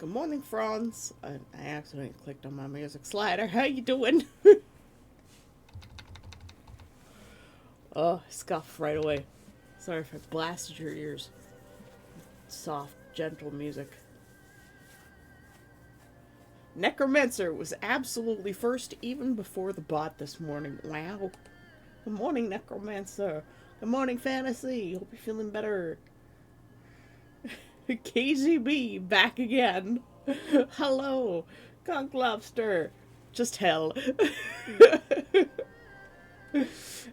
Good morning, Franz. I accidentally clicked on my music slider. How you doing? Oh, scuff right away. Sorry if I blasted your ears. Soft, gentle music. Necromancer was absolutely first even before the bot this morning. Wow. Good morning, Necromancer. Good morning, Fantasy. Hope you're feeling better. KGB back again. Hello, Conch Lobster. Just hell.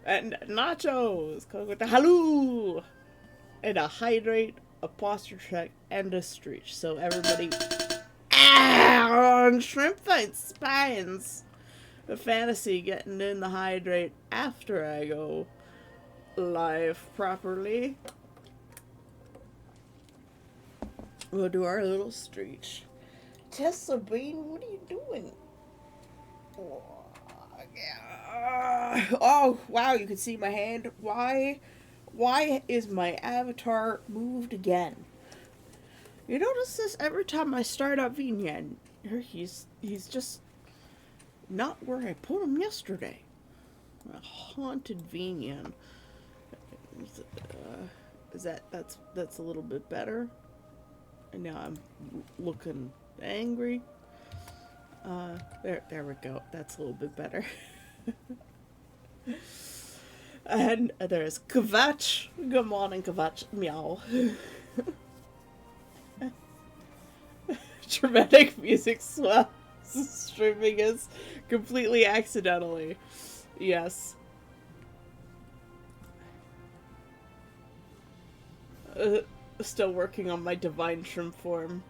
And nachos come with a hello and a hydrate, a posture check, and a stretch. So everybody on shrimp fight spines. The fantasy getting in the hydrate after I go live properly. We'll do our little stretch. Tessa Bean, what are you doing? Oh, wow, you can see my hand. Why is my avatar moved again? You notice this every time I start up Vinyan. He's just not where I put him yesterday. A haunted Vinyan. Is that's a little bit better? And now I'm looking angry. There we go. That's a little bit better. And there's Kvatch. Good morning, Kvatch. Meow. Dramatic music swell. Streaming is completely accidentally. Yes. Still working on my divine shrimp form.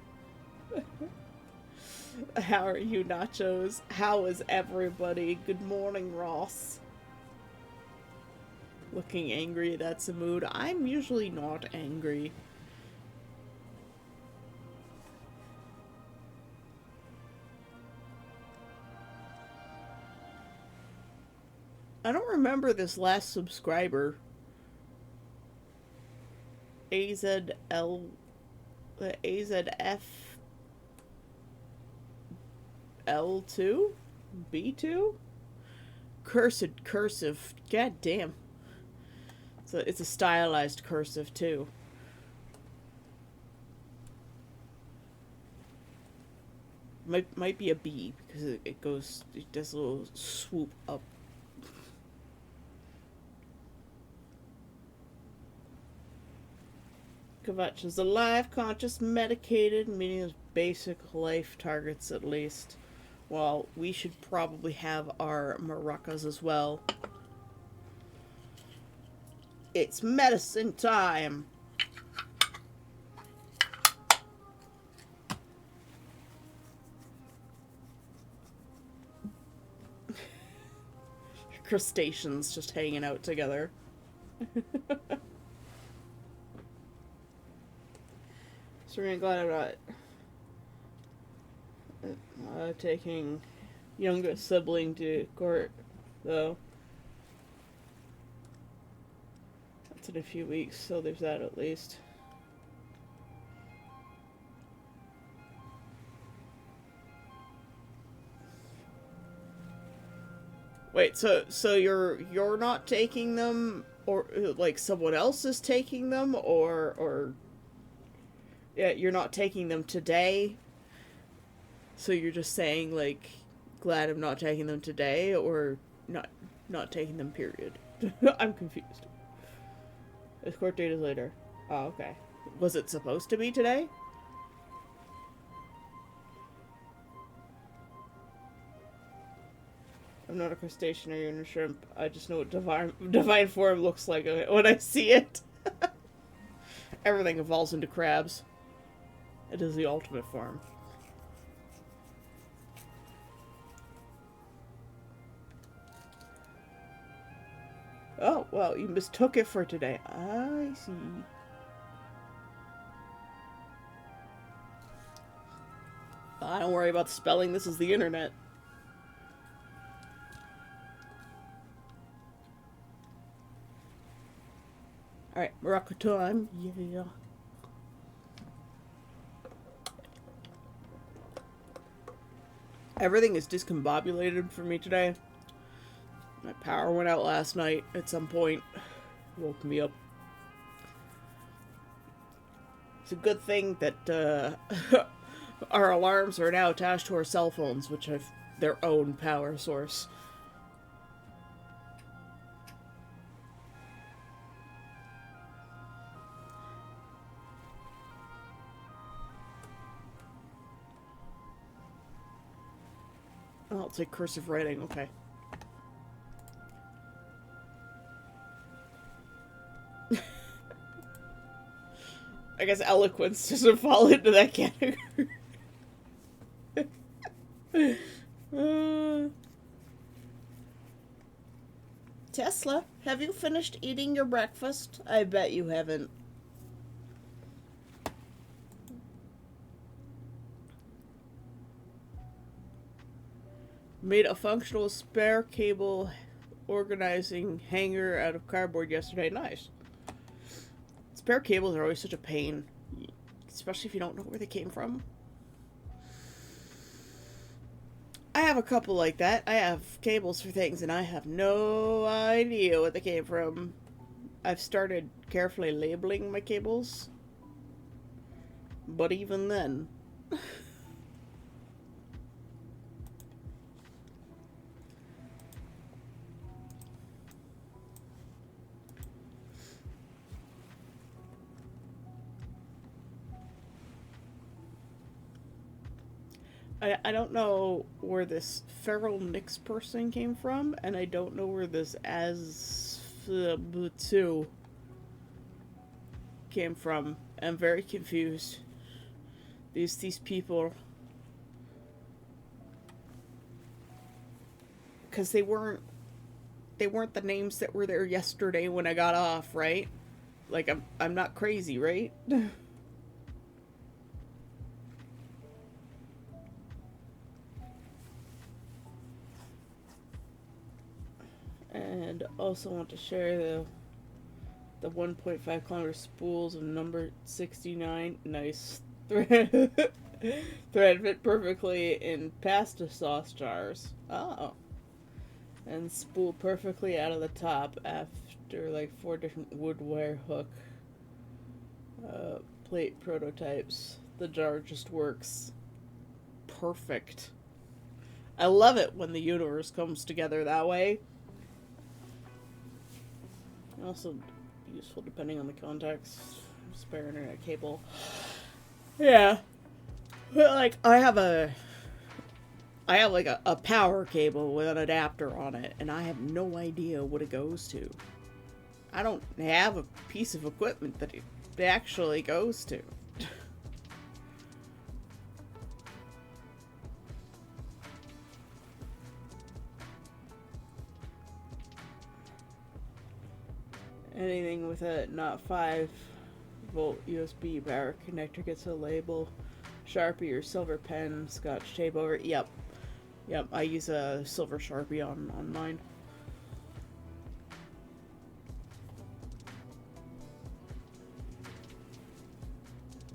How are you, Nachos? How is everybody? Good morning, Ross. Looking angry, that's a mood. I'm usually not angry. I don't remember this last subscriber. AZL... AZF... L2? B2? Cursed cursive. God damn. So it's a stylized cursive too. Might be a B because it does a little swoop up. Kvatch is alive, conscious, medicated, meaning his basic life targets at least. Well, we should probably have our maracas as well. It's medicine time! Crustaceans just hanging out together. So we're glad I'm not taking youngest sibling to court, though. That's in a few weeks, so there's that at least. Wait, so you're not taking them, or like someone else is taking them, or yeah, you're not taking them today. So you're just saying like, glad I'm not taking them today, or not taking them. Period. I'm confused. This court date is later. Oh, okay. Was it supposed to be today? I'm not a crustacean or even a shrimp. I just know what divine form looks like when I see it. Everything evolves into crabs. It is the ultimate form. Oh, well, you mistook it for today. I see. Don't worry about the spelling. This is the internet. Alright, Morocco time. Yeah. Everything is discombobulated for me today. My power went out last night at some point. Woke me up. It's a good thing that our alarms are now attached to our cell phones, which have their own power source. Oh, it's like cursive writing, okay. I guess eloquence doesn't fall into that category. Tesla, have you finished eating your breakfast? I bet you haven't. Made a functional spare cable organizing hanger out of cardboard yesterday. Nice. Spare cables are always such a pain, especially if you don't know where they came from. I have a couple like that. I have cables for things and I have no idea what they came from. I've started carefully labeling my cables, but even then... I don't know where this Feral Nix person came from, and I don't know where this Asbutu came from. I'm very confused. These people, because they weren't the names that were there yesterday when I got off, right? Like I'm not crazy, right? And also want to share the 1.5 kilometer spools of number 69. Nice. Thread fit perfectly in pasta sauce jars. Oh. And spool perfectly out of the top after like 4 different wood wire hook plate prototypes. The jar just works perfect. I love it when the universe comes together that way. Also useful depending on the context. Spare internet cable. Yeah. But like I have like a power cable with an adapter on it, and I have no idea what it goes to. I don't have a piece of equipment that it actually goes to. Anything with a not 5-volt USB power connector gets a label, Sharpie or silver pen, Scotch tape over it. Yep, I use a silver Sharpie on mine.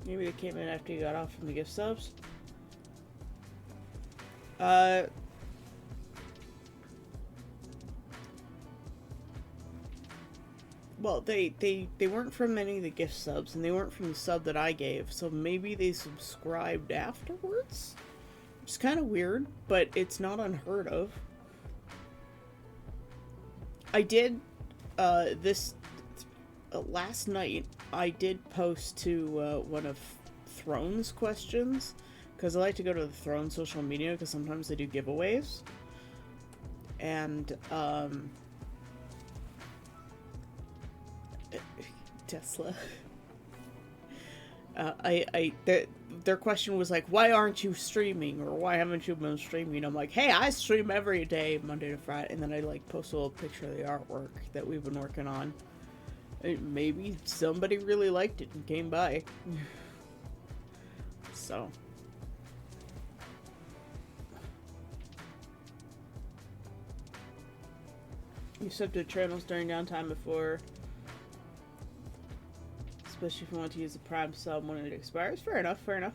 Maybe they came in after you got off from the gift subs. Well, they weren't from any of the gift subs, and they weren't from the sub that I gave, so maybe they subscribed afterwards? It's kind of weird, but it's not unheard of. I did, last night, I did post to, one of Throne's questions, because I like to go to the Throne social media, because sometimes they do giveaways. And, Tesla. Their question was like, why aren't you streaming, or why haven't you been streaming? I'm like, hey, I stream every day, Monday to Friday, and then I like post a little picture of the artwork that we've been working on. Maybe somebody really liked it and came by. So. You sub to channels during downtime before, especially if you want to use the Prime sub when it expires. Fair enough, fair enough.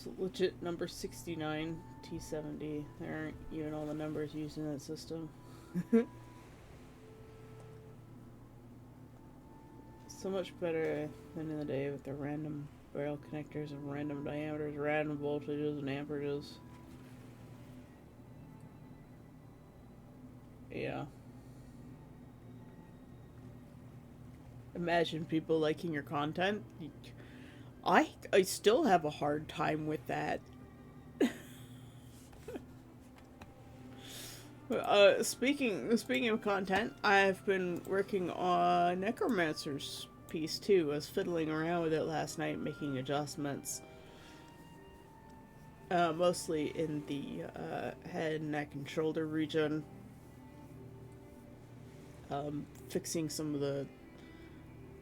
So legit number 69, T70. There aren't even all the numbers used in that system. So much better than in the day with the random barrel connectors and random diameters, random voltages and amperages. Yeah. Imagine people liking your content. I still have a hard time with that. Speaking of content, I've been working on Necromancer's piece too. I was fiddling around with it last night, making adjustments. Mostly in the head, neck, and shoulder region. Fixing some of the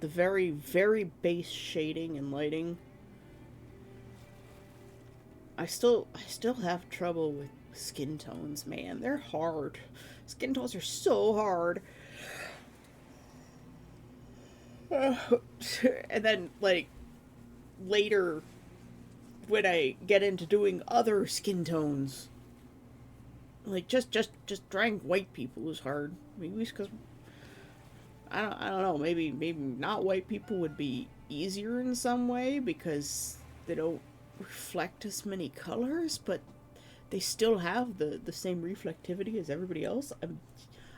very, very base shading and lighting. I still have trouble with skin tones, man. They're hard. Skin tones are so hard. And then, like, later, when I get into doing other skin tones, like, just drawing white people is hard. Maybe it's because I don't know. Maybe not white people would be easier in some way because they don't reflect as many colors, but they still have the same reflectivity as everybody else.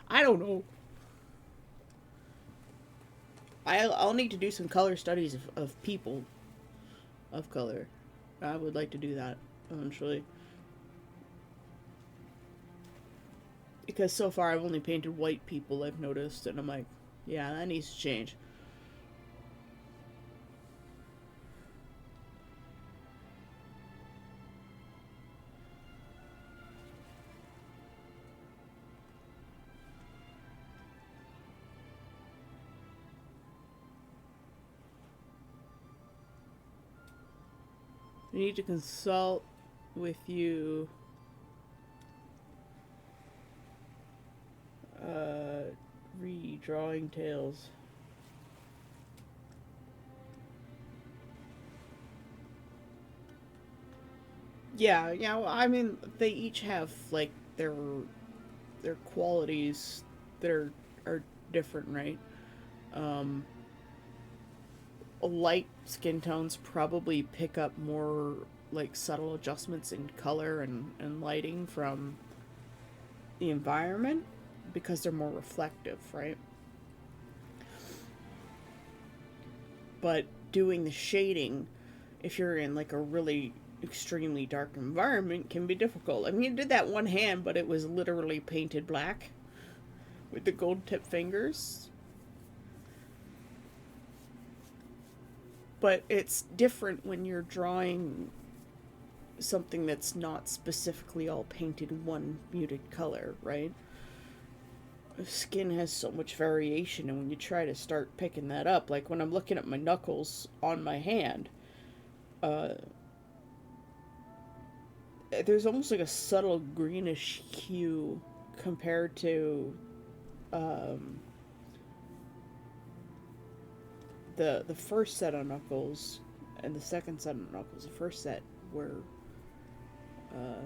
I don't know. I'll need to do some color studies of people of color. I would like to do that eventually. Because so far I've only painted white people, I've noticed, and I'm like, yeah, that needs to change. I need to consult with you. Redrawing tails. Yeah, yeah. Well, I mean, they each have like their qualities that are different, right? Um, Light skin tones probably pick up more like subtle adjustments in color and lighting from the environment because they're more reflective, right? But doing the shading, if you're in like a really extremely dark environment, can be difficult. I mean, I did that one hand, but it was literally painted black with the gold tip fingers. But it's different when you're drawing something that's not specifically all painted one muted color, right? Skin has so much variation, and when you try to start picking that up, like when I'm looking at my knuckles on my hand, uh, there's almost like a subtle greenish hue compared to um, the first set of knuckles and the second set of knuckles. The first set were uh,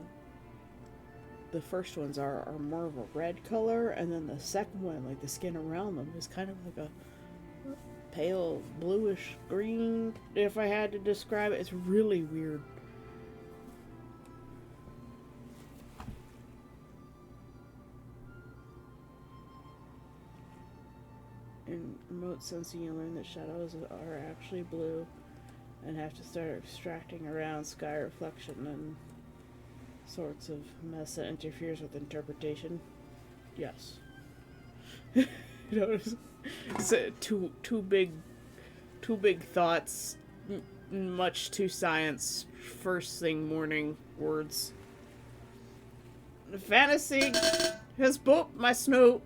the first ones are more of a red color, and then the second one, like the skin around them, is kind of like a pale bluish green. If I had to describe it, it's really weird. In remote sensing, you learn that shadows are actually blue and have to start abstracting around sky reflection and sorts of mess that interferes with interpretation. Yes. You know, it's two big thoughts, much too science. First thing morning words. Fantasy has booped my snoot,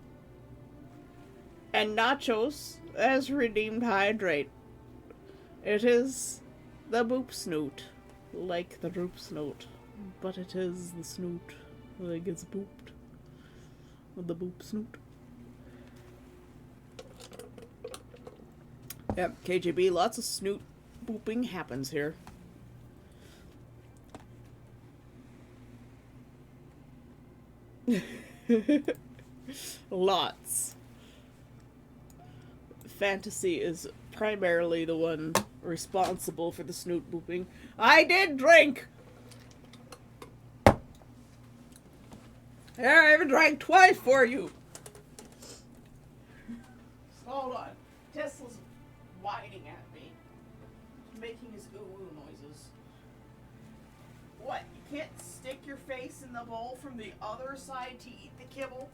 and Nachos has redeemed Hydrate. It is the boop snoot, like the droop snoot, but it is the snoot that gets booped with the boop snoot. Yep, KGB, lots of snoot booping happens here. Lots. Fantasy is primarily the one responsible for the snoot booping. I did drink! There, I even drank twice for you! Hold on. Tesla's whining at me. Making his ooh-woo noises. What? You can't stick your face in the bowl from the other side to eat the kibble?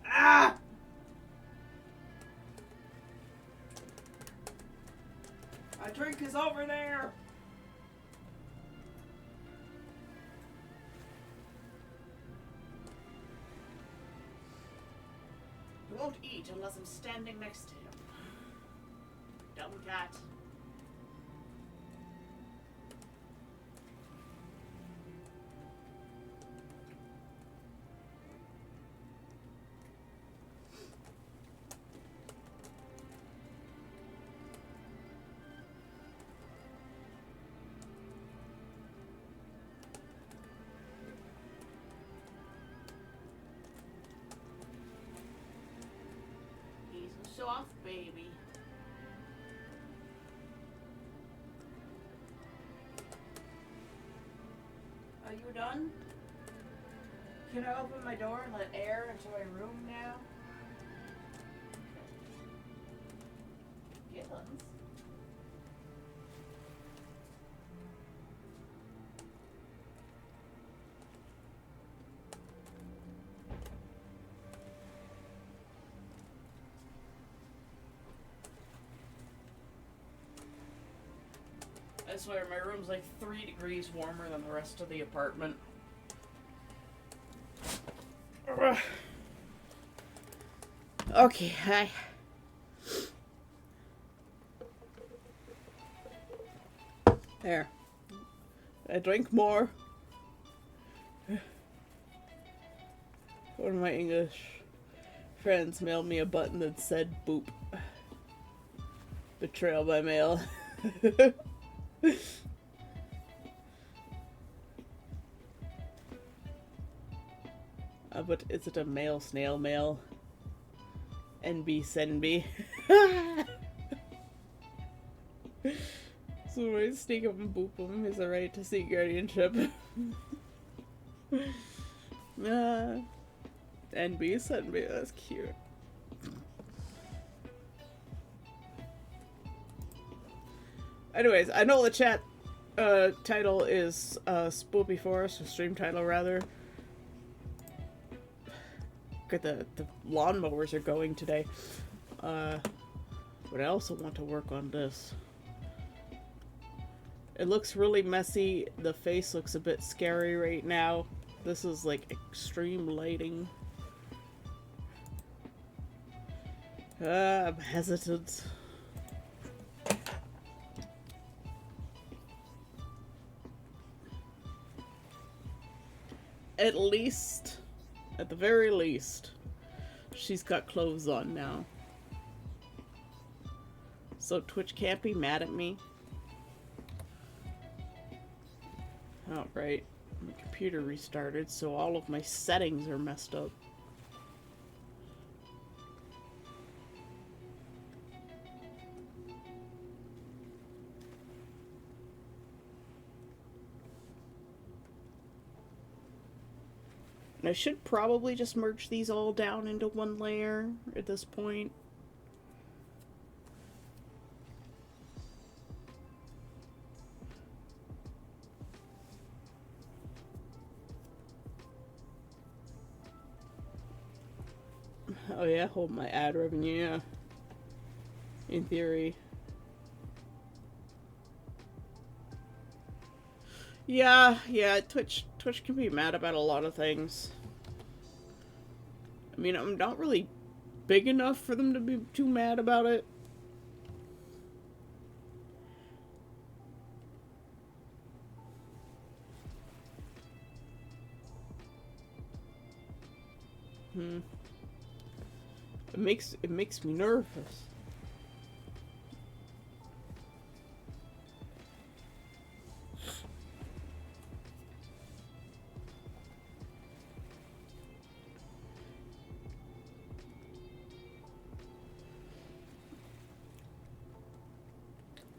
Ah! My drink is over there! He won't eat unless I'm standing next to him. Dumb cat. Soft baby. Are you done? Can I open my door and let air into my room now? Gibbons. I swear, my room's like 3 degrees warmer than the rest of the apartment. Okay, hi. There. I drink more. One of my English friends mailed me a button that said boop. Betrayal by mail. But is it a male snail mail? NB Senby. So when I sneak up and boop him, is it right to seek guardianship? NB Senby, that's cute. Anyways, I know the chat title is Spoopy Forest, or stream title rather. Good, the lawnmowers are going today. But I also want to work on this. It looks really messy. The face looks a bit scary right now. This is like extreme lighting. I'm hesitant. At least, at the very least, she's got clothes on now. So Twitch can't be mad at me. Oh, right. My computer restarted, so all of my settings are messed up. And I should probably just merge these all down into one layer at this point. Oh yeah, hold my ad revenue, yeah. In theory. Yeah, Twitch can be mad about a lot of things. I mean, I'm not really big enough for them to be too mad about it. It makes me nervous.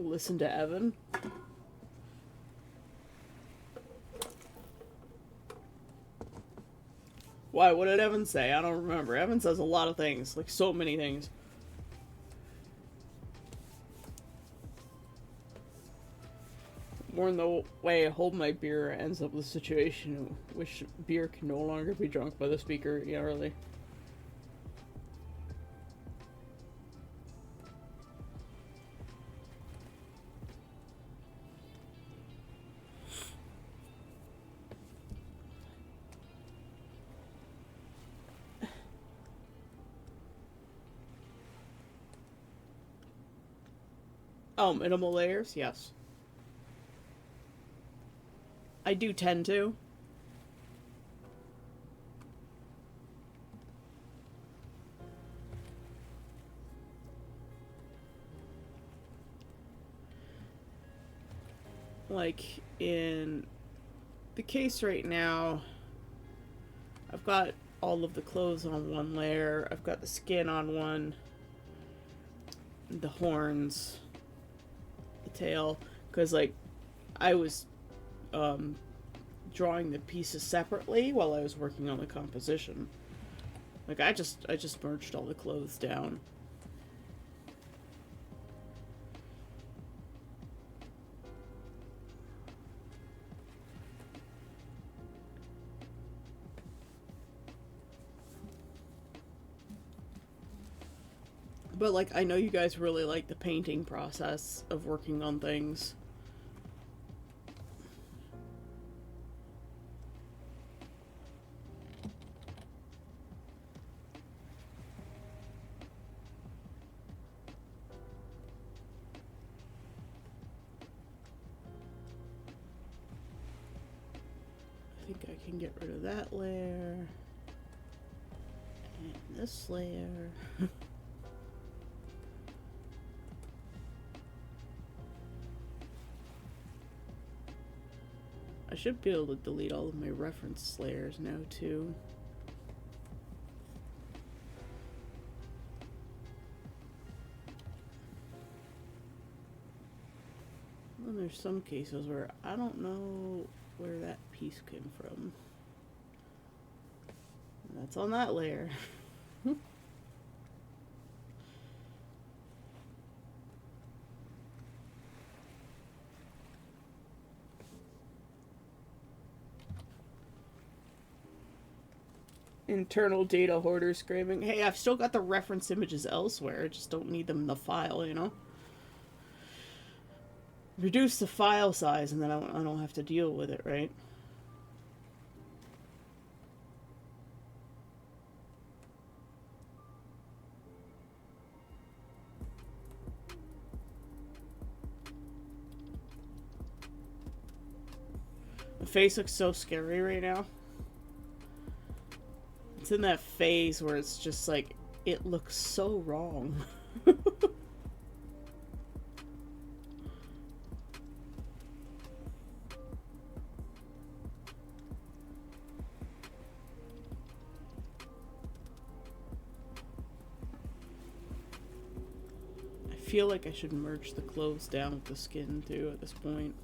Listen to Evan. Why? What did Evan say? I don't remember. Evan says a lot of things. Like, so many things. More in the way I hold my beer ends up with a situation in which beer can no longer be drunk by the speaker. Yeah, really. Oh, minimal layers? Yes. I do tend to. Like, in the case right now, I've got all of the clothes on one layer, I've got the skin on one, the horns, the tail, because, like, I was drawing the pieces separately while I was working on the composition. Like, I just merged all the clothes down. But, like, I know you guys really like the painting process of working on things. I think I can get rid of that layer. And this layer. I should be able to delete all of my reference layers now, too. Well, there's some cases where I don't know where that piece came from. That's on that layer. Internal data hoarder screaming, hey, I've still got the reference images elsewhere, I just don't need them in the file, you know? Reduce the file size and then I don't have to deal with it, right? The face looks so scary right now. It's in that phase where it's just like, it looks so wrong. I feel like I should merge the clothes down with the skin too at this point.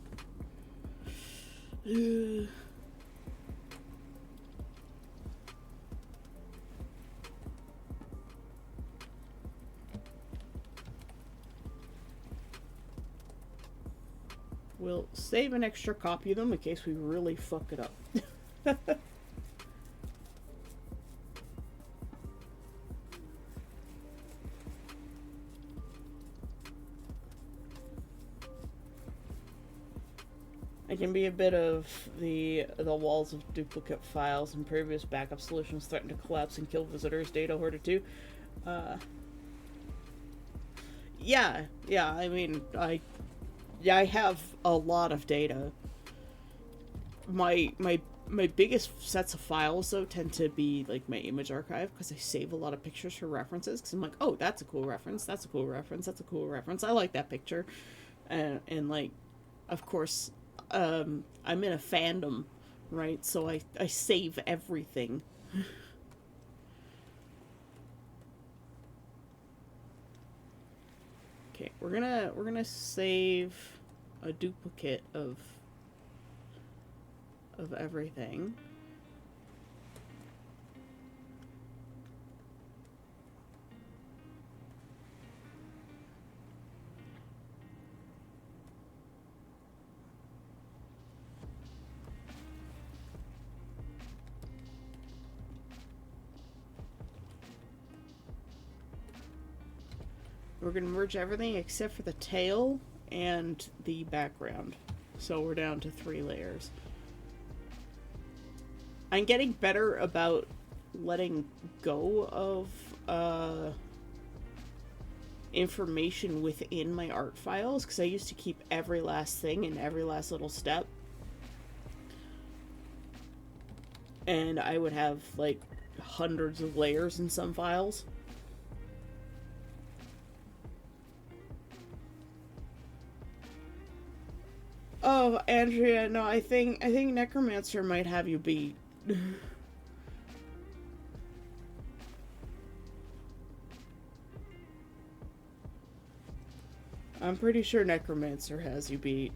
We'll save an extra copy of them in case we really fuck it up. It can be a bit of the walls of duplicate files and previous backup solutions threaten to collapse and kill visitors. Data hoarder too. Yeah, I mean, I have a lot of data. My biggest sets of files though tend to be like my image archive because I save a lot of pictures for references because I'm like, oh, that's a cool reference, that's a cool reference, that's a cool reference, I like that picture, and like, of course, I'm in a fandom, right? So I save everything. Okay, we're gonna save a duplicate of everything. We're gonna merge everything except for the tail and the background. So we're down to 3 layers. I'm getting better about letting go of information within my art files, because I used to keep every last thing and every last little step. And I would have like hundreds of layers in some files. Oh, Andrea, no, I think Necromancer might have you beat. I'm pretty sure Necromancer has you beat.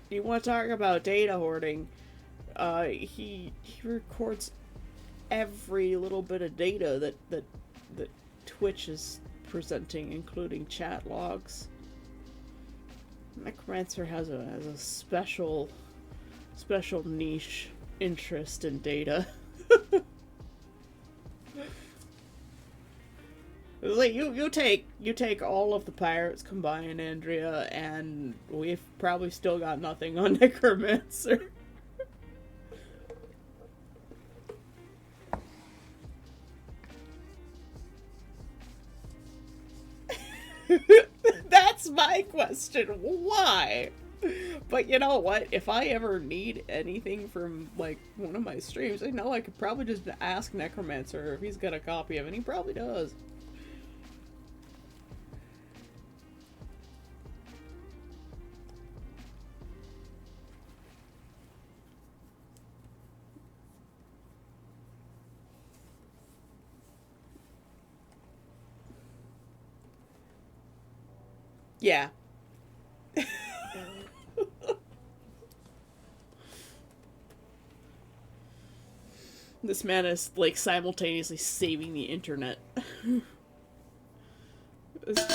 You want to talk about data hoarding? He records every little bit of data that Twitch is presenting, including chat logs. Necromancer has a special niche interest in data. It's like you take all of the pirates combined, Andrea, and we've probably still got nothing on Necromancer. That's my question. Why? But you know what? If I ever need anything from, like, one of my streams, I know I could probably just ask Necromancer if he's got a copy of it, and he probably does. Yeah. This man is, like, simultaneously saving the internet. Thanks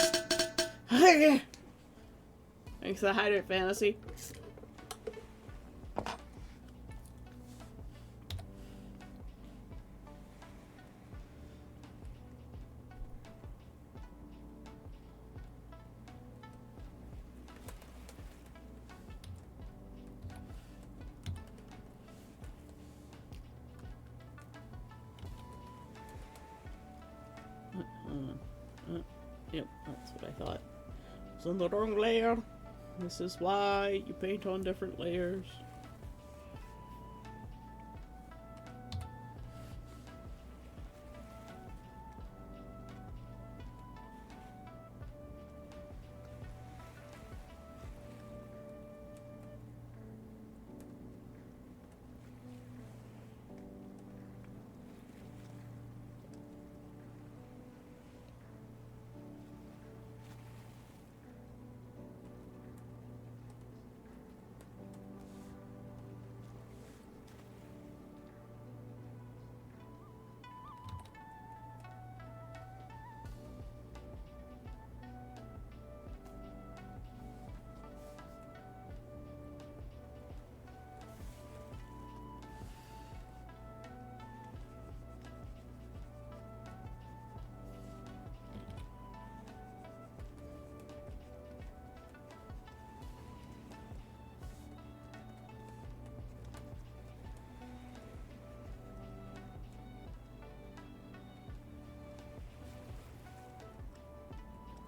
to the Hydrate Fantasy. Yep, that's what I thought. It's on the wrong layer. This is why you paint on different layers.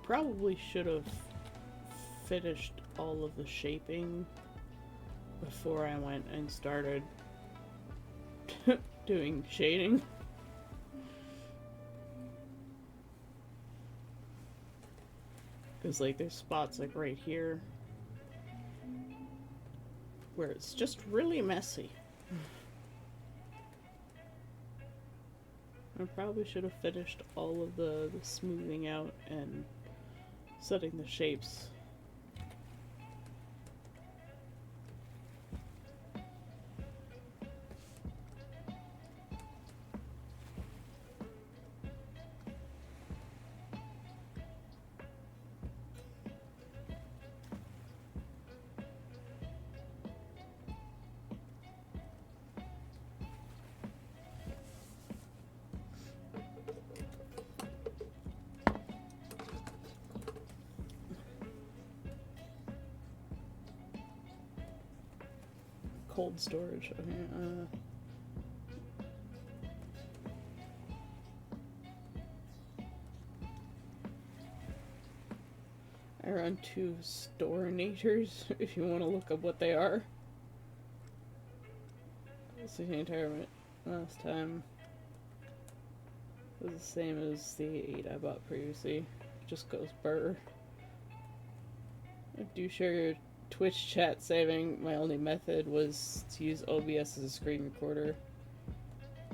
Probably should have finished all of the shaping before I went and started doing shading. Because, like, there's spots, like, right here where it's just really messy. I probably should have finished all of the smoothing out and setting the shapes. Cold storage. Okay, I run 2 Storinators if you want to look up what they are. This is the entire last time. It was the same as the 8 I bought previously. It just goes burr. I do share your Twitch chat saving. My only method was to use OBS as a screen recorder,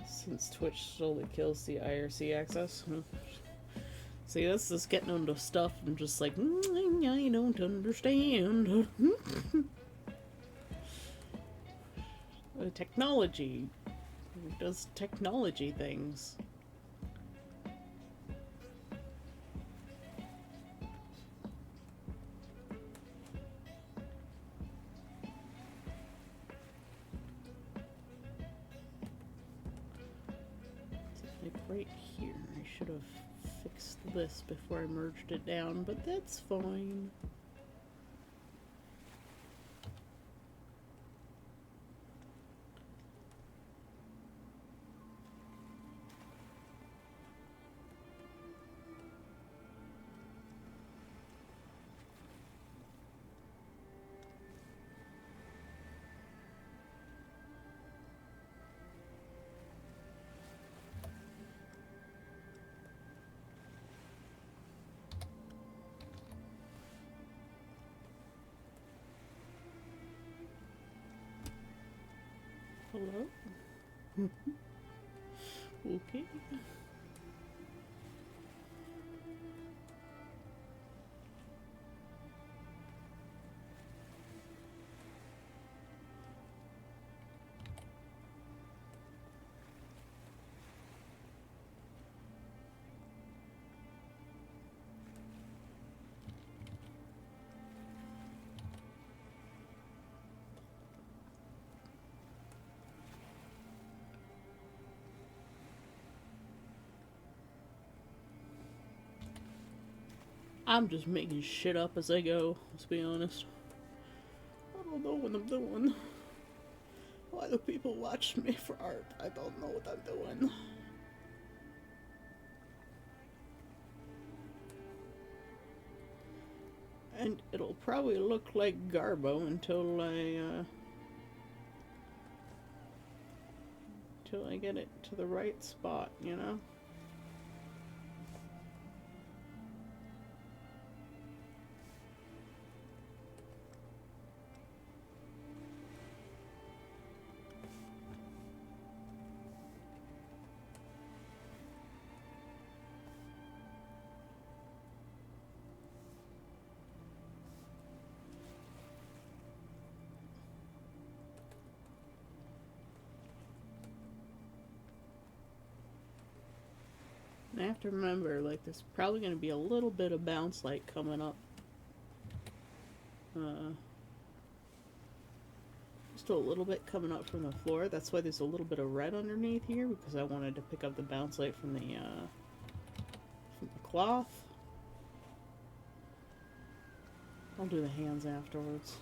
since Twitch solely kills the IRC access. See, this is getting into stuff I'm just like, I don't understand. The technology. It does technology things. Like right here. I should have fixed this before I merged it down, but that's fine. Hello? Okay. I'm just making shit up as I go, let's be honest. I don't know what I'm doing. Why do people watch me for art? I don't know what I'm doing. And it'll probably look like Garbo until I get it to the right spot, you know? I have to remember, like, there's probably going to be a little bit of bounce light coming up. Just a little bit coming up from the floor. That's why there's a little bit of red underneath here, because I wanted to pick up the bounce light from the cloth. I'll do the hands afterwards.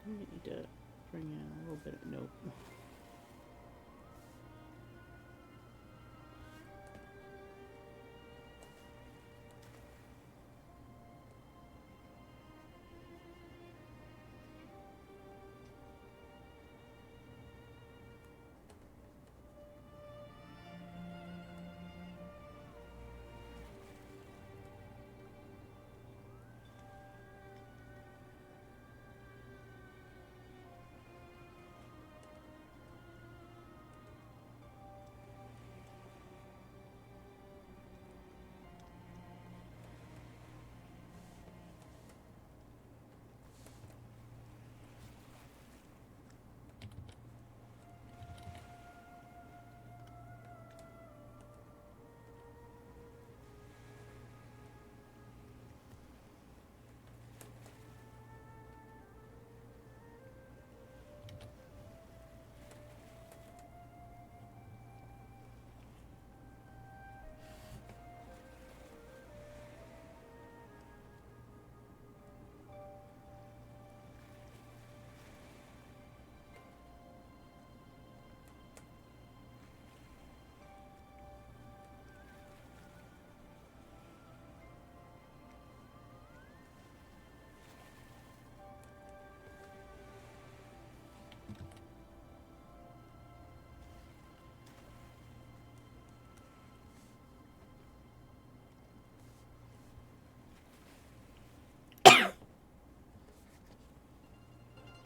I need to bring in a little bit of nope.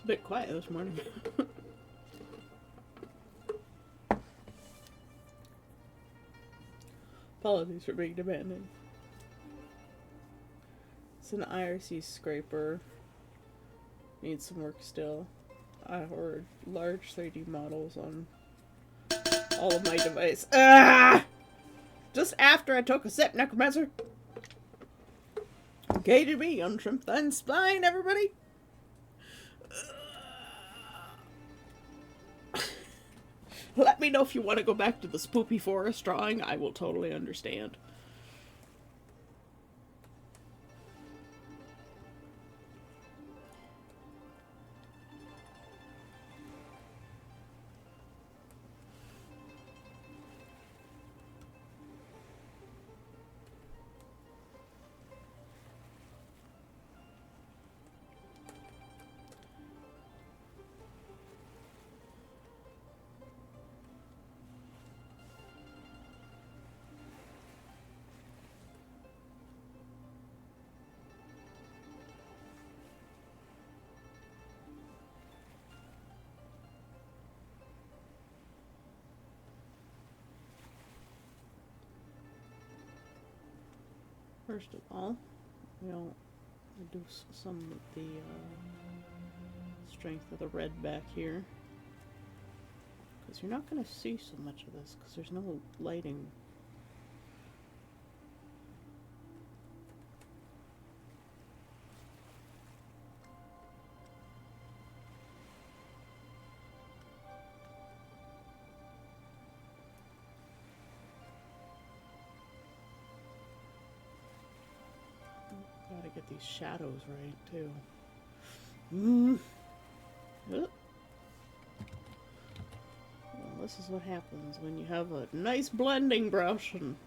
bit quiet this morning. Apologies for being demanding. It's an IRC scraper. Needs some work still. I ordered large 3D models on all of my devices. Ah! Just after I took a sip, Necromancer. KGB on Shrimp Thine Spine, everybody. Let me know if you want to go back to the Spoopy Forest drawing. I will totally understand. First of all, we'll reduce some of the strength of the red back here. Because you're not going to see so much of this, because there's no lighting. Gotta get these shadows right, too. Well, this is what happens when you have a nice blending brush and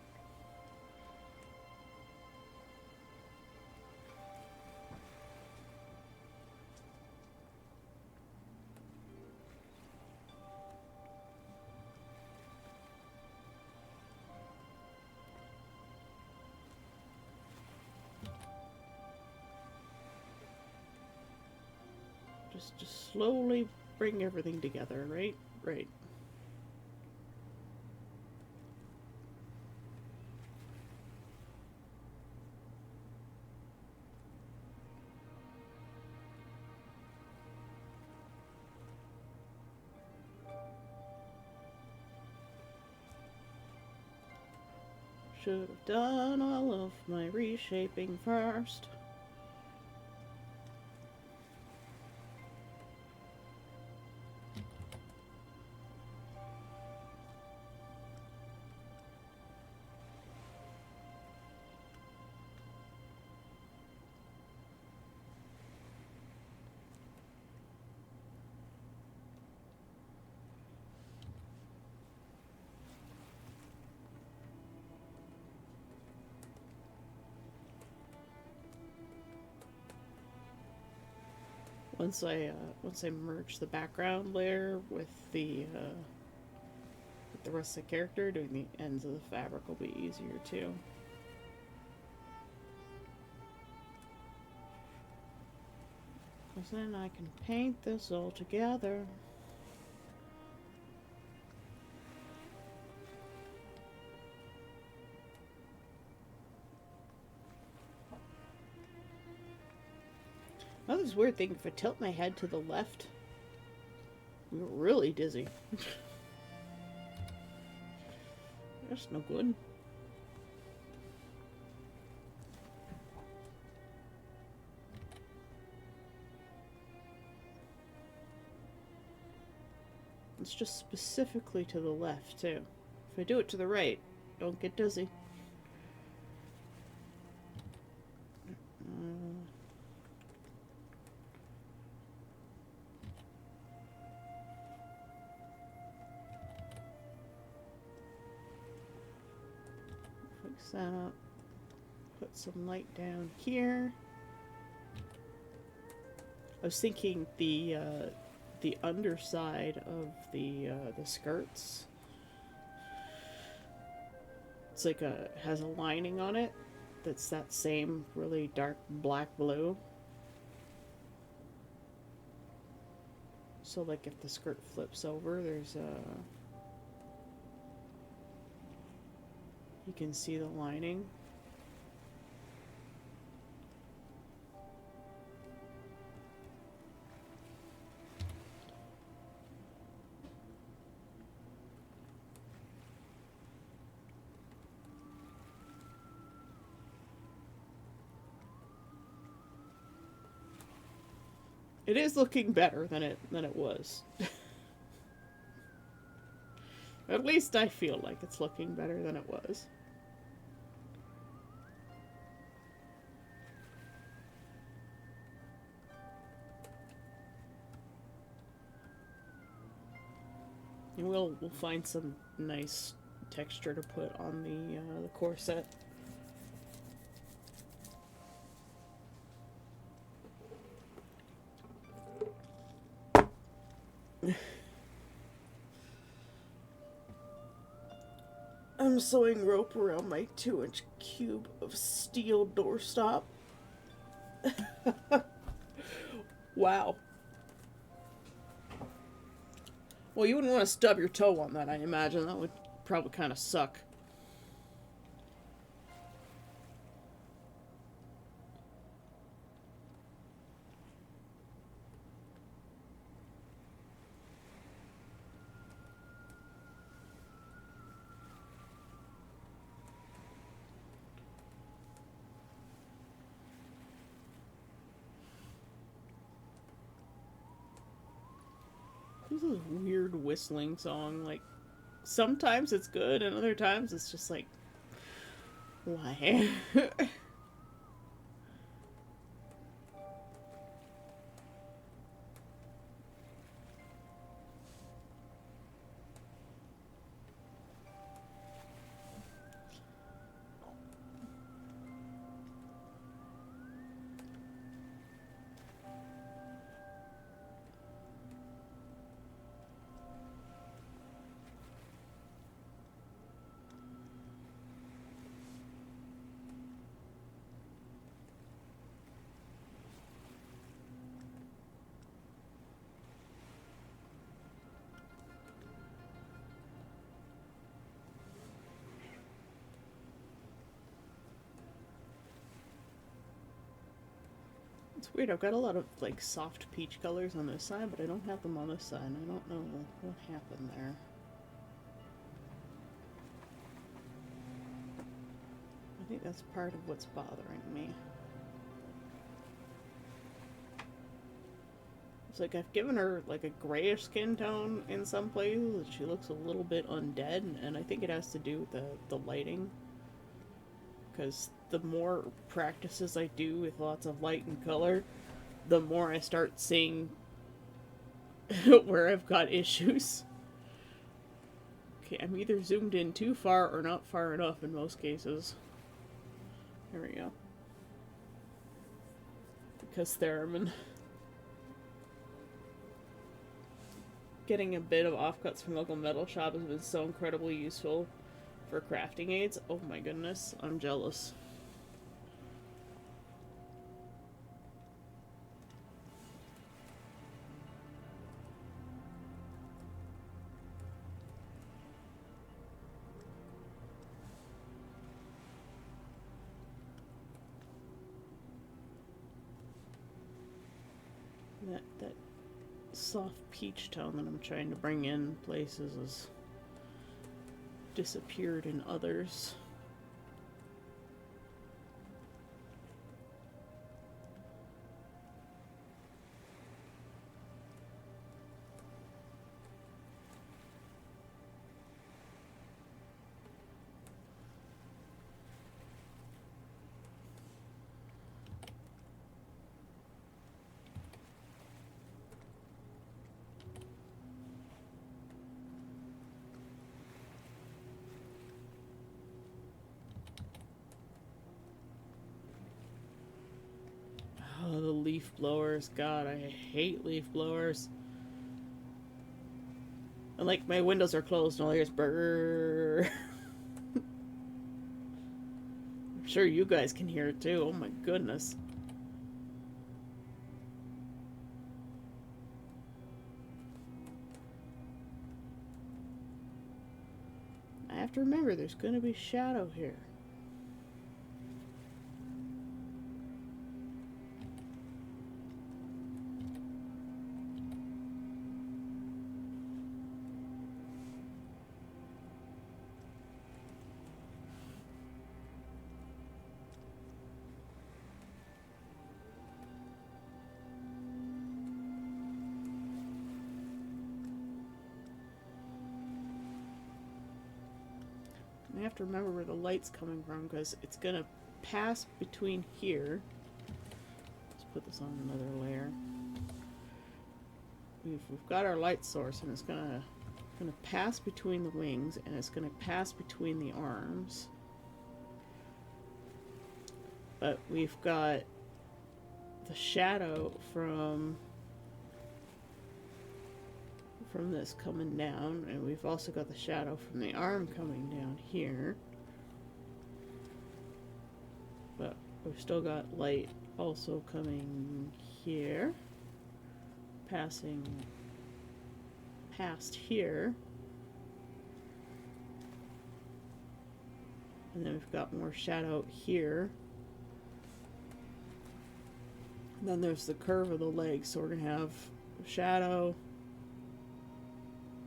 just slowly bring everything together, right? Right. Should have done all of my reshaping first. Once I merge the background layer with the rest of the character, doing the ends of the fabric will be easier too. Because then I can paint this all together. Oh, this weird thing, if I tilt my head to the left, I'm really dizzy. That's no good. It's just specifically to the left, too. If I do it to the right, don't get dizzy. Fix that up. Put some light down here. I was thinking the underside of the skirts. It's like has a lining on it that's that same really dark black blue. So, like, if the skirt flips over, there's a... You can see the lining. It is looking better than it was. At least I feel like it's looking better than it was. And we'll find some nice texture to put on the corset. I'm sewing rope around my 2-inch cube of steel doorstop. Wow. Well, you wouldn't want to stub your toe on that, I imagine. That would probably kind of suck. This is a weird whistling song. Like, sometimes it's good, and other times it's just like, why? It's weird, I've got a lot of, like, soft peach colors on this side, but I don't have them on this side. I don't know what happened there. I think that's part of what's bothering me. It's like I've given her, like, a grayish skin tone in some places. She looks a little bit undead, and I think it has to do with the lighting. Because the more practices I do with lots of light and color, the more I start seeing where I've got issues. Okay, I'm either zoomed in too far or not far enough in most cases. There we go. Because Theremin. Getting a bit of offcuts from local metal shop has been so incredibly useful for crafting aids. Oh my goodness, I'm jealous. That soft peach tone that I'm trying to bring in places has disappeared in others. Oh, the leaf blowers. God, I hate leaf blowers. And like, my windows are closed and all I hear is brrrr. I'm sure you guys can hear it too. Oh my goodness. have to remember there's going to be shadow here. I have to remember where the light's coming from because it's going to pass between here. Let's put this on another layer. We've got our light source, and it's gonna pass between the wings, and it's gonna pass between the arms. But we've got the shadow from this coming down, and we've also got the shadow from the arm coming down here. But we've still got light also coming here, passing past here. And then we've got more shadow here. And then there's the curve of the leg, so we're going to have shadow.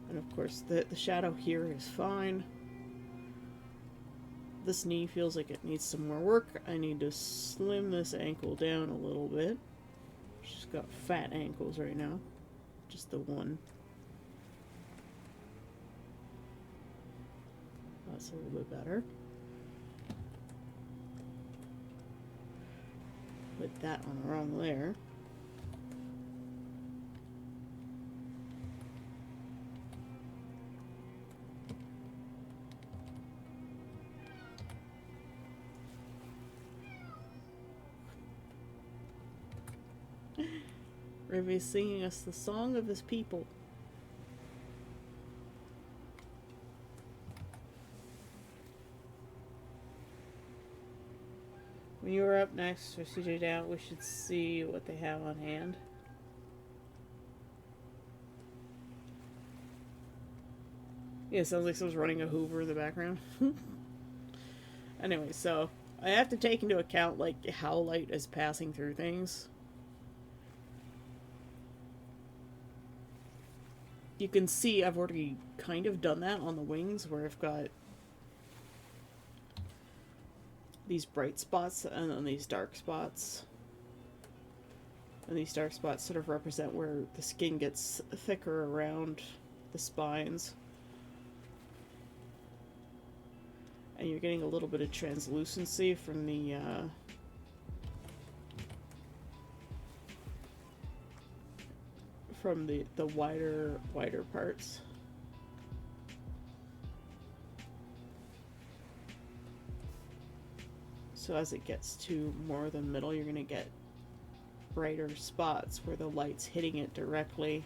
And of course the shadow here is fine. This knee feels like it needs some more work. I need to slim this ankle down a little bit. She's got fat ankles right now. Just the one. That's a little bit better. Put that on the wrong layer. Rivy is singing us the song of his people. When you were up next for CJ Down, we should see what they have on hand. Yeah, it sounds like someone's running a Hoover in the background. Anyway, so I have to take into account like how light is passing through things. You can see I've already kind of done that on the wings where I've got these bright spots and then these dark spots. And these dark spots sort of represent where the skin gets thicker around the spines. And you're getting a little bit of translucency from the wider parts. So as it gets to more the middle, you're going to get brighter spots where the light's hitting it directly.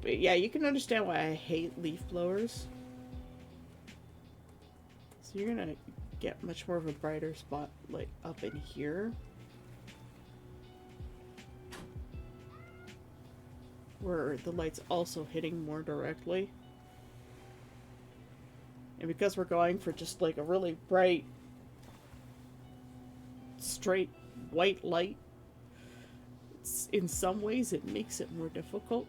But yeah, you can understand why I hate leaf blowers. So you're gonna get much more of a brighter spot like up in here, where the light's also hitting more directly. And because we're going for just like a really bright, straight white light, in some ways it makes it more difficult.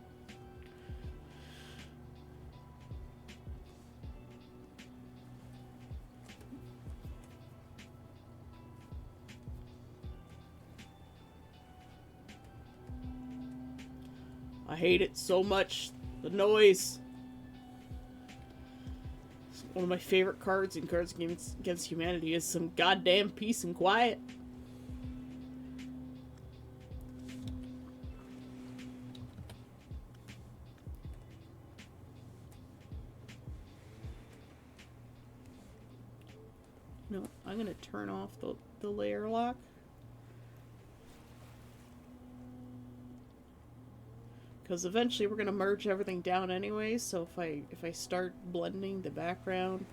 I hate it so much. The noise. It's one of my favorite cards in Cards Against Humanity is some goddamn peace and quiet. No, I'm gonna turn off the layer lock. Because eventually we're going to merge everything down anyway, so if I start blending the background...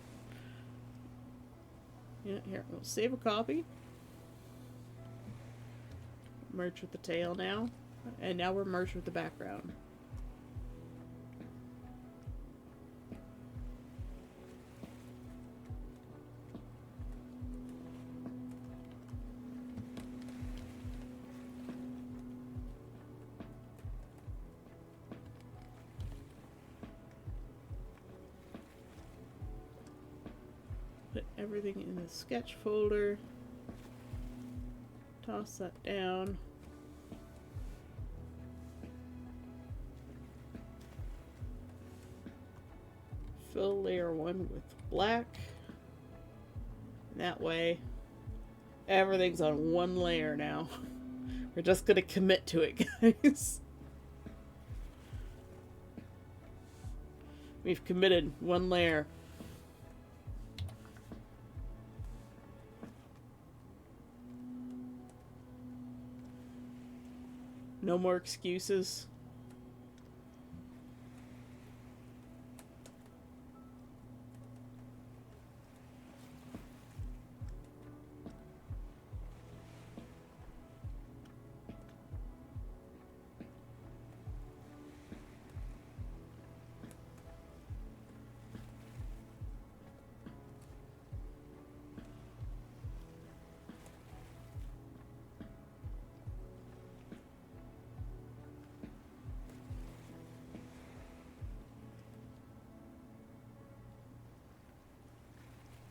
Yeah, here, we'll save a copy. merge with the tail now. And now we're merged with the background. Put everything in the sketch folder. Toss that down. Fill layer 1 with black. That way, everything's on one layer now. We're just gonna commit to it, guys. We've committed one layer. No more excuses.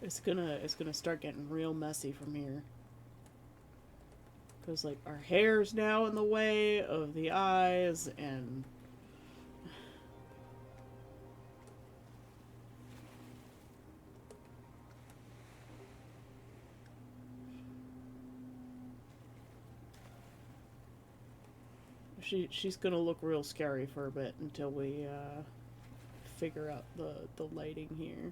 It's gonna start getting real messy from here. Because, like, our hair's now in the way of the eyes, and she's gonna look real scary for a bit until we figure out the lighting here.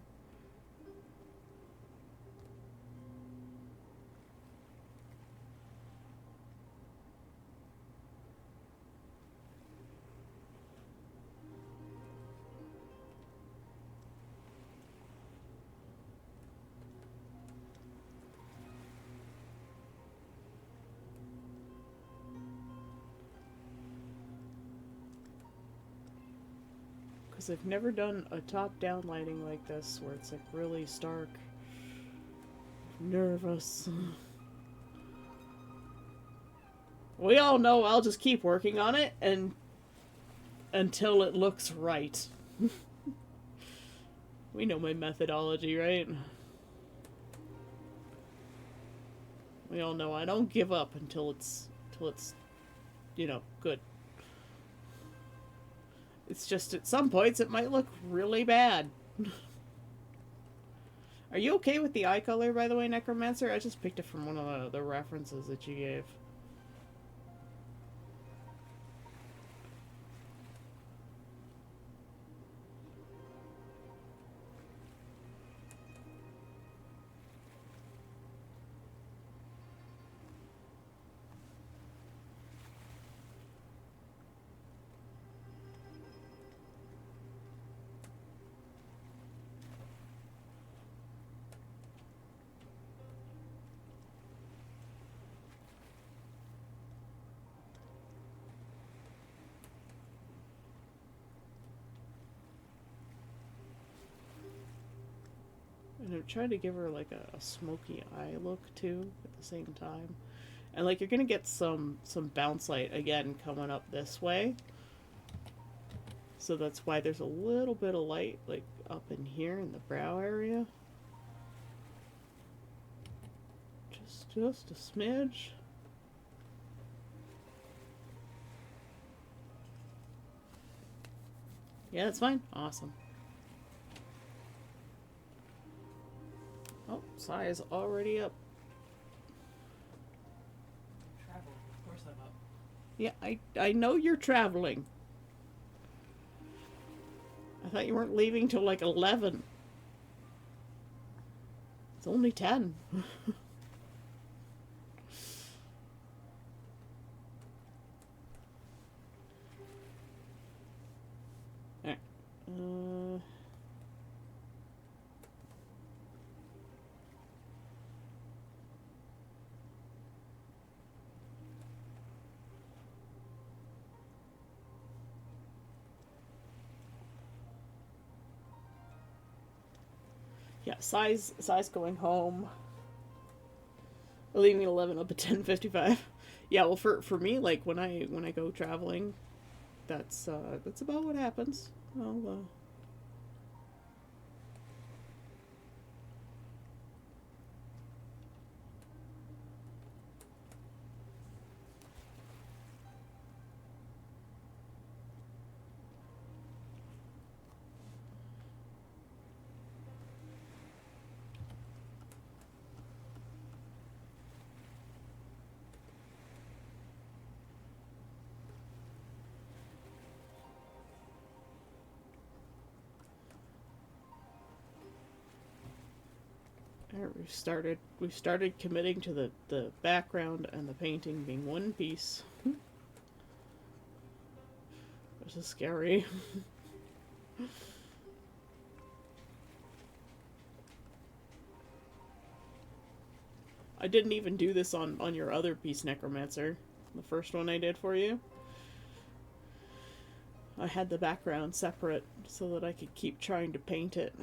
Because I've never done a top-down lighting like this, where it's like really stark. Nervous. We all know I'll just keep working on it and until it looks right. We know my methodology, right? We all know I don't give up until it's, you know, good. It's just at some points it might look really bad. Are you okay with the eye color, by the way, Necromancer? I just picked it from one of the references that you gave. And I'm trying to give her like a smoky eye look too at the same time. And like you're gonna get some bounce light again coming up this way. So that's why there's a little bit of light like up in here in the brow area. Just a smidge. Yeah, that's fine. Awesome. Oh, size already up. Travel. Of course I'm up. Yeah, I know you're traveling. I thought you weren't leaving till like 11. It's only 10. Alright. Yeah, size going home. Leaving 11 up at 10:55. Yeah, well for me, like when I go traveling, that's about what happens. We've started committing to the background and the painting being one piece. This is scary. I didn't even do this on your other piece, Necromancer. The first one I did for you. I had the background separate so that I could keep trying to paint it.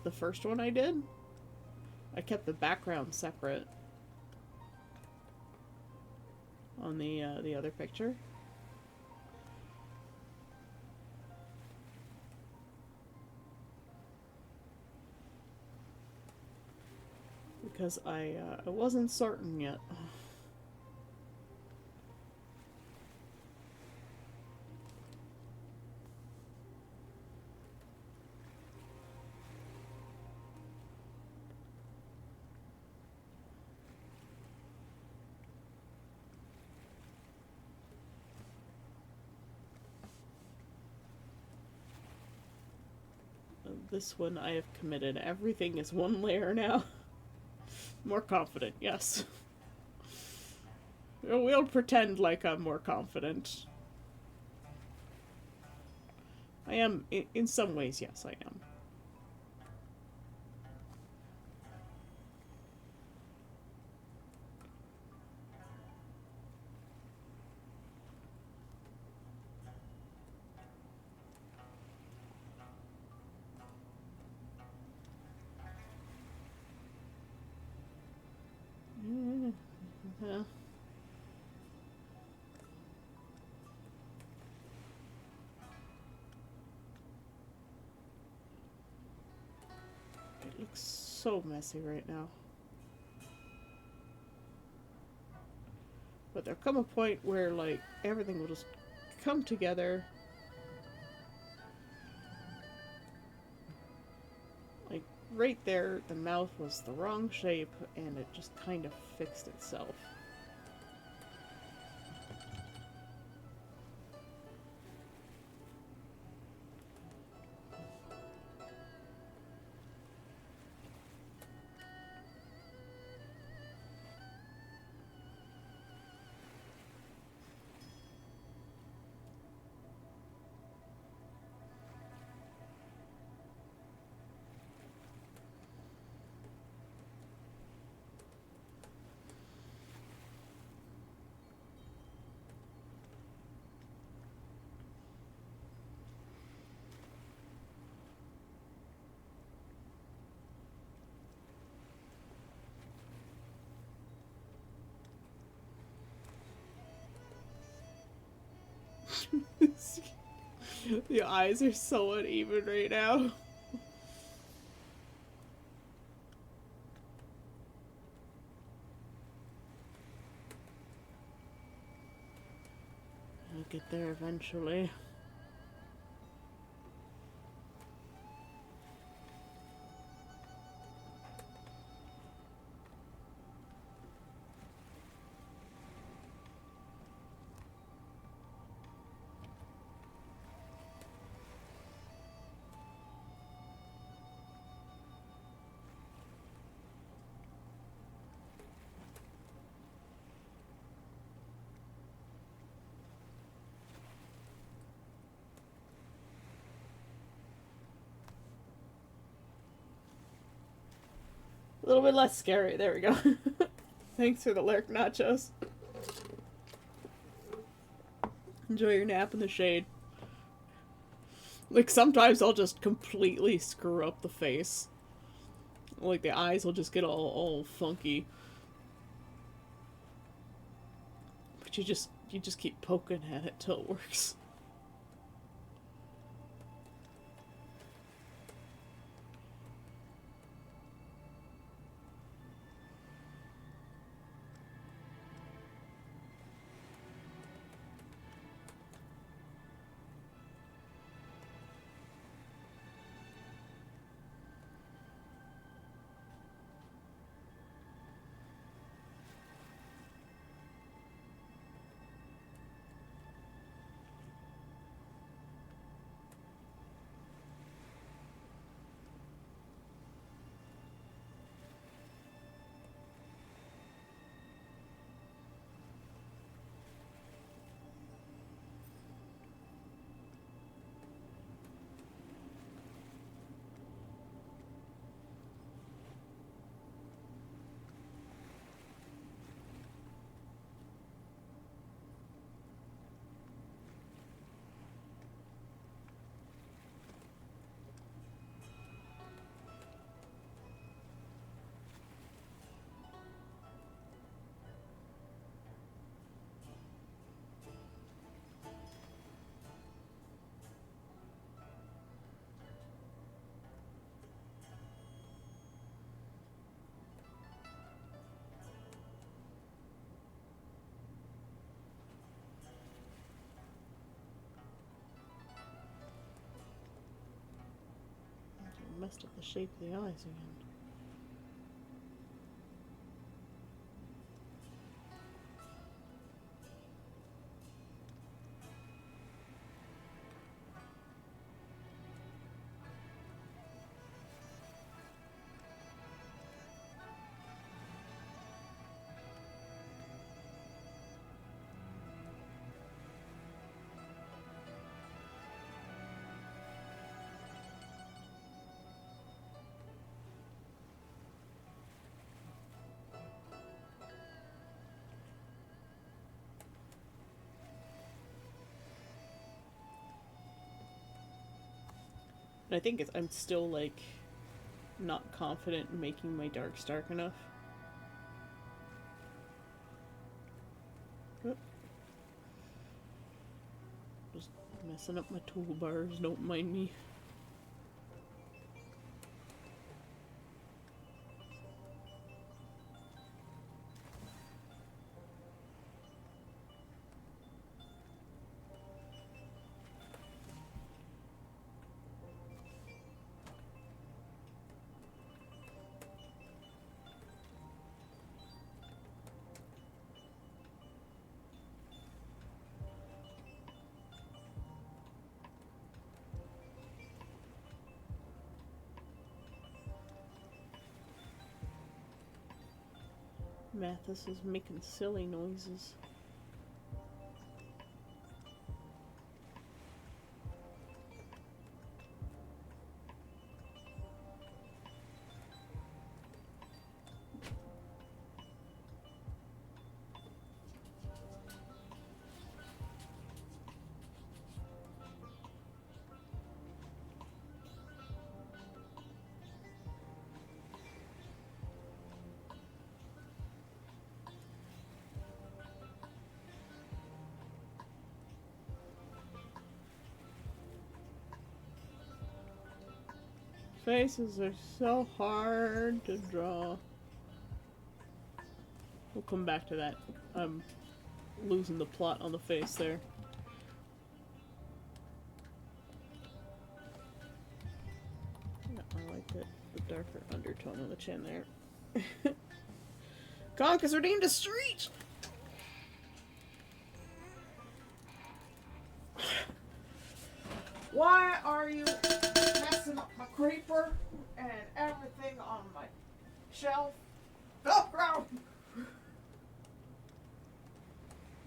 The first one I did, I kept the background separate on the other picture. Because I wasn't certain yet. This one I have committed. Everything is one layer now. More confident, yes. We'll pretend like I'm more confident. I am, in some ways, yes, I am. Yeah. It looks so messy right now. But there'll come a point where, like, everything will just come together. Like, right there, the mouth was the wrong shape, and it just kind of fixed itself. The eyes are so uneven right now. I'll get there eventually. A little bit less scary. There we go. Thanks for the lurk, Nachos. Enjoy your nap in the shade. Like, sometimes I'll just completely screw up the face. Like, the eyes will just get all funky. But you just keep poking at it till it works. Messed up the shape of the eyes again. And I think I'm still, like, not confident in making my darks dark enough. Oop. Just messing up my toolbars, don't mind me. Mathis is making silly noises. Faces are so hard to draw. We'll come back to that. I'm losing the plot on the face there. Yeah, I like the darker undertone on the chin there. Conk is redeemed a street! Why are you messing up my creeper and everything on my shelf? Velcro!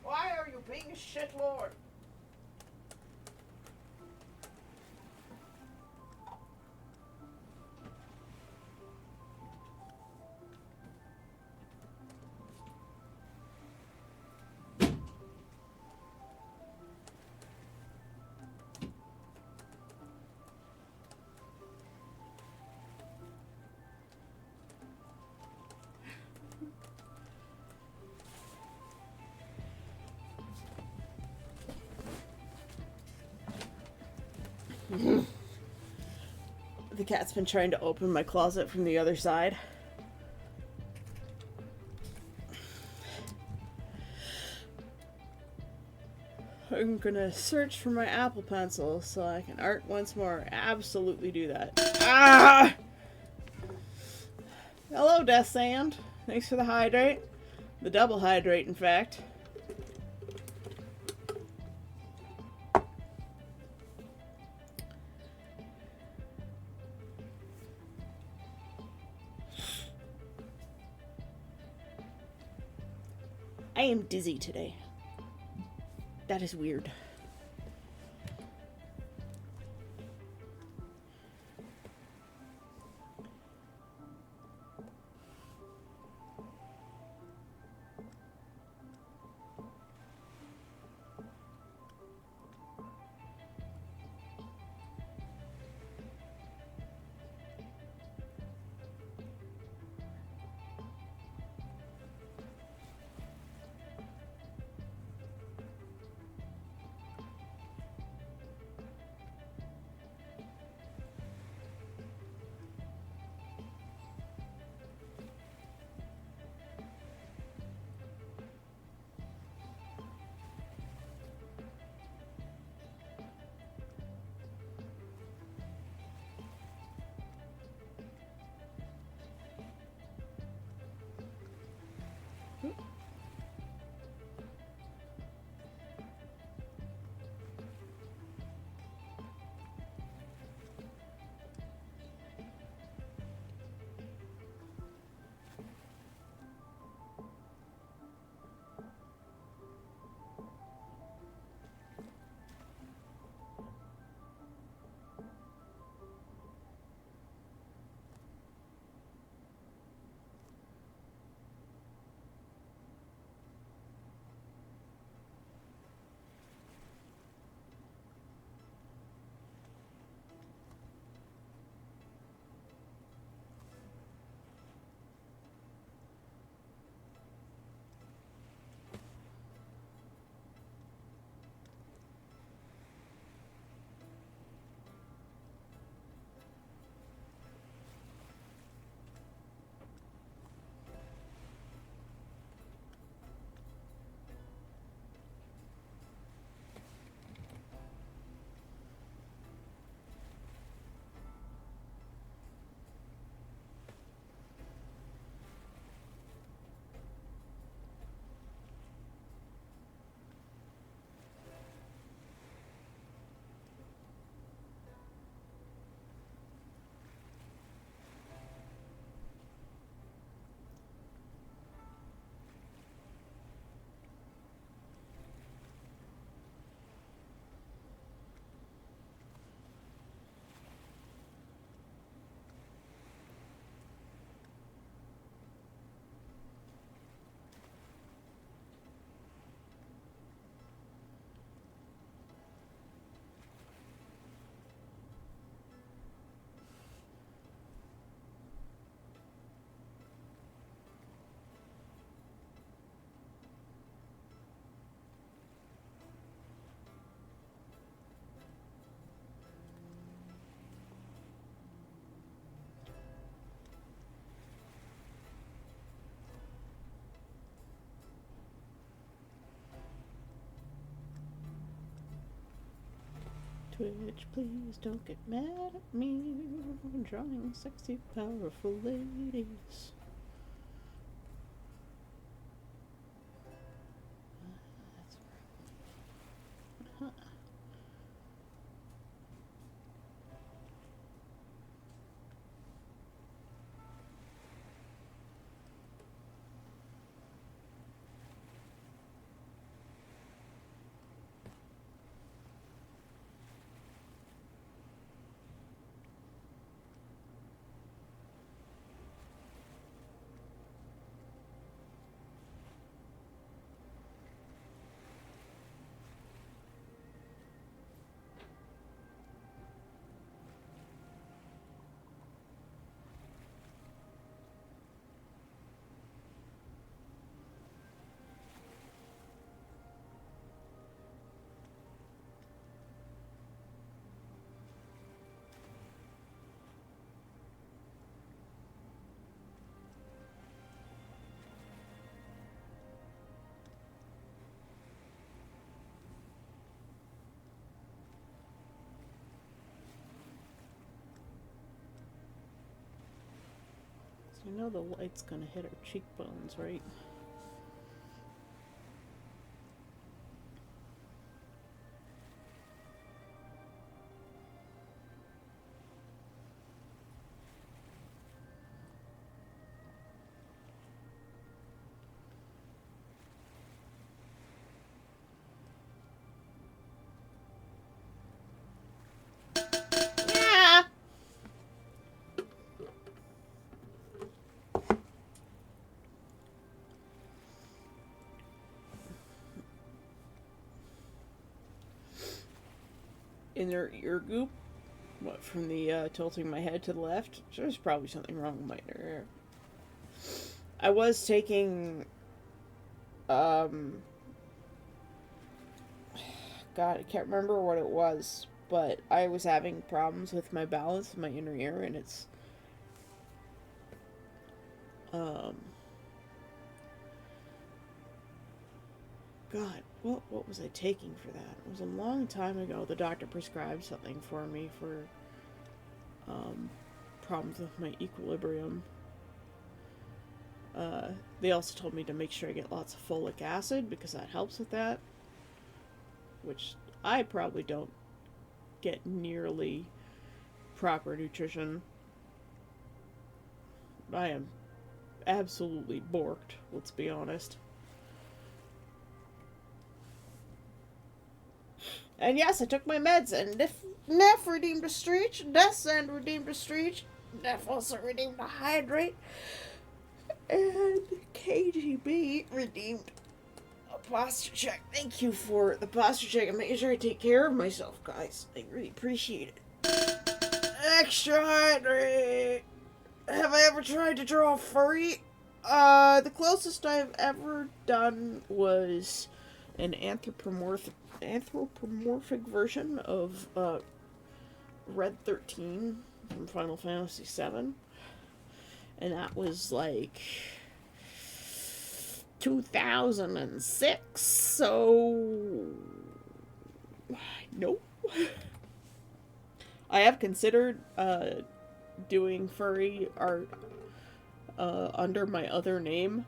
Why are you being a shitlord? The cat's been trying to open my closet from the other side. I'm gonna search for my Apple Pencil so I can art once more. Absolutely do that. Ah! Hello, Death Sand. Thanks for the hydrate. The double hydrate, in fact. I am dizzy today. That is weird. Twitch, please don't get mad at me. I'm drawing sexy, powerful ladies. I know the light's gonna hit her cheekbones, right? Yeah. In her ear goop? What, from the tilting my head to the left? There's probably something wrong with my inner ear. I was taking, um, God, I can't remember what it was, but I was having problems with my balance in my inner ear, and it's, God, what was I taking for that? It was a long time ago. The doctor prescribed something for me for, problems with my equilibrium. They also told me to make sure I get lots of folic acid because that helps with that, which I probably don't get nearly proper nutrition. I am absolutely borked, let's be honest. And yes, I took my meds, and Neff redeemed a Streech, Descend redeemed a Streech, Neff also redeemed a Hydrate, and KGB redeemed a posture check. Thank you for the posture check. I'm making sure I take care of myself, guys. I really appreciate it. Extra Hydrate! Have I ever tried to draw a furry? The closest I've ever done was an anthropomorphic version of Red 13 from Final Fantasy VII, and that was like 2006. So nope. I have considered doing furry art under my other name.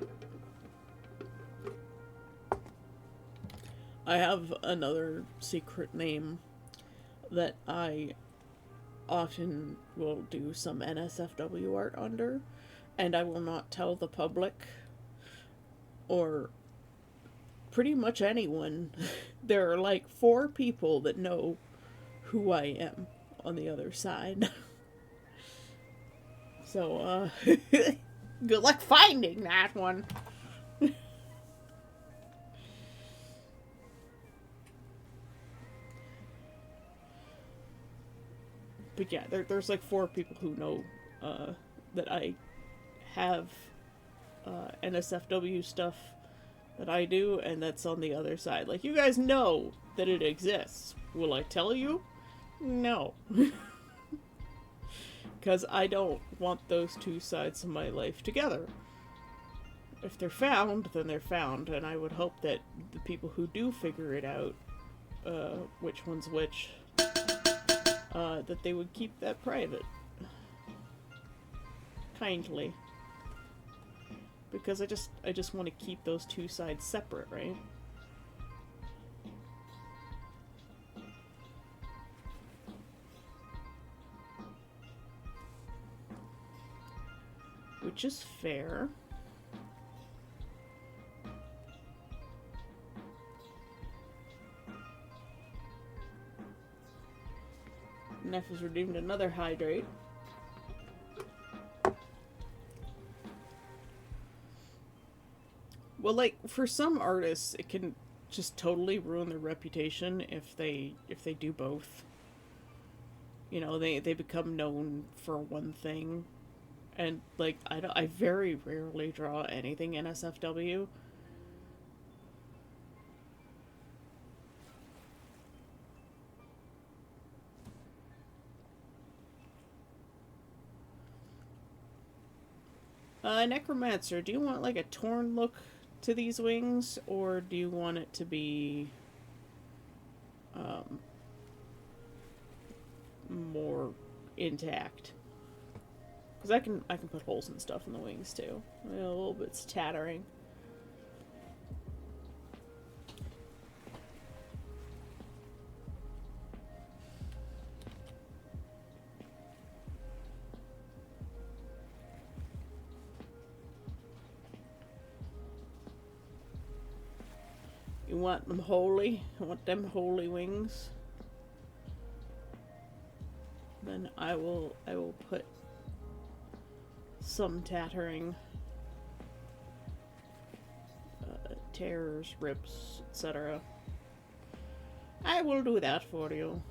I have another secret name that I often will do some NSFW art under, and I will not tell the public or pretty much anyone. There are like 4 people that know who I am on the other side. So, good luck finding that one. But yeah, there's like 4 people who know that I have NSFW stuff that I do, and that's on the other side. Like, you guys know that it exists. Will I tell you? No. Because I don't want those 2 sides of my life together. If they're found, then they're found, and I would hope that the people who do figure it out, which one's which, that they would keep that private. Kindly. Because I just want to keep those 2 sides separate, right? Which is fair. Neff has redeemed another Hydrate. Well, like, for some artists, it can just totally ruin their reputation if they do both. You know, they become known for one thing, and like I very rarely draw anything NSFW. Necromancer, do you want like a torn look to these wings, or do you want it to be more intact? Because I can put holes and stuff in the wings too. A little bit's tattering. You want them holy? I want them holy wings. Then I will put some tattering, tears, rips, etc. I will do that for you.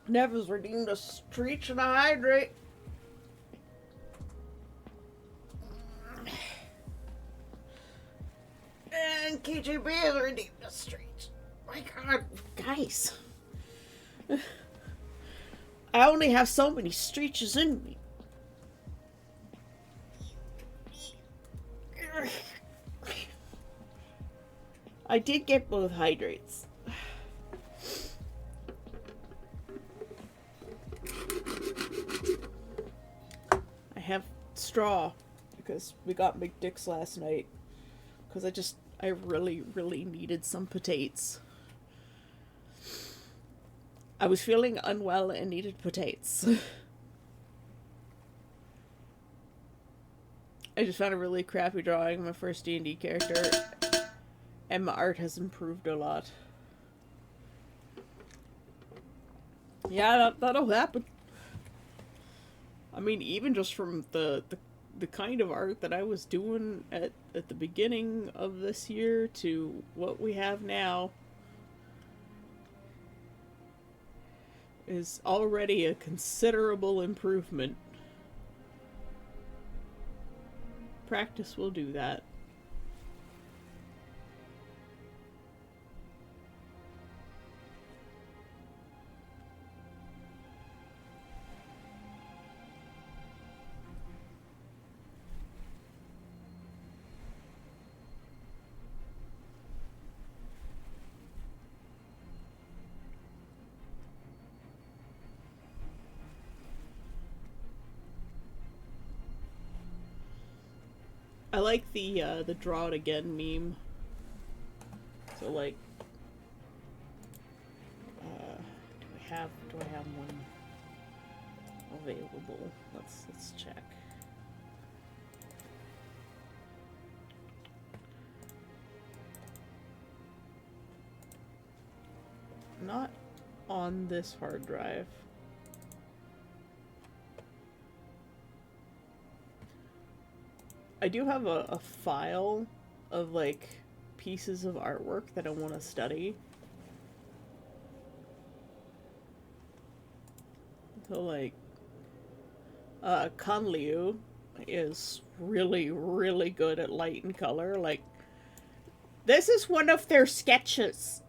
Neva's redeemed a Streech and a Hydrate. And KJB has redeemed a Streech. My god, guys. I only have so many Streeches in me. I did get both Hydrates. I have straw because we got McDick's last night. Because I really, really needed some potatoes. I was feeling unwell and needed potatoes. I just found a really crappy drawing of my first D&D character. And my art has improved a lot. Yeah, that'll happen. I mean, even just from the kind of art that I was doing at the beginning of this year to what we have now is already a considerable improvement. Practice will do that. I like the draw it again meme. So like, do I have one available? Let's check. Not on this hard drive. I do have a file of, like, pieces of artwork that I want to study. So, like, Kanliu is really, really good at light and color. Like, this is one of their sketches.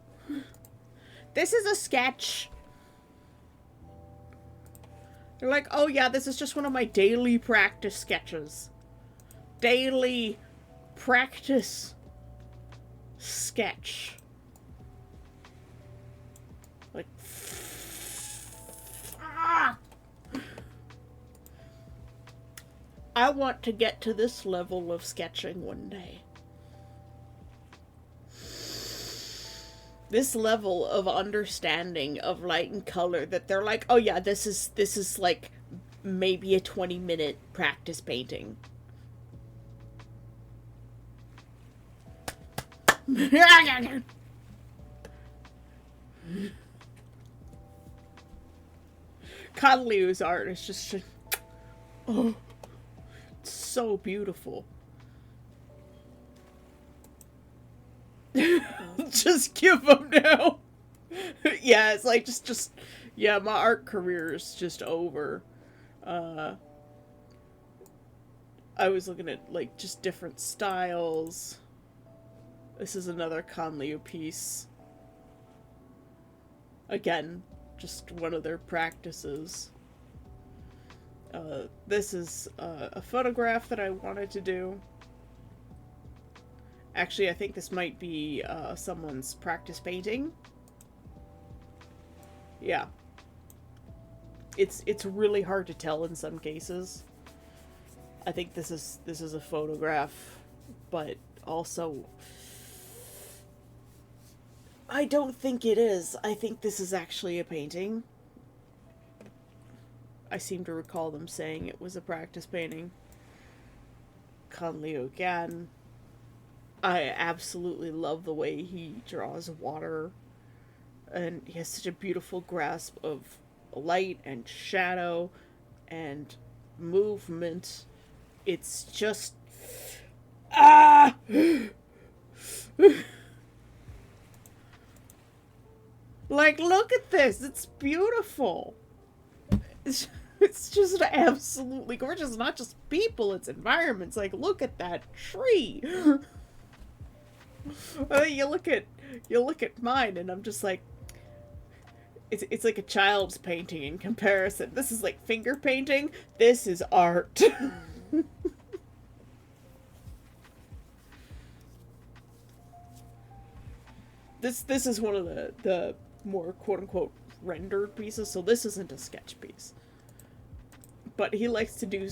This is a sketch. They're like, oh yeah, this is just one of my daily practice sketches. Daily practice sketch. Like, I want to get to this level of sketching one day. This level of understanding of light and color that they're like, oh yeah, this is like maybe a 20-minute practice painting. Kanliu's art is just, oh, it's so beautiful. Just give them now. Yeah, it's like just yeah, my art career is just over. I was looking at like just different styles. This is another Kanliu piece. Again, just one of their practices. This is a photograph that I wanted to do. Actually, I think this might be someone's practice painting. Yeah. It's really hard to tell in some cases. I think this is a photograph, but also I don't think it is. I think this is actually a painting. I seem to recall them saying it was a practice painting. Kan Liu Gan. I absolutely love the way he draws water, and he has such a beautiful grasp of light and shadow and movement. It's just ah like, look at this. It's beautiful. It's just absolutely gorgeous. Not just people, it's environments. Like, look at that tree. You look at mine, and I'm just like, it's like a child's painting in comparison. This is like finger painting. This is art. This is one of the more quote unquote rendered pieces. So this isn't a sketch piece. But he likes to do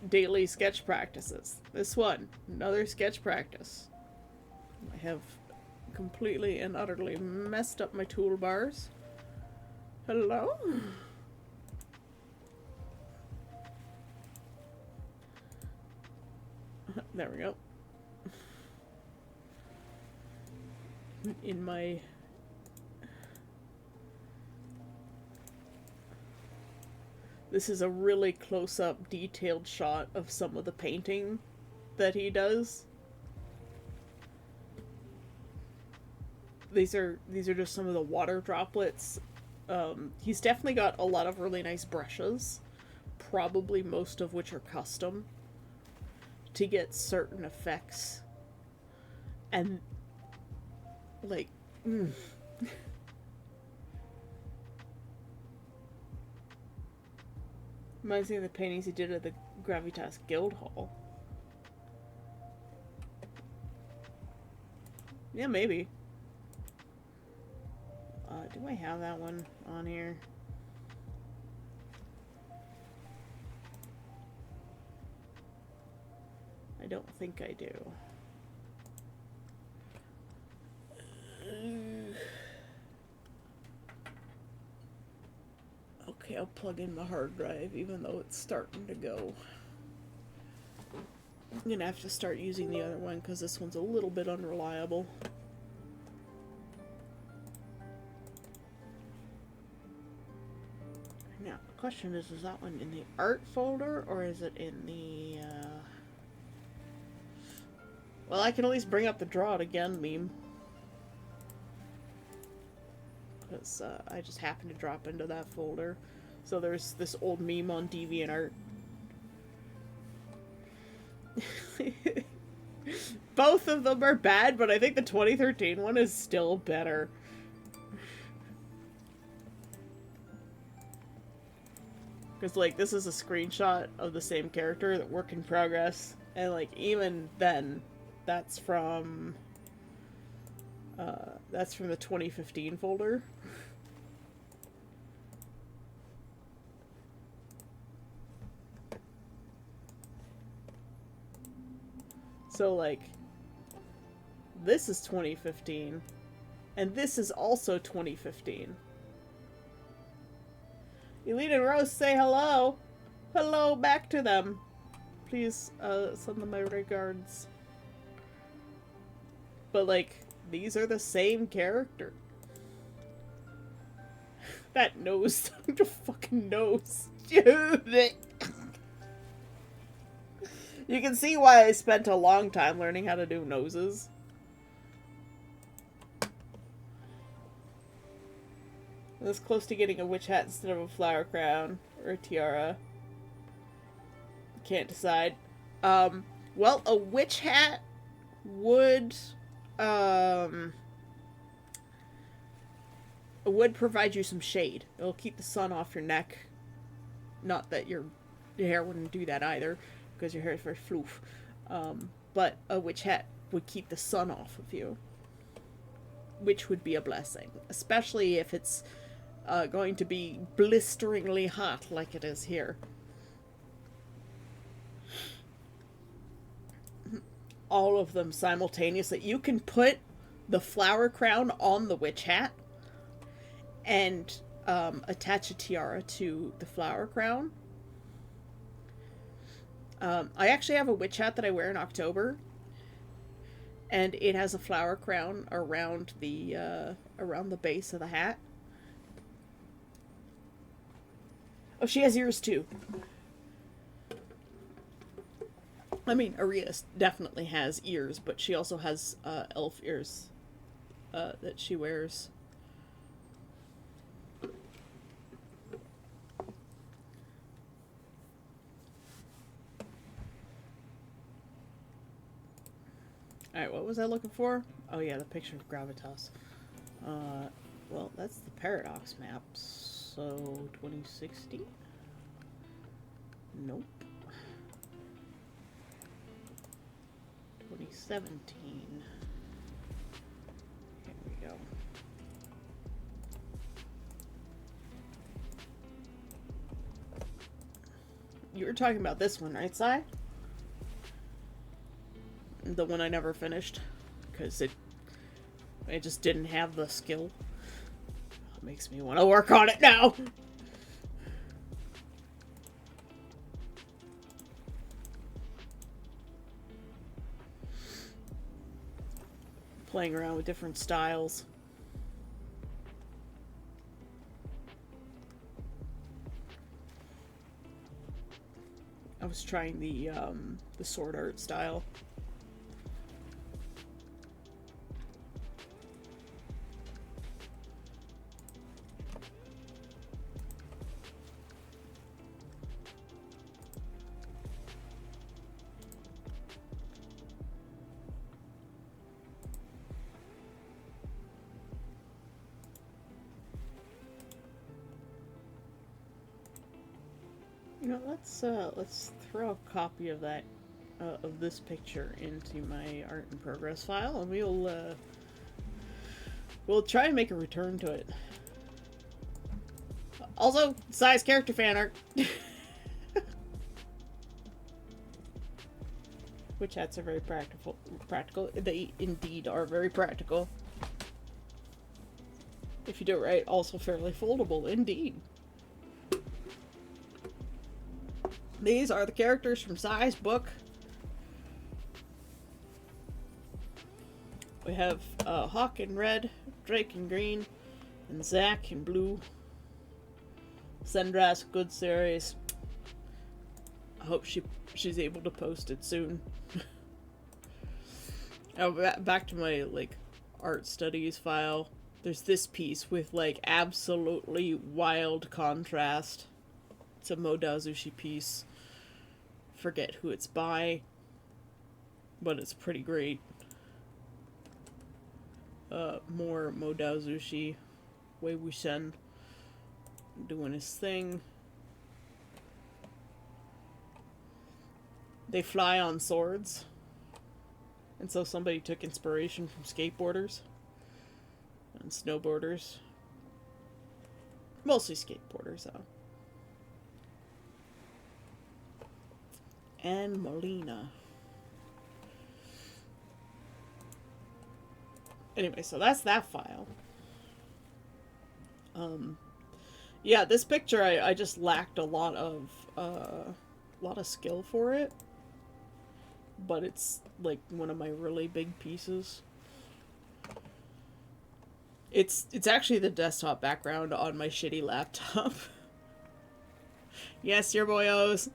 daily sketch practices. This one, another sketch practice. I have completely and utterly messed up my toolbars. Hello? There we go. In my... This is a really close-up, detailed shot of some of the painting that he does. These are just some of the water droplets. He's definitely got a lot of really nice brushes, probably most of which are custom, to get certain effects. And, like, reminds me of the paintings he did at the Gravitas Guildhall. Yeah, maybe. Do I have that one on here? I don't think I do. Okay, I'll plug in my hard drive, even though it's starting to go. I'm gonna have to start using the other one, because this one's a little bit unreliable. Now, the question is that one in the art folder, or is it in the, Well, I can at least bring up the draw it again meme. Because, I just happened to drop into that folder. So there's this old meme on DeviantArt. Both of them are bad, but I think the 2013 one is still better. Because, like, this is a screenshot of the same character, that work in progress. And, like, even then, that's from the 2015 folder. So, like, this is 2015, and this is also 2015. Elite and Rose, say hello! Hello back to them! Please, send them my regards. But, like, these are the same character. That nose. The fucking nose. You can see why I spent a long time learning how to do noses. This close to getting a witch hat instead of a flower crown or a tiara. Can't decide. Well, a witch hat would provide you some shade. It'll keep the sun off your neck. Not that you're your hair wouldn't do that either, because your hair is very floof. But a witch hat would keep the sun off of you, which would be a blessing, especially if it's going to be blisteringly hot like it is here. All of them simultaneously. You can put the flower crown on the witch hat and attach a tiara to the flower crown. I actually have a witch hat that I wear in October, and it has a flower crown around the base of the hat. Oh, she has ears too. I mean, Arias definitely has ears, but she also has elf ears that she wears. Alright, what was I looking for? Oh yeah, the picture of Gravitas. Well, that's the Paradox map, so 2060? Nope. 2017. Here we go. You were talking about this one, right, Si? The one I never finished, because it just didn't have the skill. It makes me want to work on it now. Playing around with different styles. I was trying the sword art style. You know, let's throw a copy of that of this picture into my art in progress file, and we'll try and make a return to it. Also, size character fan art. Witch hats are very practical. They indeed are very practical. If you do it right, also fairly foldable, indeed. These are the characters from Si's book. We have Hawk in red, Drake in green, and Zack in blue. Sendras, good series. I hope she's able to post it soon. Oh, back to my art studies file. There's this piece with absolutely wild contrast. It's a Modao Zushi piece. Forget who it's by, but it's pretty great. More Modao Zushi, Wei Wuxian doing his thing. They fly on swords, and so somebody took inspiration from skateboarders and snowboarders. Mostly skateboarders, though. And Molina. Anyway, so that's that file. Yeah, this picture I just lacked a lot of skill for it, but it's one of my really big pieces. It's actually the desktop background on my shitty laptop. Yes, your boyos.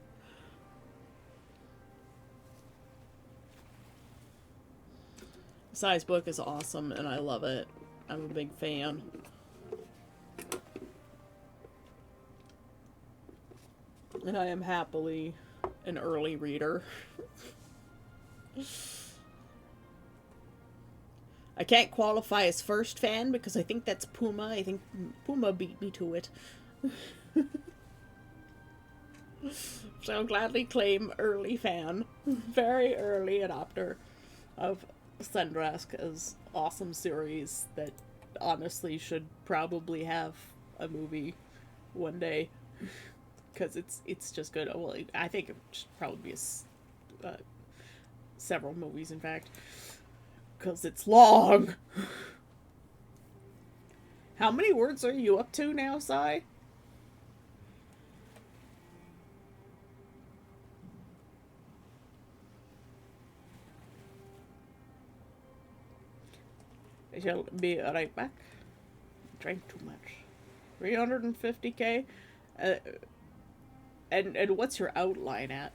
Si's book is awesome, and I love it. I'm a big fan. And I am happily an early reader. I can't qualify as first fan because I think that's Puma. I think Puma beat me to it. So I'll gladly claim early fan, very early adopter of Sendraska's awesome series that honestly should probably have a movie one day because it's just good. Well, I think it should probably be several movies, in fact, because it's long. How many words are you up to now, Sai? I shall be right back. Drank too much. 350k? Uh, and what's your outline at?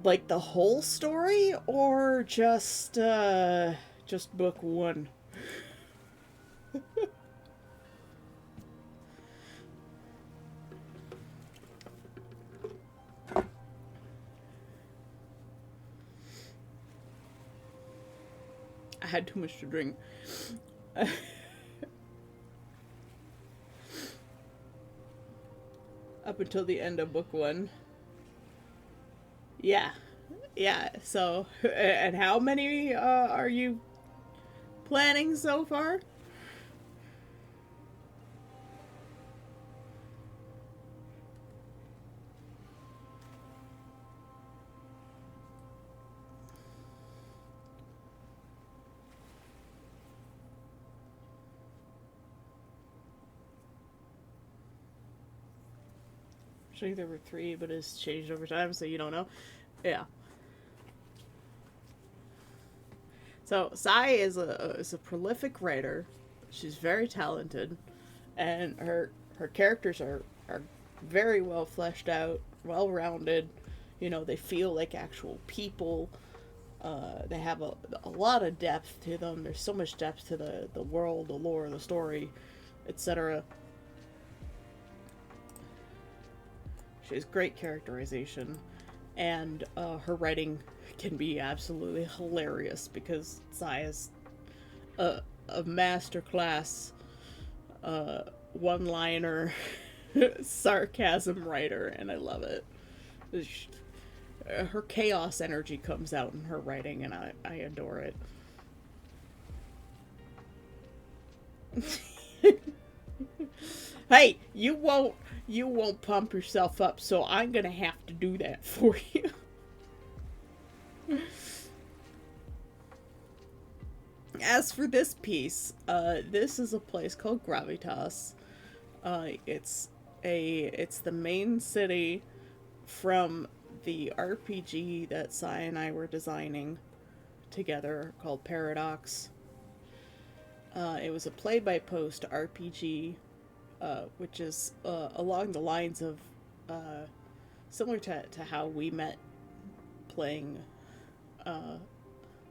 Like the whole story or just book one? I had too much to drink. Up until the end of book one. Yeah. Yeah. So, and how many are you planning so far? I think there were three, but it's changed over time, so you don't know. Yeah. So Sai is a prolific writer. She's very talented, and her characters are very well fleshed out, well rounded. You know, they feel like actual people. They have a lot of depth to them. There's so much depth to the world, the lore, the story, etc. She has great characterization, and her writing can be absolutely hilarious because Sai is a, a masterclass one-liner sarcasm writer, and I love it. Her chaos energy comes out in her writing, and I adore it. Hey, you won't pump yourself up, so I'm gonna have to do that for you. As for this piece, this is a place called Gravitas. It's the main city from the RPG that Sai and I were designing together called Paradox. It was a play-by-post RPG, which is along the lines of similar to how we met playing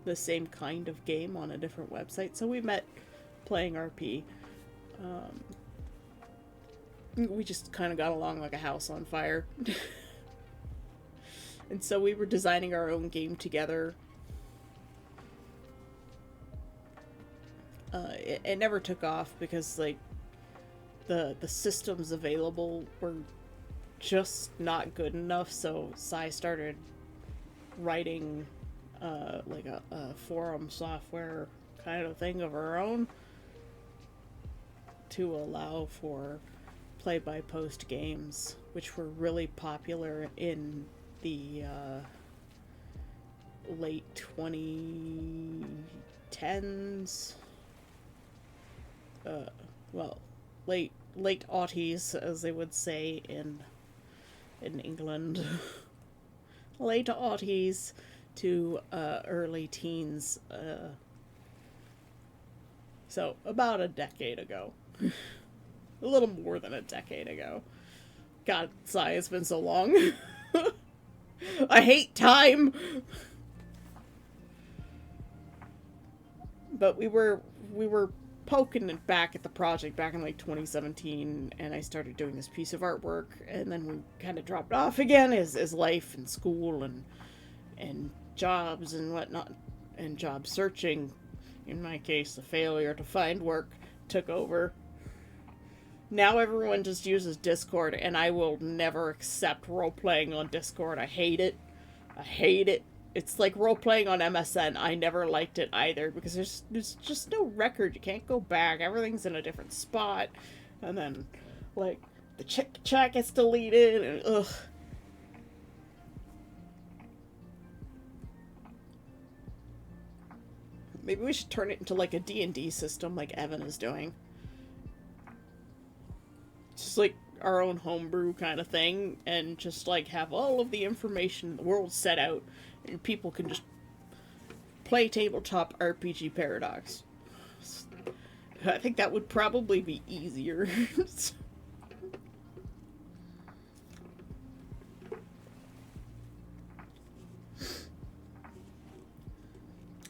the same kind of game on a different website. So we met playing RP. We just kind of got along like a house on fire. And so we were designing our own game together. It never took off because like the systems available were just not good enough, so Sai started writing like a forum software kind of thing of our own to allow for play-by-post games, which were really popular in the late 2010s. Well, late aughties, as they would say in England. Late aughties to early teens. So about a decade ago. A little more than a decade ago. God, Sai, it's been so long. I hate time. But we were poking it back at the project back in like 2017, and I started doing this piece of artwork, and then we kind of dropped off again as life and school and jobs and whatnot, and job searching, in my case the failure to find work, took over. Now everyone just uses Discord, and I will never accept role-playing on Discord. I hate it. I hate it. It's like role-playing on MSN. I never liked it either, because there's just no record. You can't go back. Everything's in a different spot. And then, like, the chat gets deleted, and ugh. Maybe we should turn it into, like, a D&D system like Evan is doing. Just, like, our own homebrew kind of thing, and just, like, have all of the information in the world set out, and people can just play tabletop RPG Paradox. I think that would probably be easier.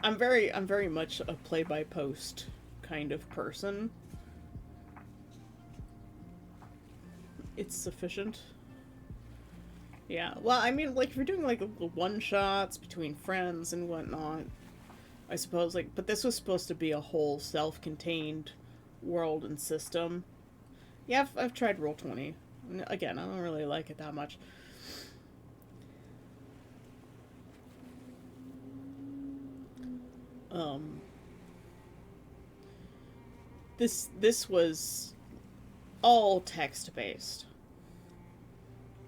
I'm very much a play-by-post kind of person. It's sufficient. Yeah, well, I mean, like, if you're doing, like, one-shots between friends and whatnot, I suppose, like, but this was supposed to be a whole self-contained world and system. Yeah, I've tried Roll20. Again, I don't really like it that much. This was all text-based.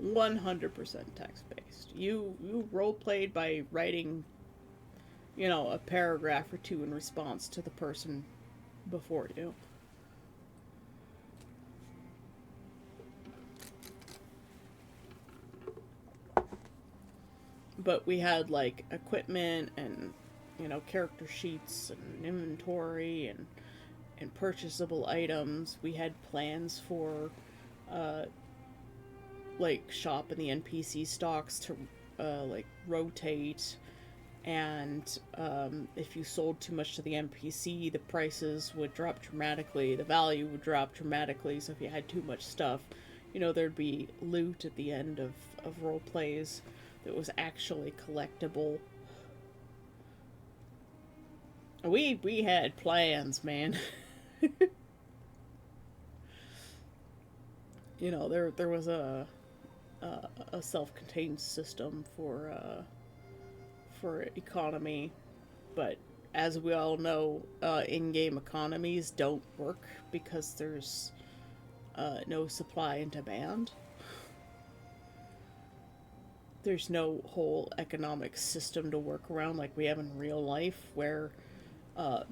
100% text-based. You role-played by writing, you know, a paragraph or two in response to the person before you. But we had, like, equipment and, you know, character sheets and inventory and purchasable items. We had plans for like shop in the NPC stocks to like rotate, and if you sold too much to the NPC, the prices would drop dramatically, the value would drop dramatically. So if you had too much stuff, you know, there'd be loot at the end of role plays that was actually collectible. We had plans, man. You know, there was a self-contained system for economy, but as we all know, in-game economies don't work because there's no supply and demand. There's no whole economic system to work around like we have in real life, where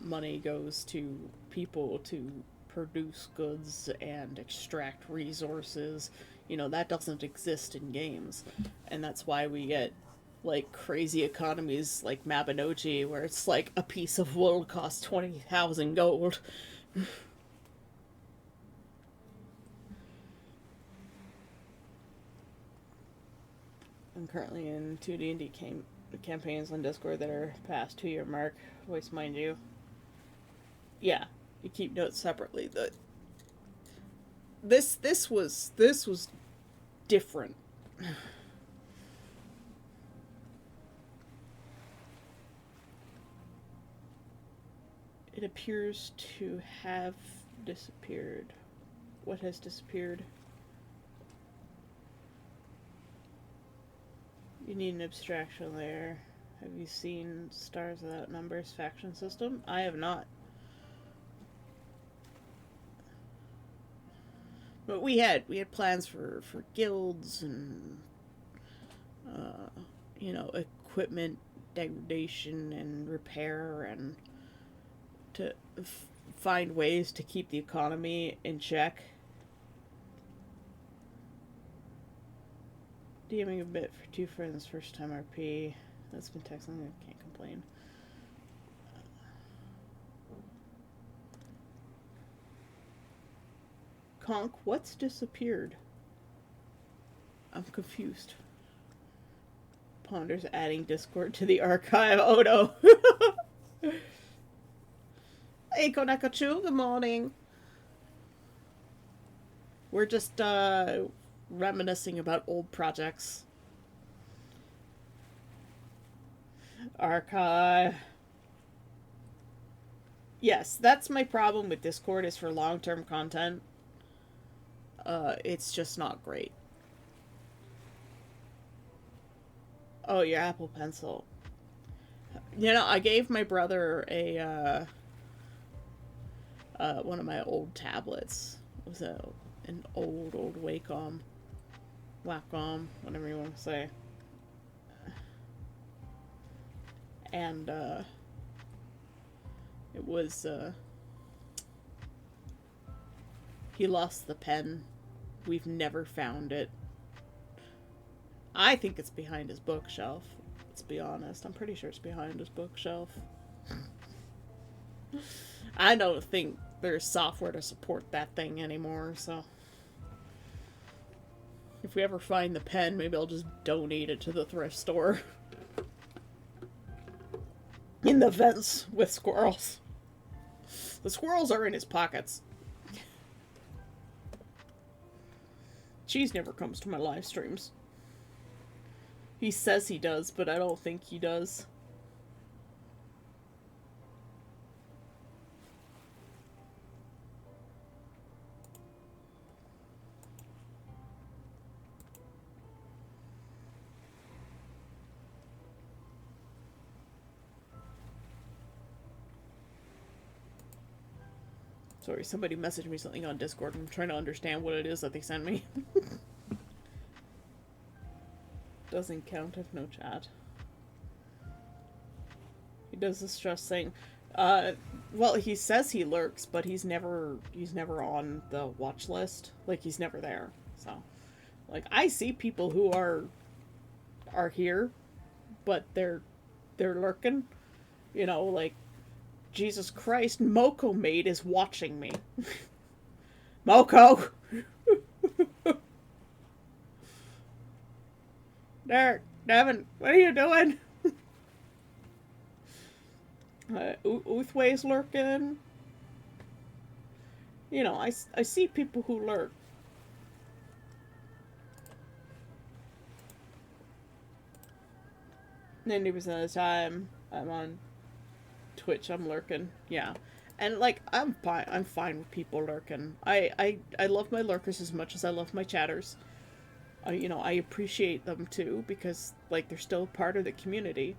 money goes to people to produce goods and extract resources. You know, that doesn't exist in games. And that's why we get like crazy economies like Mabinogi, where it's like a piece of wool costs 20,000 gold. I'm currently in two D&D campaigns on Discord that are past 2-year mark. Voice, mind you. Yeah, you keep notes separately. This was different. It appears to have disappeared. What has disappeared? You need an abstraction layer. Have you seen Stars Without Numbers faction system? I have not. But we had plans for guilds and you know, equipment degradation and repair, and to find ways to keep the economy in check. DMing a bit for two friends, first time RP. That's been texting, I can't complain. Conk, what's disappeared? I'm confused. Ponders adding Discord to the archive. Oh no. Hey Konakachu, good morning. We're just reminiscing about old projects. Archive. Yes, that's my problem with Discord, is for long-term content. It's just not great. Oh, your Apple Pencil. You know, I gave my brother a, one of my old tablets. It was an old Wacom. Whatever you want to say. And, it was, he lost the pen. We've never found it. I think it's behind his bookshelf. Let's be honest. I'm pretty sure it's behind his bookshelf. I don't think there's software to support that thing anymore, so... If we ever find the pen, maybe I'll just donate it to the thrift store. In the vents with squirrels. The squirrels are in his pockets. Cheese never comes to my live streams. He says he does, but I don't think he does. Sorry, somebody messaged me something on Discord. I'm trying to understand what it is that they sent me. Doesn't count if no chat. He does the stress thing. Well, he says he lurks, but he's never on the watch list. Like, he's never there. So, like, I see people who are here, but they're lurking. You know, like, Jesus Christ, Moko Maid is watching me. Moko! Derek, Devin, what are you doing? Uthway's lurking. You know, I see people who lurk. 90% of the time I'm on Twitch, I'm lurking. Yeah. And, like, I'm fine with people lurking. I love my lurkers as much as I love my chatters. You know, I appreciate them too, because, like, they're still part of the community.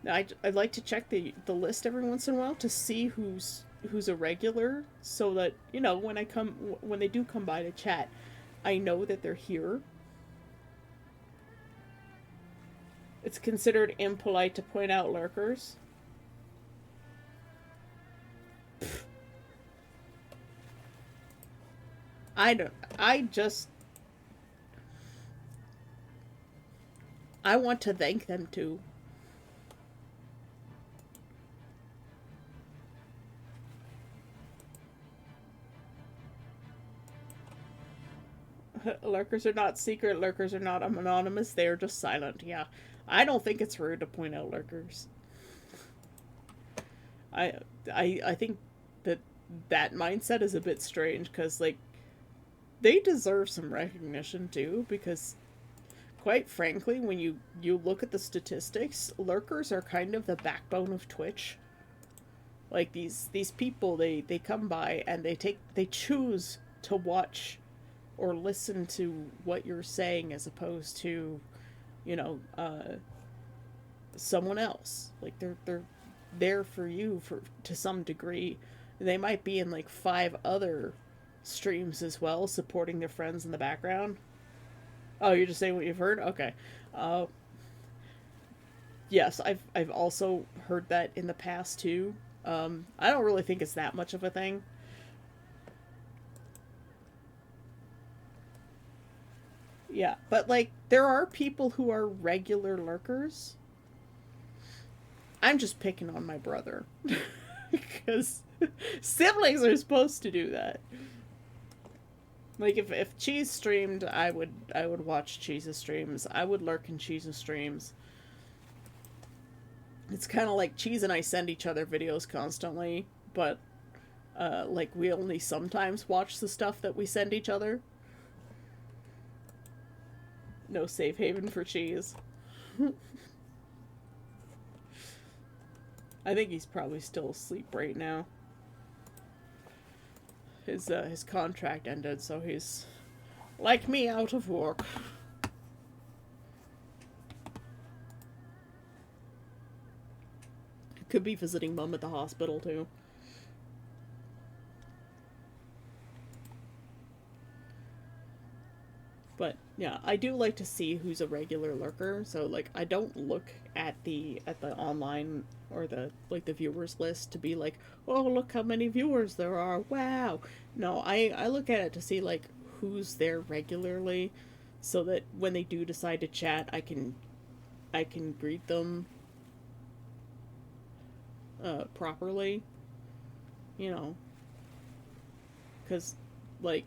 I like to check the list every once in a while to see who's who's a regular, so that when they do come by to chat, I know that they're here. It's considered impolite to point out lurkers. I don't. I want to thank them too. Lurkers are not secret. Lurkers are not anonymous. They are just silent. Yeah, I don't think it's rude to point out lurkers. I I think that that mindset is a bit strange because like they deserve some recognition too because quite frankly when you look at the statistics, lurkers are kind of the backbone of Twitch. Like these people, they come by and they choose to watch or listen to what you're saying as opposed to, you know, someone else. Like they're there for you for to some degree. They might be in like 5 other streams as well, supporting their friends in the background. Oh, you're just saying what you've heard? Okay. Uh, yes, I've also heard that in the past too. I don't really think it's that much of a thing. Yeah, but like there are people who are regular lurkers. I'm just picking on my brother because siblings are supposed to do that. Like if Cheese streamed, I would watch Cheese's streams. I would lurk in Cheese's streams. It's kind of like Cheese and I send each other videos constantly, but like we only sometimes watch the stuff that we send each other. No safe haven for Cheese. I think he's probably still asleep right now. His contract ended, so he's like me, out of work. Could be visiting mom at the hospital too. But yeah, I do like to see who's a regular lurker. So like I don't look at the online or the like the viewers list to be like, "Oh, look how many viewers there are. Wow." No, I look at it to see like who's there regularly so that when they do decide to chat, I can greet them properly, you know, cuz like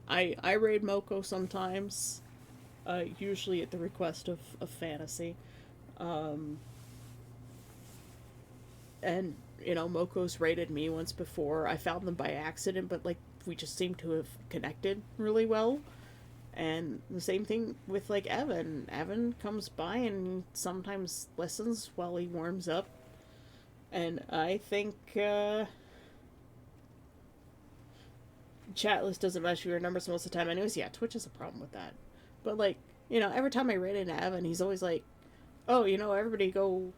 I raid Moko sometimes, usually at the request of Fantasy. Um, and, you know, Moko's raided me once before. I found them by accident, but, like, we just seem to have connected really well. And the same thing with, like, Evan. Evan comes by and sometimes listens while he warms up. And I think, chat list doesn't match your numbers most of the time anyways. Yeah, Twitch has a problem with that. But like, you know, every time I raid into Evan, he's always like, "Oh, you know, everybody go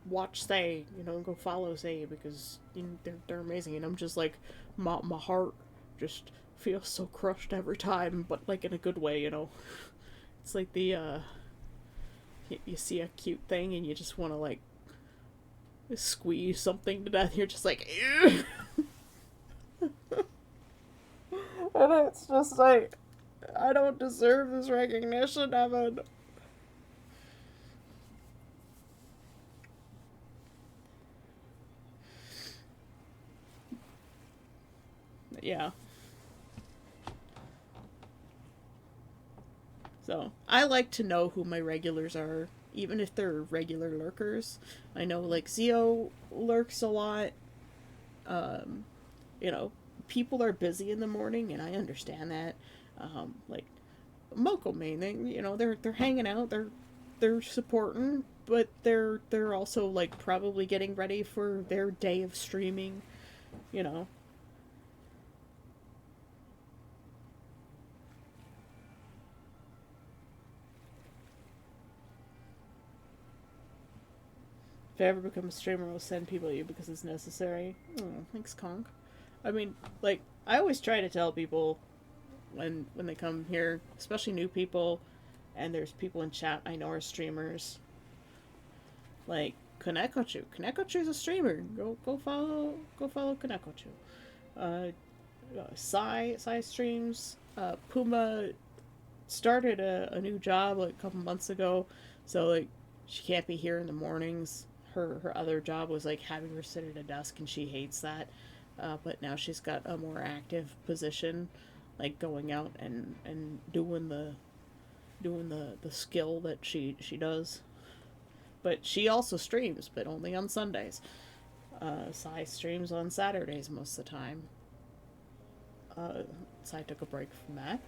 watch Say, you know, go follow Say because you know, they're amazing." And I'm just like, my heart just feels so crushed every time, but like in a good way, you know. It's like the you see a cute thing and you just want to like squeeze something to death. You're just like, ew. And it's just like, I don't deserve this recognition, Evan. Yeah. So, I like to know who my regulars are, even if they're regular lurkers. I know, like, Zio lurks a lot. Um, you know, people are busy in the morning, and I understand that. Like, Moko main, they're hanging out, they're supporting, but they're also like probably getting ready for their day of streaming, you know. I ever become a streamer, I'll send people to you because it's necessary. Oh, thanks, Conk. I mean, like, I always try to tell people when they come here, especially new people, and there's people in chat I know are streamers. Like Kanekochu. Kanekochu's a streamer. Go follow Kanekochu. Sai streams. Puma started a new job like a couple months ago, so like she can't be here in the mornings. Her other job was like having her sit at a desk, and she hates that. But now she's got a more active position, like going out and doing the skill that she does. But she also streams, but only on Sundays. Sai streams on Saturdays most of the time. Sai took a break from that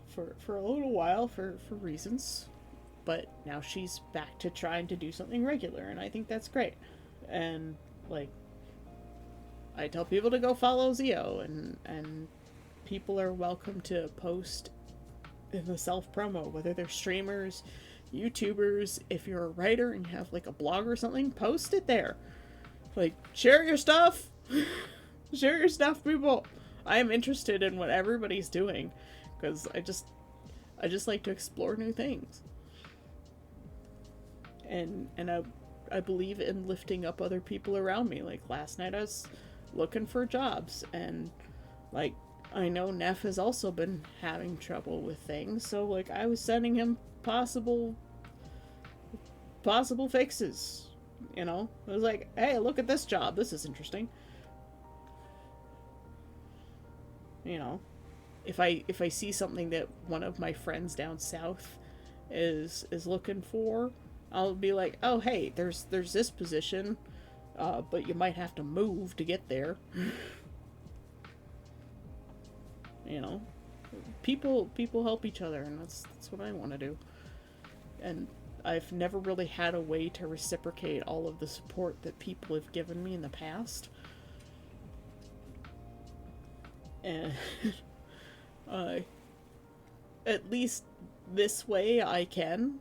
for a little while for reasons, but now she's back to trying to do something regular, and I think that's great. And like, I tell people to go follow Zio, and people are welcome to post in the self-promo, whether they're streamers, YouTubers. If you're a writer and you have like a blog or something, post it there. Like, share your stuff. Share your stuff, people. I am interested in what everybody's doing, because I just like to explore new things. And I believe in lifting up other people around me. Like last night I was looking for jobs, and like I know Neff has also been having trouble with things, so like I was sending him possible fixes. You know, I was like, hey, look at this job, this is interesting. You know, if I see something that one of my friends down south is looking for, I'll be like, oh hey, there's this position, but you might have to move to get there. You know, people help each other, and that's what I want to do. And I've never really had a way to reciprocate all of the support that people have given me in the past. And at least this way I can.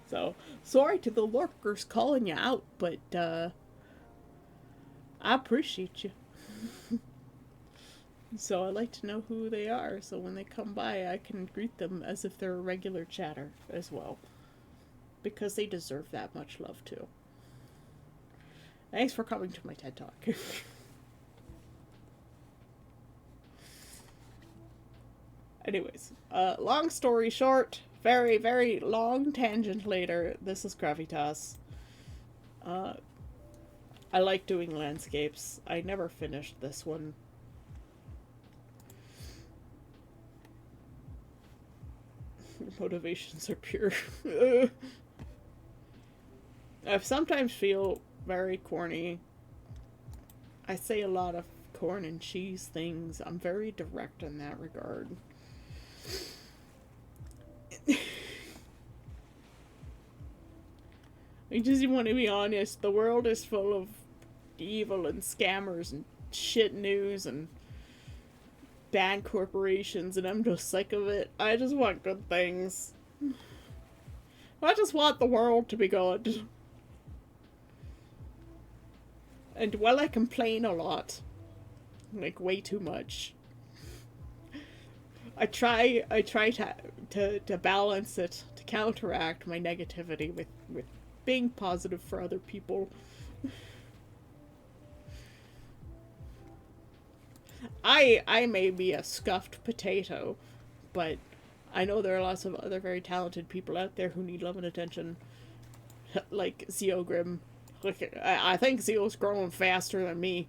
So, sorry to the lurkers calling you out, but I appreciate you. So I like to know who they are, so when they come by I can greet them as if they're a regular chatter as well. Because they deserve that much love too. Thanks for coming to my TED Talk. Anyways, long story short, very, very long tangent later, this is Gravitas. I like doing landscapes. I never finished this one. Motivations are pure. I sometimes feel very corny. I say a lot of corn and cheese things. I'm very direct in that regard. I just want to be honest. The world is full of evil and scammers and shit news and bad corporations, and I'm just sick of it. I just want good things. I just want the world to be good. And while I complain a lot, like way too much, I try to balance it, to counteract my negativity with being positive for other people. I may be a scuffed potato, but I know there are lots of other very talented people out there who need love and attention. Like Zio Grim. Like, I think Zio's growing faster than me.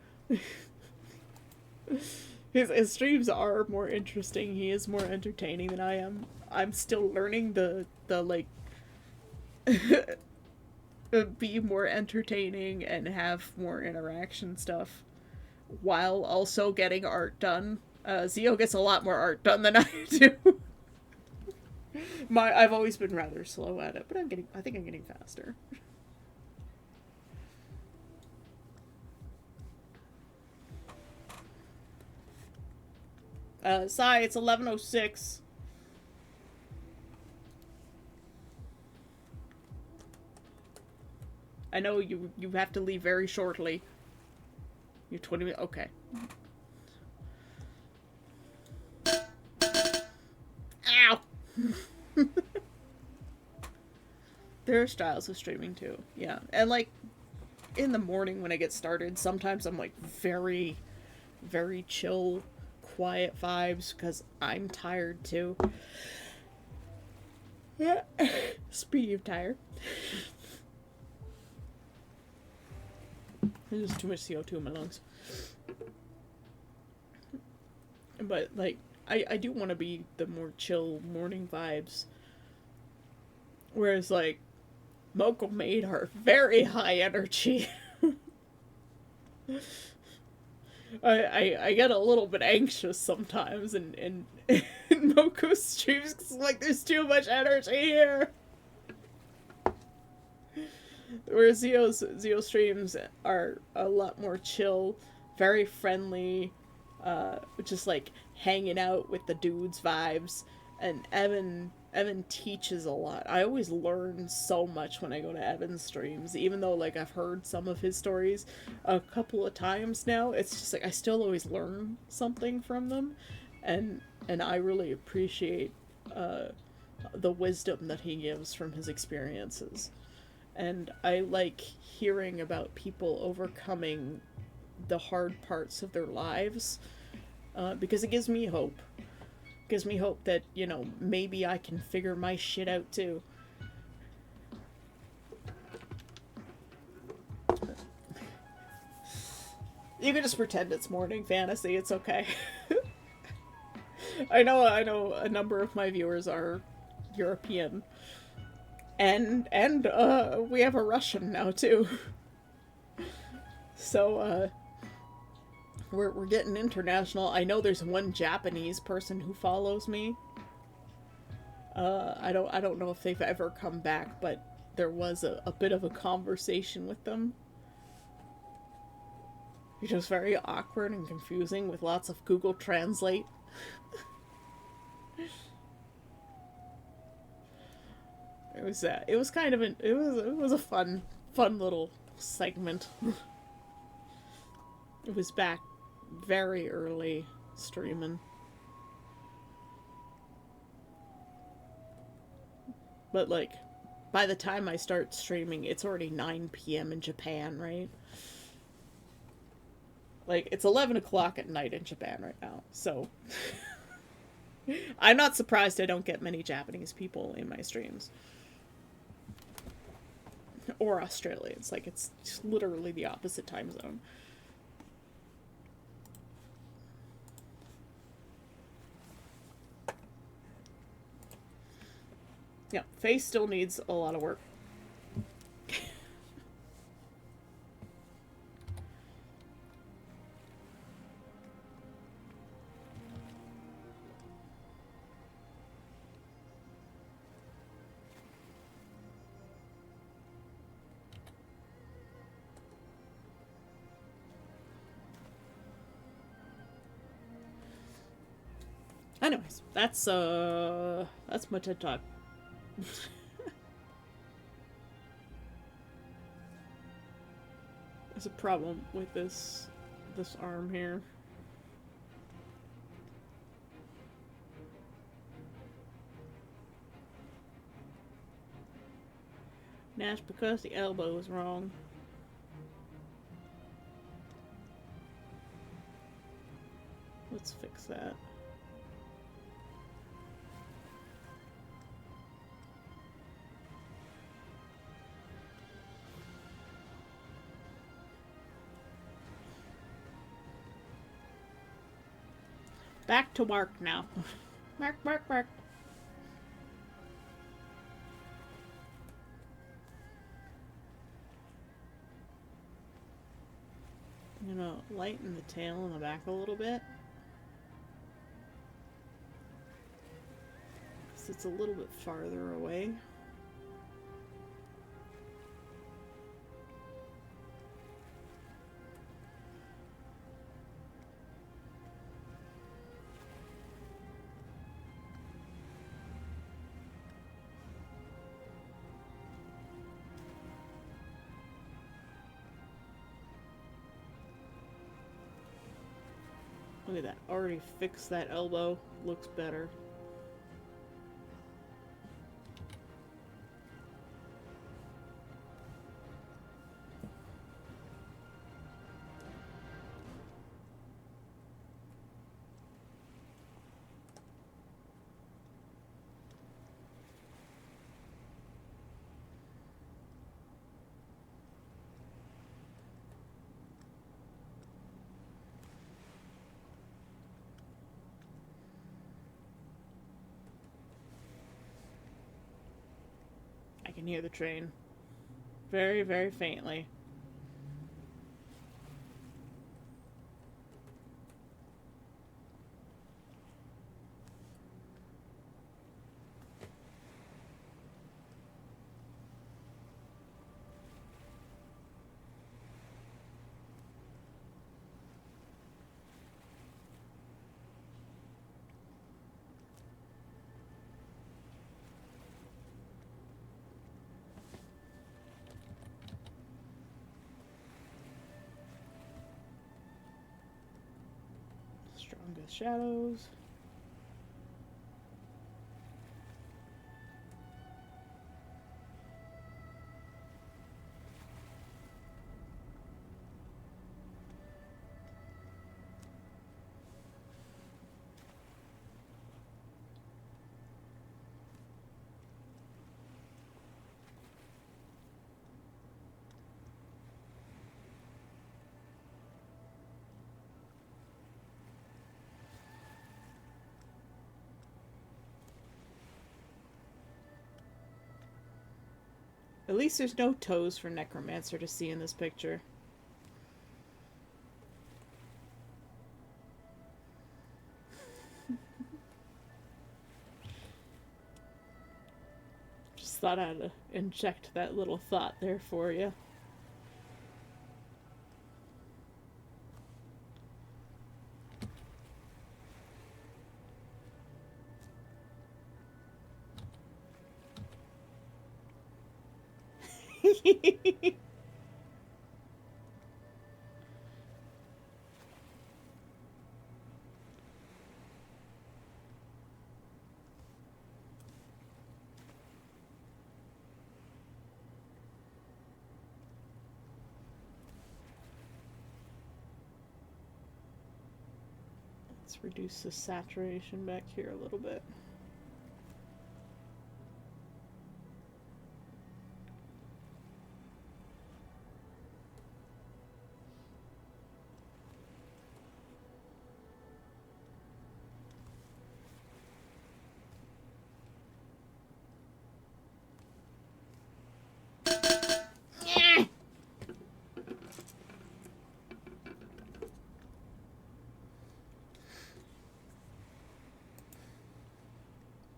His streams are more interesting. He is more entertaining than I am. I'm still learning the like be more entertaining and have more interaction stuff while also getting art done. Zio gets a lot more art done than I do. I've always been rather slow at it, but I think I'm getting faster. Sai, it's 11:06. I know you have to leave very shortly. You're 20 minutes. Okay. Ow! There are styles of streaming too. Yeah. And like in the morning when I get started, sometimes I'm like very, very chill, quiet vibes because I'm tired too. Yeah. Speaking of tired. There's too much CO2 in my lungs. But like I do want to be the more chill morning vibes. Whereas like Moko Maid are very high energy. I get a little bit anxious sometimes in Moko streams because like there's too much energy here. Whereas Zio streams are a lot more chill, very friendly, just like hanging out with the dudes vibes. And Evan teaches a lot. I always learn so much when I go to Evan's streams, even though like I've heard some of his stories a couple of times now. It's just like I still always learn something from them, and I really appreciate the wisdom that he gives from his experiences. And I like hearing about people overcoming the hard parts of their lives because it gives me hope. Gives me hope that, you know, maybe I can figure my shit out too. You can just pretend it's morning fantasy, it's okay. I know a number of my viewers are European. And we have a Russian now too. So we're getting international. I know there's one Japanese person who follows me. I don't know if they've ever come back, but there was a bit of a conversation with them. Which was very awkward and confusing with lots of Google Translate. It was kind of it was a fun little segment. It was back very early streaming. But like by the time I start streaming, it's already 9 p.m. in Japan, right? Like it's 11 o'clock at night in Japan right now. So I'm not surprised I don't get many Japanese people in my streams. Or Australians. Like, it's just literally the opposite time zone. Yeah, face still needs a lot of work. Anyways, that's my TED Talk. There's a problem with this arm here. Nash because the elbow is wrong. Let's fix that. Back to work now. Work. I'm gonna lighten the tail in the back a little bit. Because it's a little bit farther away. Look at that. Already fixed that elbow. Looks better. I can hear the train. Very, very faintly. Strongest shadows. At least there's no toes for Necromancer to see in this picture. Just thought I'd inject that little thought there for you. Let's reduce the saturation back here a little bit.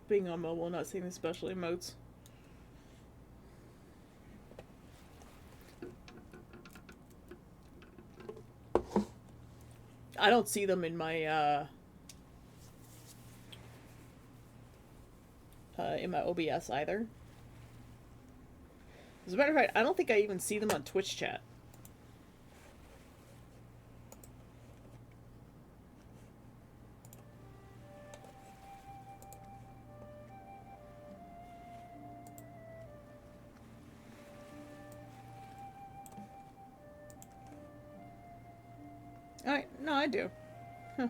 Being on mobile, not seeing the special emotes. I don't see them in my OBS either. As a matter of fact, I don't think I even see them on Twitch chat. Alright, no, I do. Huh.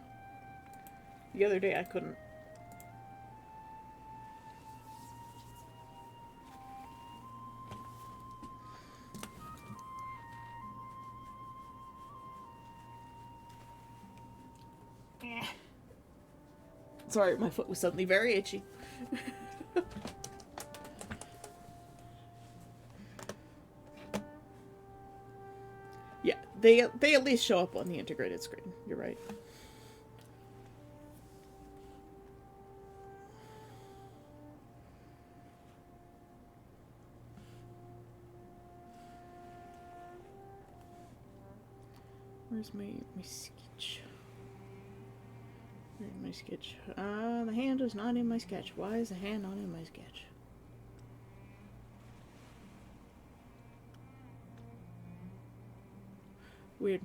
The other day I couldn't. Sorry, my foot was suddenly very itchy. Yeah, they at least show up on the integrated screen. You're right. Where's my sketch? Where's my sketch? The hand is not in my sketch. Why is the hand not in my sketch? Weird.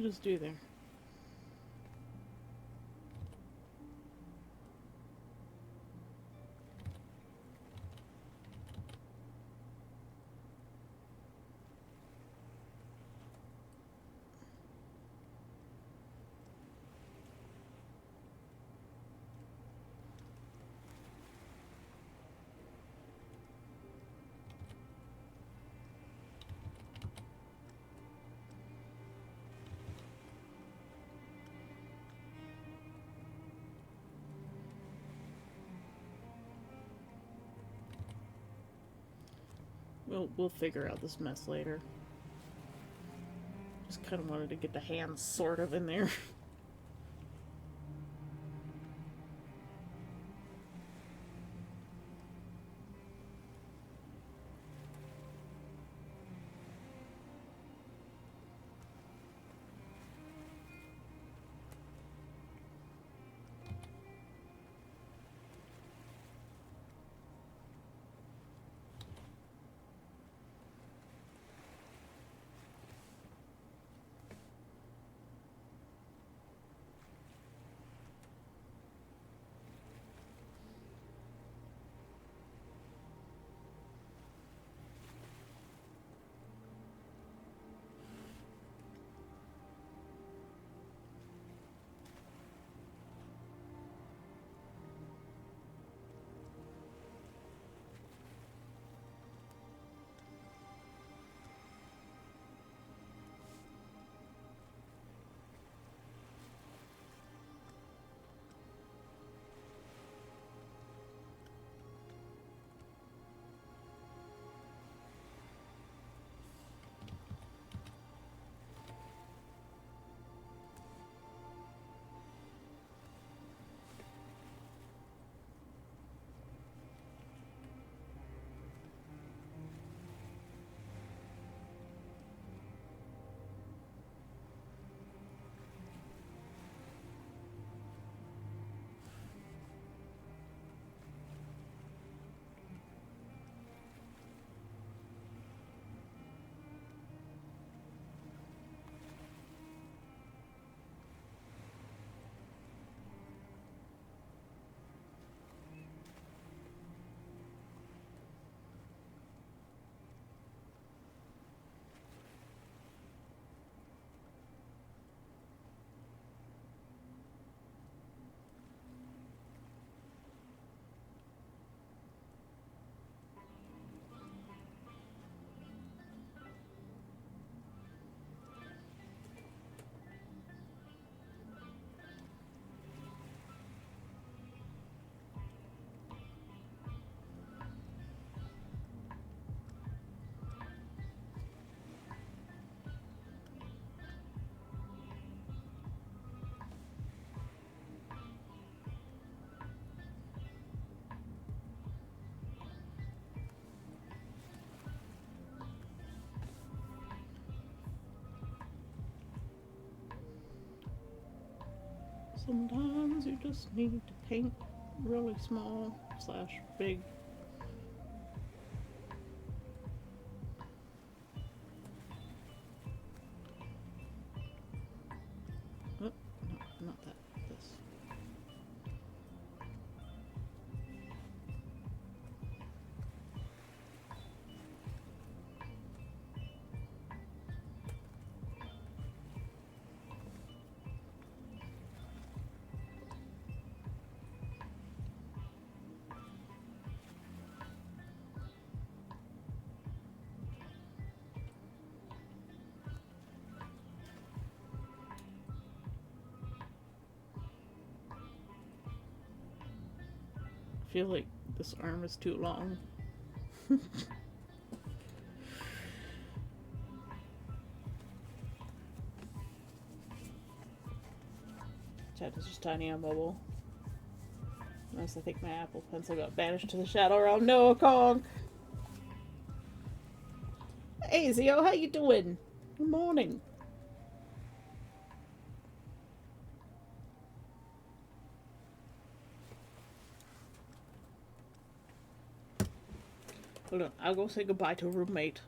they just do there? We'll figure out this mess later. Just kind of wanted to get the hands sort of in there. Sometimes you just need to paint really small / big. Oh, no, not that. This. I feel like this arm is too long. Chat is just tiny on mobile. Unless I think my Apple Pencil got banished to the Shadow Realm. No, Kong! Hey, Zio, how you doing? Good morning. Hold on, I'll go say goodbye to a roommate.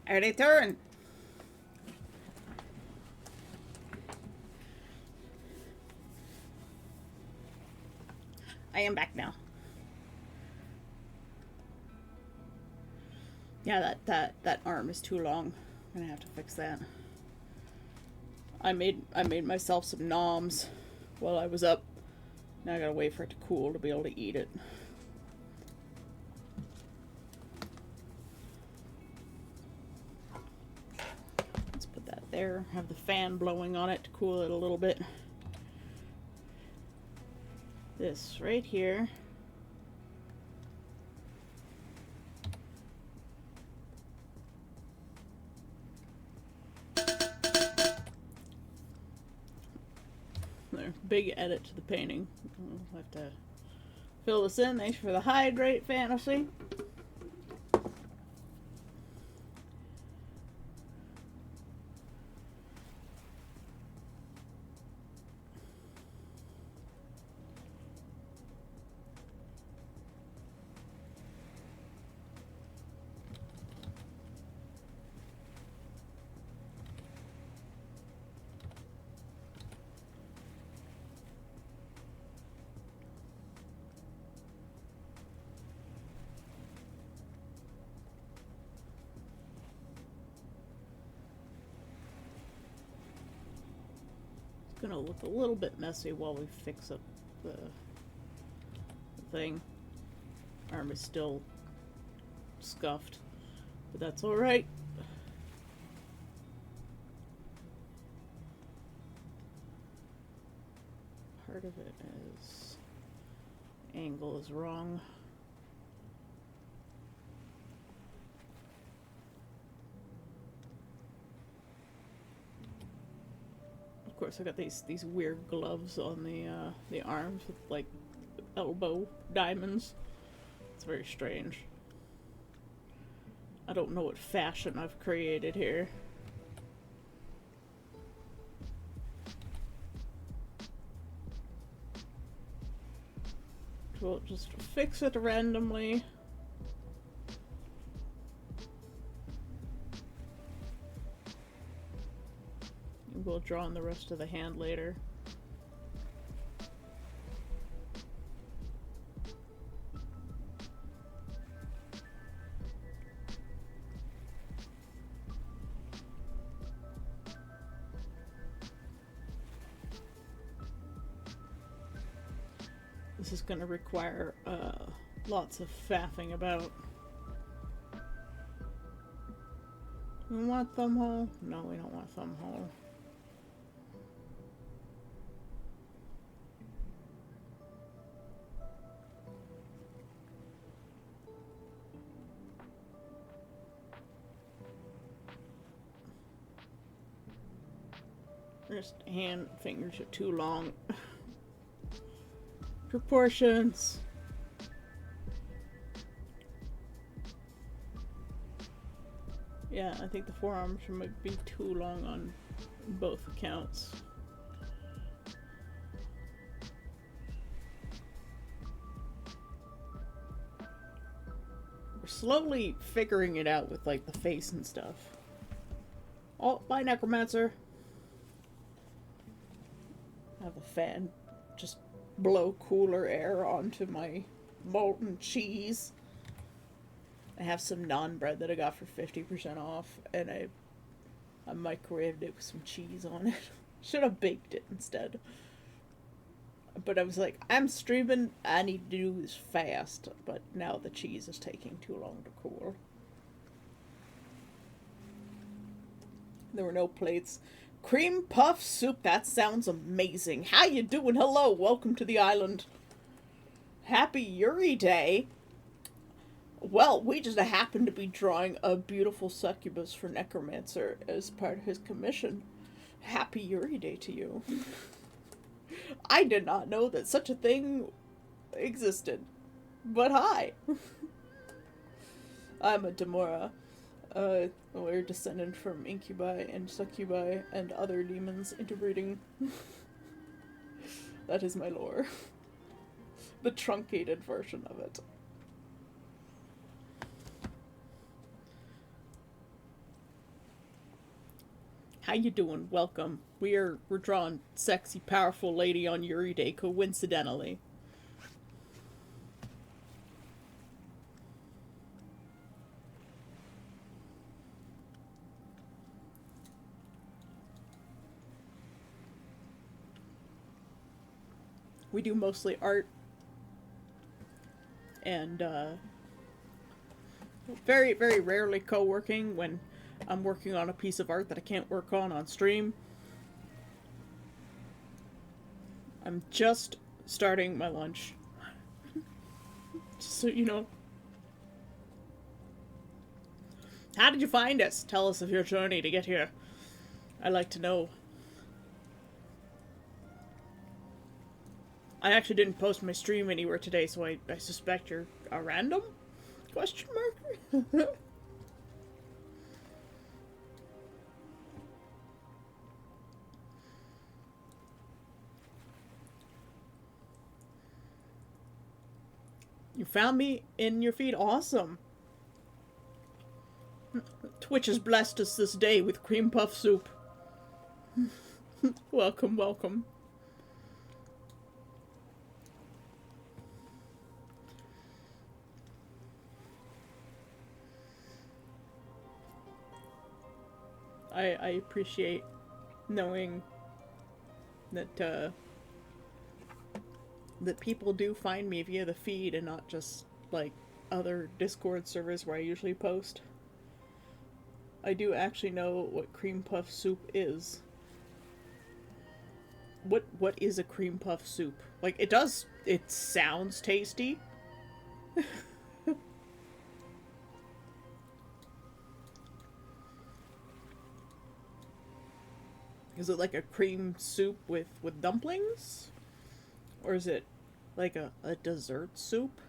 Ready, turn. I am back now. Yeah, that arm is too long. I'm gonna have to fix that. I made myself some noms while I was up. Now I gotta wait for it to cool to be able to eat it. Let's put that there. Have the fan blowing on it to cool it a little bit. This right here. There, big edit to the painting. I'll have to fill this in. Thanks for the hydrate, Fantasy. Gonna look a little bit messy while we fix up the thing. Arm is still scuffed, but that's alright. Part of it is angle is wrong. Of course, I got these weird gloves on the arms with like elbow diamonds. It's very strange. I don't know what fashion I've created here. We'll just fix it randomly. We'll draw on the rest of the hand later. This is going to require lots of faffing about. We want thumb hole? No, we don't want thumb hole. Just hand fingers are too long. Proportions. Yeah, I think the forearms might be too long on both accounts. We're slowly figuring it out with like the face and stuff. Oh, bye, Necromancer. Have a fan just blow cooler air onto my molten cheese. I have some naan bread that I got for 50% off, and I microwaved it with some cheese on it. Should have baked it instead. But I was like, I'm streaming, I need to do this fast, but now the cheese is taking too long to cool. There were no plates. Cream puff soup, that sounds amazing. How you doing? Hello, welcome to the island. Happy Yuri Day. Well, we just happened to be drawing a beautiful succubus for Necromancer as part of his commission. Happy Yuri Day to you. I did not know that such a thing existed. But hi. I'm a Demora. We're descended from incubi and succubi and other demons interbreeding. That is my lore. The truncated version of it. How you doing? Welcome. We're drawing sexy, powerful lady on Yuri Day, coincidentally. We do mostly art and very, very rarely co-working when I'm working on a piece of art that I can't work on stream. I'm just starting my lunch. Just so you know. How did you find us? Tell us of your journey to get here. I'd like to know. I actually didn't post my stream anywhere today, so I suspect you're a random? Question mark? You found me in your feed? Awesome. Twitch has blessed us this day with cream puff soup. Welcome, welcome. I appreciate knowing that that people do find me via the feed and not just like other Discord servers where I usually post. I do actually know what cream puff soup is. What is a cream puff soup? Like it sounds tasty. Is it like a cream soup with dumplings? Or is it like a dessert soup?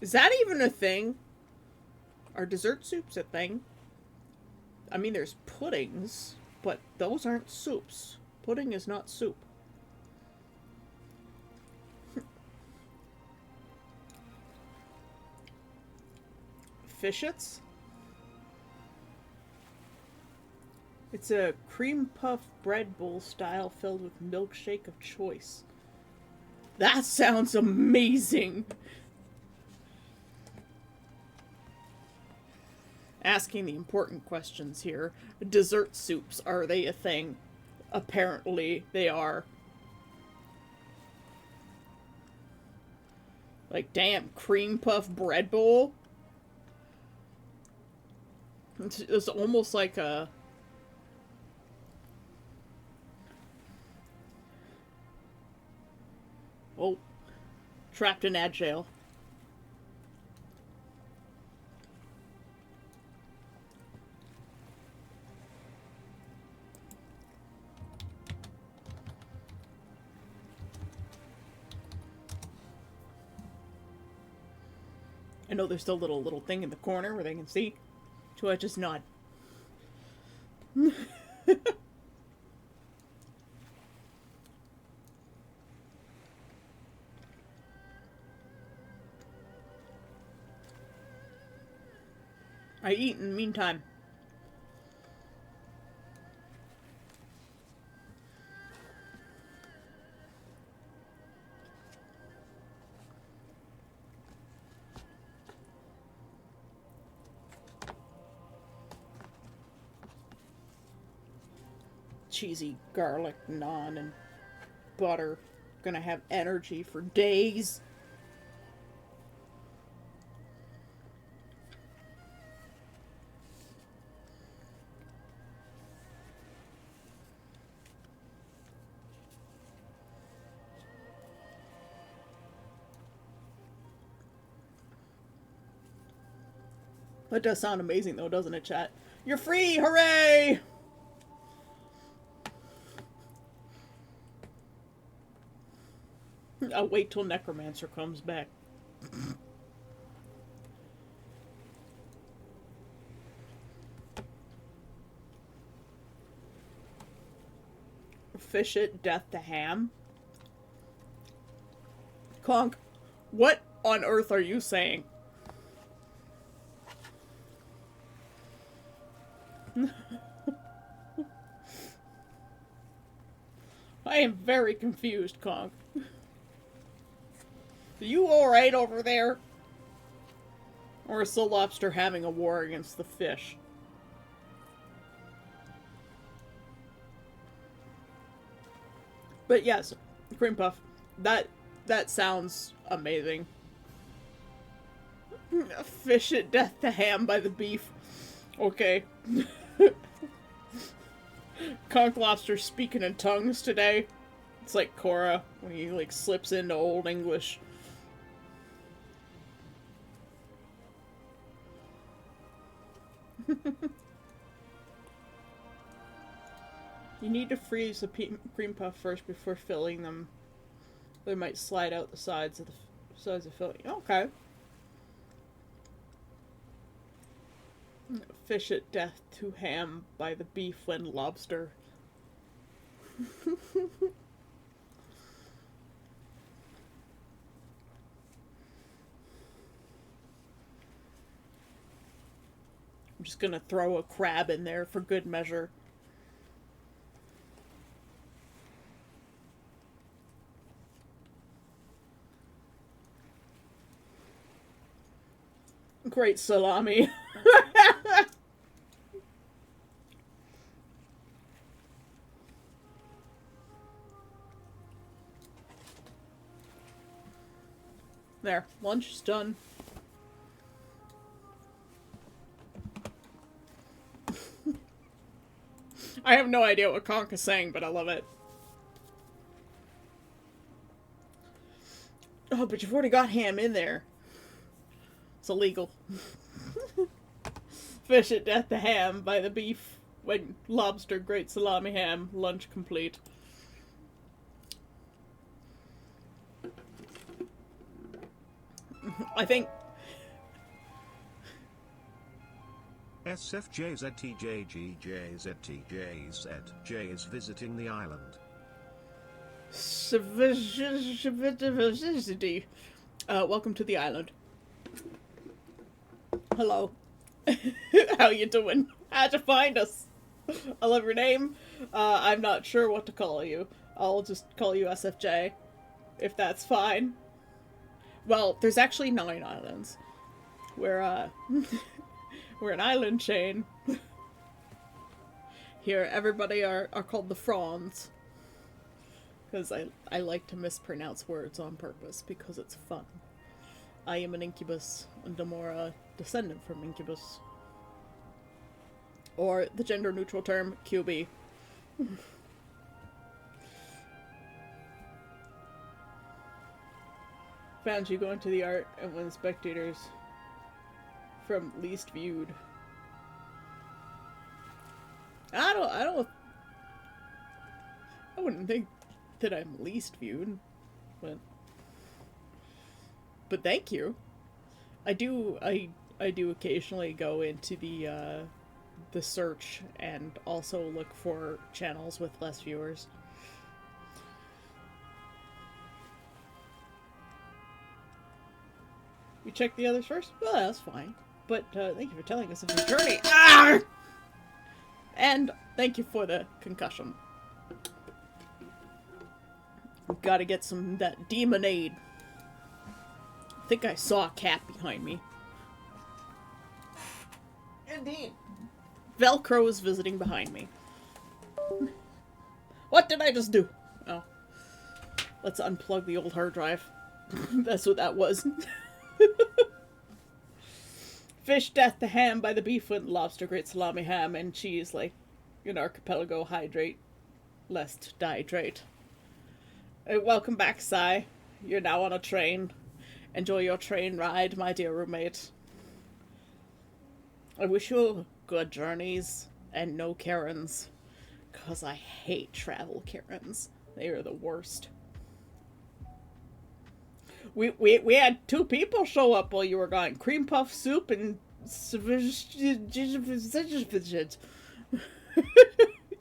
Is that even a thing? Are dessert soups a thing? I mean, there's puddings, but those aren't soups. Pudding is not soup. Fishets? It's a cream puff bread bowl style filled with milkshake of choice. That sounds amazing! Asking the important questions here. Dessert soups, are they a thing? Apparently, they are. Like, damn, cream puff bread bowl? It's almost like a... Oh, trapped in ad jail. I know there's still a little thing in the corner where they can see. So I just nod. I eat in the meantime. Cheesy garlic naan and butter. Gonna have energy for days. That does sound amazing though, doesn't it, chat? You're free! Hooray! I'll wait till Necromancer comes back. Fish it, death to ham. Conk, what on earth are you saying? I am very confused, Conk. Are you alright over there? Or is the lobster having a war against the fish? But yes, cream puff. That sounds amazing. Fish at death to ham by the beef. Okay. Conch Lobster speaking in tongues today. It's like Korra when he like slips into Old English. You need to freeze the cream puff first before filling them. They might slide out the sides of filling. Okay. Fish at death to ham by the beef when lobster. I'm just gonna throw a crab in there for good measure. Great salami. There, lunch is done. I have no idea what Conk is saying, but I love it. Oh, but you've already got ham in there. It's illegal. Fish at death to ham by the beef when lobster great salami ham. Lunch complete. I think SFJZTJGJZTJZ is visiting the island. Welcome to the island. Hello. How you doing? How'd you find us? I love your name. I'm not sure what to call you. I'll just call you SFJ, if that's fine. Well, there's actually 9 islands. We're an island chain. Here, everybody are called the Fronds. Because I like to mispronounce words on purpose, because it's fun. I am an incubus, and Demora, descendant from incubus. Or the gender-neutral term, QB. Found you going to the art and win spectators from least viewed. I wouldn't think that I'm least viewed, but thank you. I do occasionally go into the search and also look for channels with less viewers. You check the others first? Well, that's fine. But thank you for telling us of your journey. Ah! And thank you for the concussion. Gotta get some that demonade. I think I saw a cat behind me. Indeed. Velcro is visiting behind me. What did I just do? Oh. Let's unplug the old hard drive. That's what that was. Fish death to ham by the beef with lobster great salami ham and cheese like an archipelago hydrate lest dihydrate. Welcome back, Sai. You're now on a train. Enjoy your train ride, my dear roommate. I wish you good journeys and no Karens, 'cause I hate travel Karens. They are the worst. We had 2 people show up while you were gone. Cream puff soup and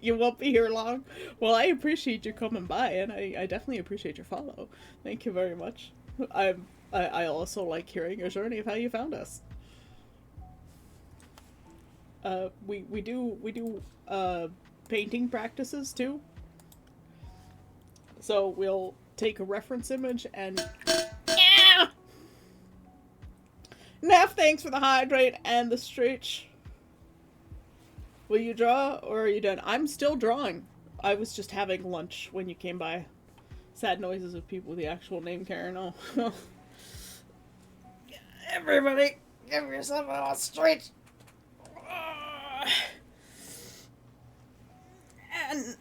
you won't be here long. Well, I appreciate you coming by, and I definitely appreciate your follow. Thank you very much. I also like hearing your journey of how you found us. We do painting practices too. So we'll take a reference image and... Yeah! Neff, thanks for the hydrate and the stretch. Will you draw, or are you done? I'm still drawing. I was just having lunch when you came by. Sad noises of people with the actual name Karen. Oh. Everybody, give yourself a stretch. And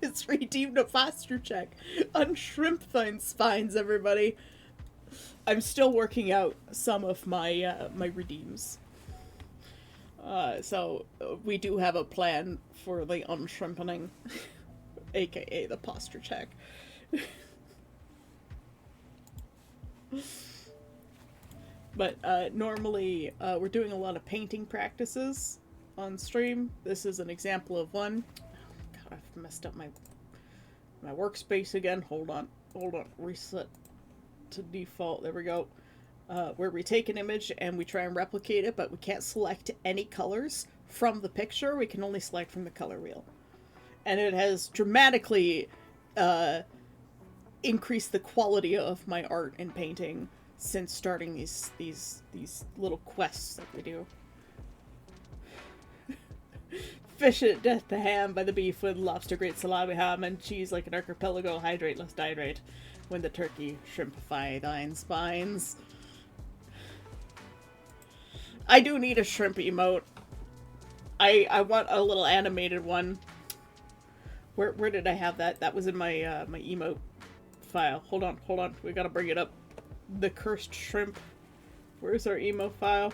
it's redeemed a posture check on Shrimpthine Spines, everybody. I'm still working out some of my my redeems. So we do have a plan for the unshrimpening, aka the posture check. But normally we're doing a lot of painting practices on stream. This is an example of one. God, I've messed up my workspace again. Hold on, reset to default. There we go. Where we take an image and we try and replicate it, but we can't select any colors from the picture. We can only select from the color wheel. And it has dramatically increased the quality of my art and painting since starting these little quests that we do. Fish it, death to ham by the beef with lobster, great salami, ham, and cheese like an archipelago, hydrate, less dihydrate, when the turkey shrimpify thine spines. I do need a shrimp emote. I want a little animated one. Where did I have that? That was in my my emote file. Hold on. We gotta bring it up. The cursed shrimp. Where's our emo file?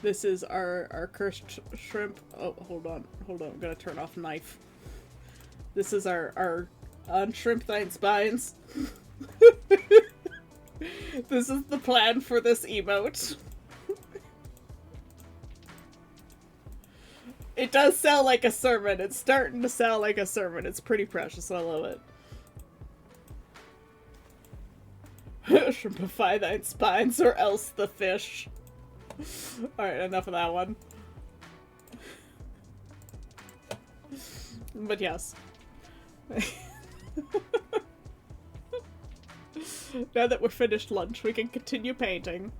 This is our cursed shrimp. Oh, hold on. I'm gonna turn off knife. This is our on Shrimpthine Spines. This is the plan for this emote. It does sound like a sermon. It's starting to sound like a sermon. It's pretty precious. I love it. Shrimpify thine spines or else the fish. Alright, enough of that one. But yes. Now that we're finished lunch, we can continue painting.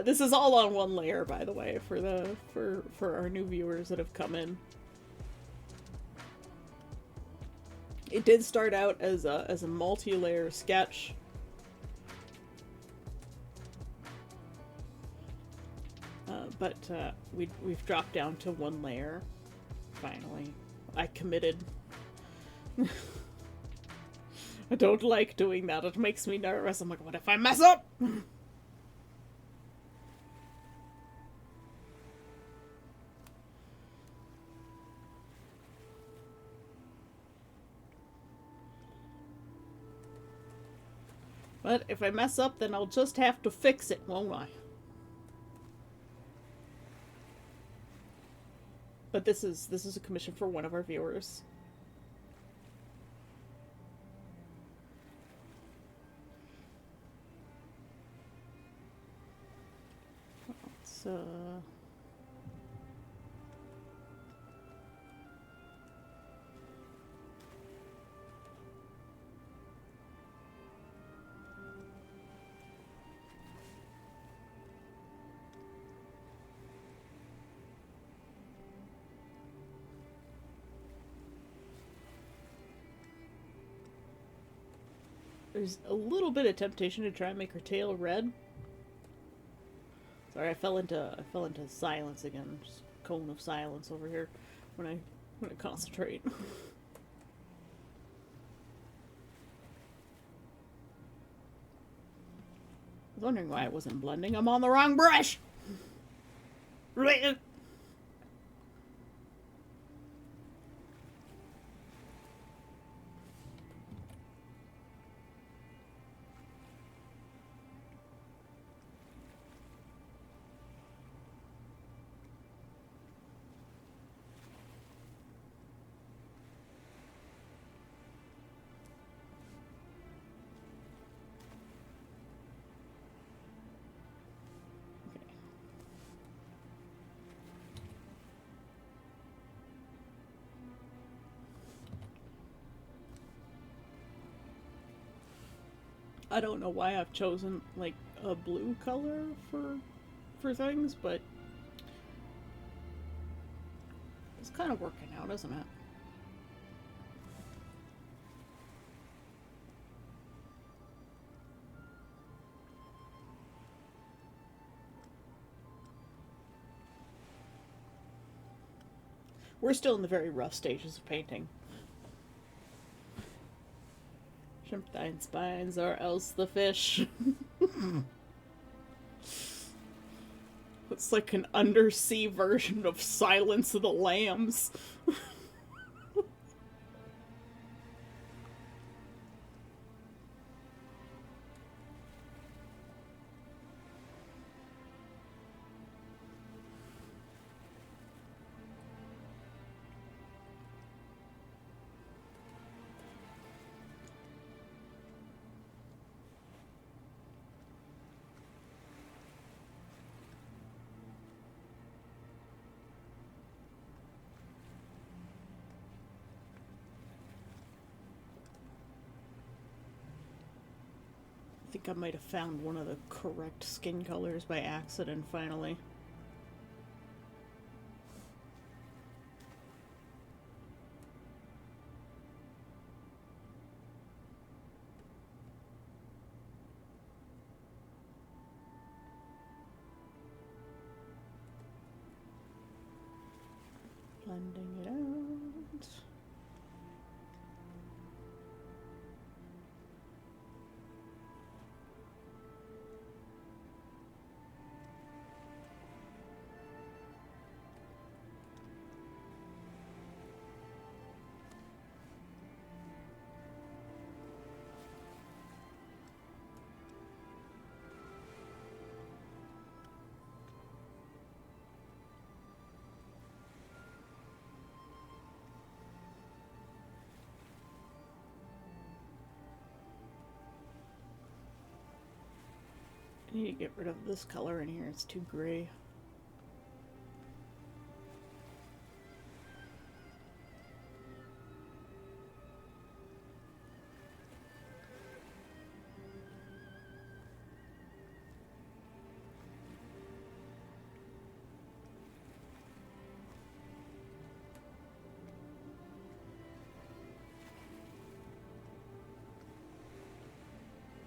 This is all on one layer, by the way, for our new viewers that have come in. It did start out as a multi-layer sketch. But we've dropped down to one layer. Finally, I committed. I don't like doing that. It makes me nervous. I'm like, what if I mess up? But if I mess up, then I'll just have to fix it, won't I? But this is a commission for one of our viewers. So there's a little bit of temptation to try and make her tail red. Sorry, I fell into silence again. Just cone of silence over here when I concentrate. I was wondering why I wasn't blending. I'm on the wrong brush. I don't know why I've chosen like a blue color for things, but it's kind of working out, isn't it? We're still in the very rough stages of painting. Shrimpdine spines or else the fish. It's like an undersea version of Silence of the Lambs. I think I might have found one of the correct skin colors by accident finally. Blending it out. I need to get rid of this color in here, it's too gray.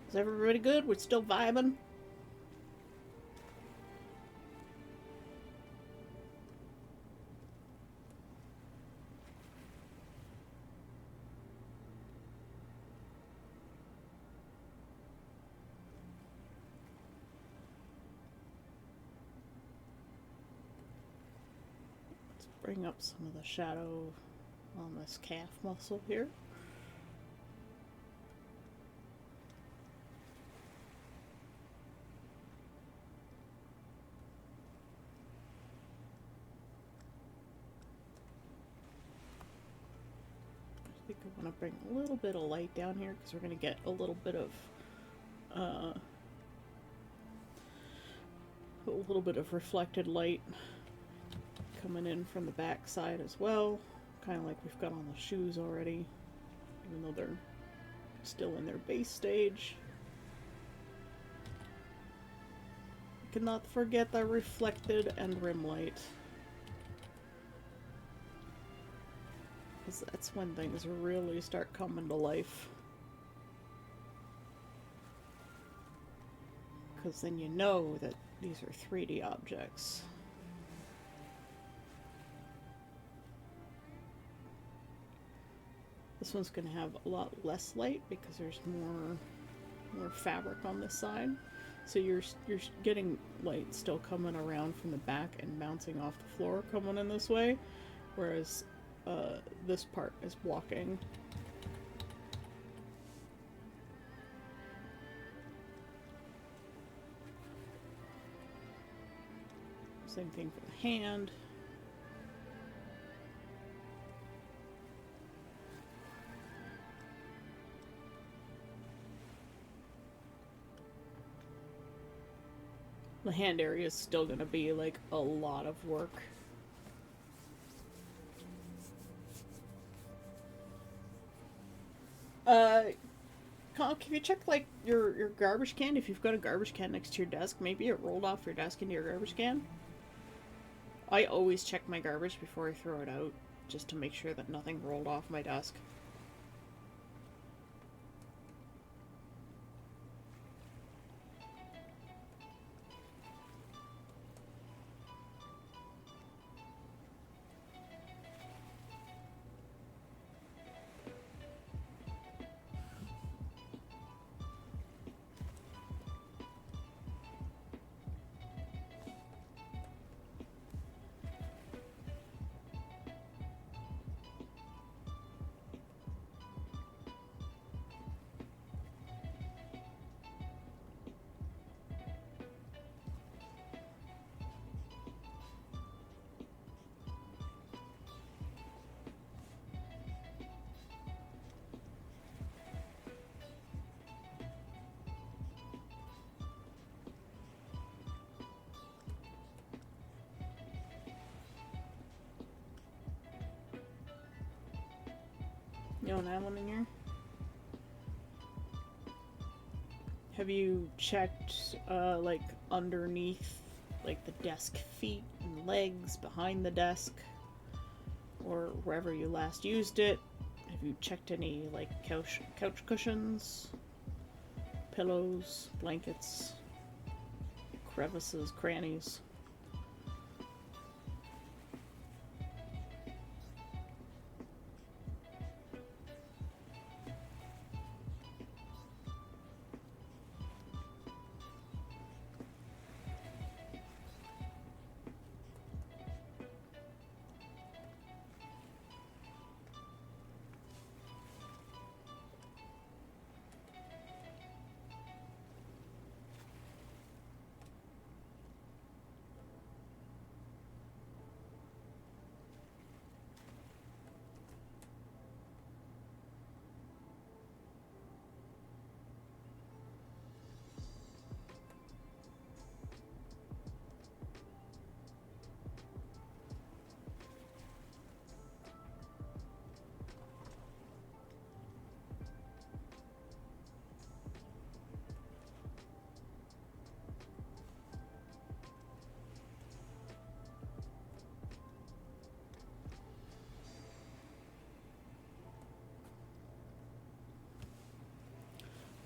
Is everybody good? We're still vibing? Let's bring up some of the shadow on this calf muscle here. I think I want to bring a little bit of light down here because we're going to get a little bit of reflected light coming in from the back side as well, kind of like we've got on the shoes already, even though they're still in their base stage. Cannot forget the reflected and rim light, because that's when things really start coming to life. Because then you know that these are 3D objects. This one's going to have a lot less light because there's more fabric on this side. So you're getting light still coming around from the back and bouncing off the floor coming in this way, whereas this part is blocking. Same thing for the hand. The hand area is still going to be like a lot of work. Can you check like your garbage can? If you've got a garbage can next to your desk, maybe it rolled off your desk into your garbage can. I always check my garbage before I throw it out, just to make sure that nothing rolled off my desk. You don't have one in here? Have you checked, like, underneath, like, the desk feet and legs, behind the desk? Or wherever you last used it? Have you checked any, like, couch cushions? Pillows? Blankets? Crevices? Crannies?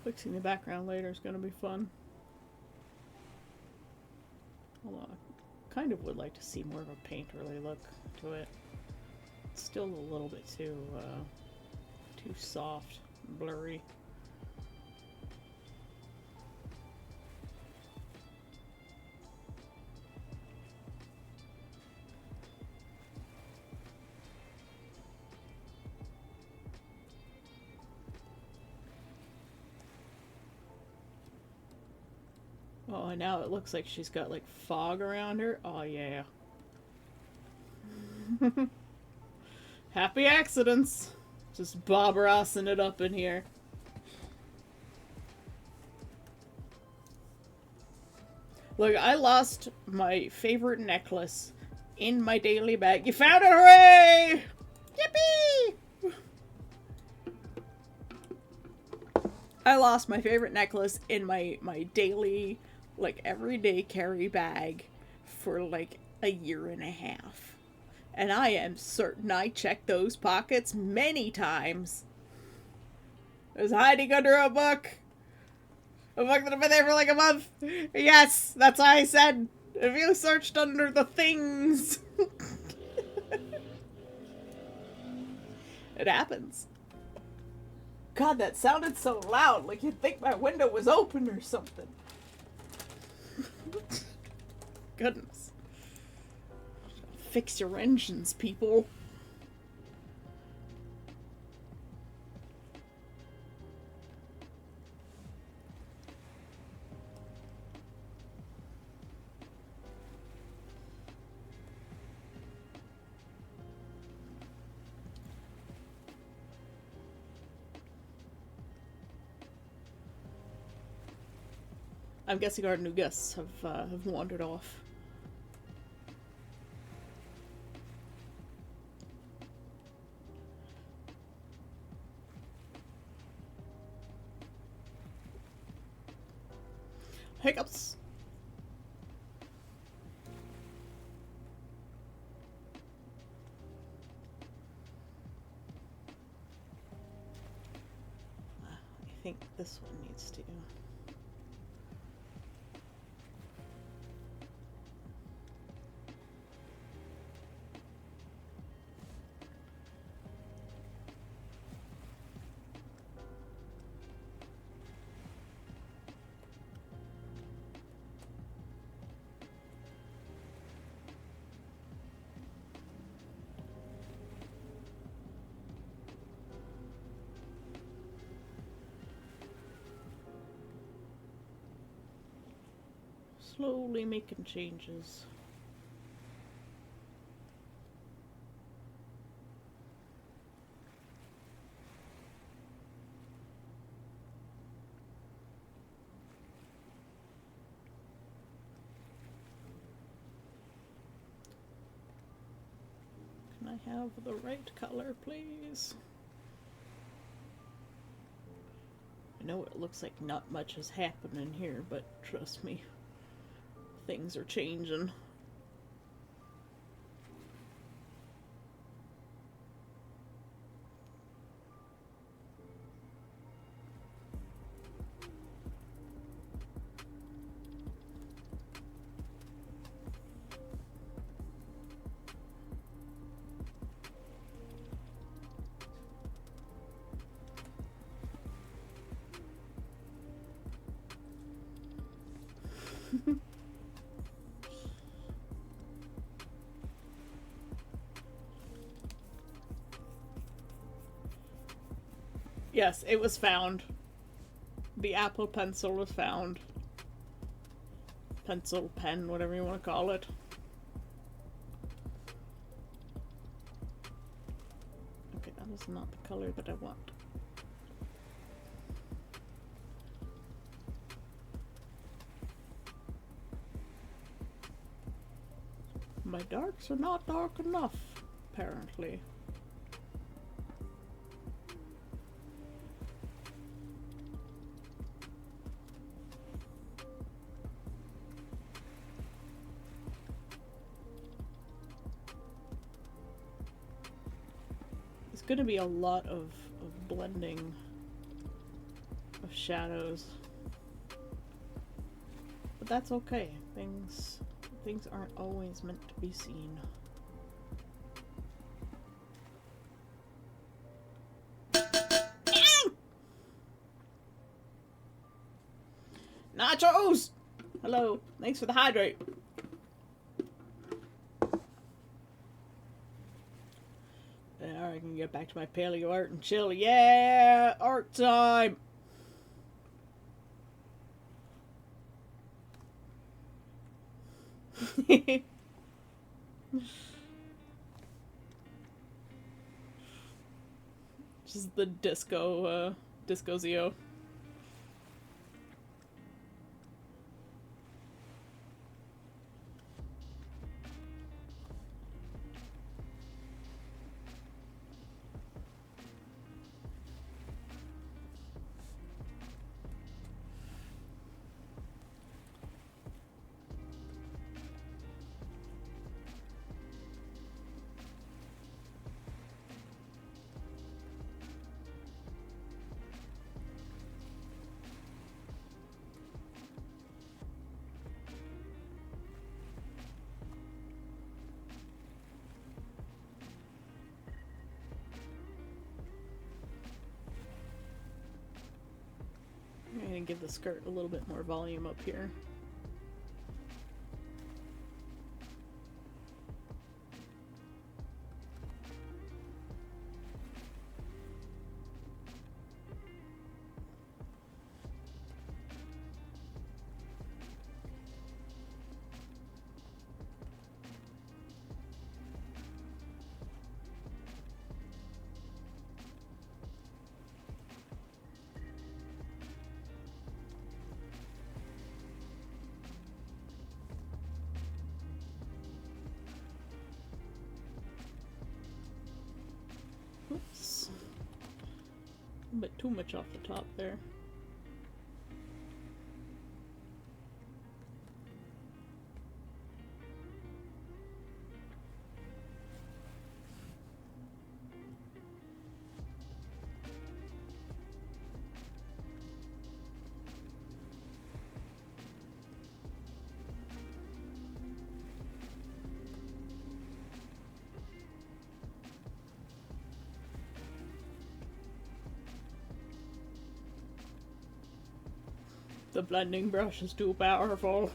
Fixing the background later is gonna be fun. Although I kind of would like to see more of a painterly look to it. It's still a little bit too soft, blurry. Oh, and now it looks like she's got like fog around her. Oh yeah. Happy accidents. Just Bob Rossing it up in here. Look, I lost my favorite necklace in my daily bag. You found it! Hooray! Yippee! I lost my favorite necklace in my daily, like, everyday carry bag for, like, a year and a half. And I am certain I checked those pockets many times. It was hiding under a book. A book that had been there for like a month. Yes, that's why I said, if you searched under the things. It happens. God, that sounded so loud, like you'd think my window was open or something. Goodness. Fix your engines, people. I'm guessing our new guests have wandered off. Hiccups. I think this one needs to. Slowly making changes. Can I have the right color, please? I know it looks like not much is happening here, but trust me. Things are changing. Yes, it was found. The Apple Pencil was found. Pencil, pen, whatever you want to call it. Okay, that is not the color that I want. My darks are not dark enough, apparently. It's going to be a lot of blending of shadows. But that's okay. Things aren't always meant to be seen. Nachos! Hello. Thanks for the hydrate. Now I can get back to my paleo art and chill. Yeah! Art time! Just the disco Zio. I'm gonna give the skirt a little bit more volume up here. Oops. A bit too much off the top there. The blending brush is too powerful.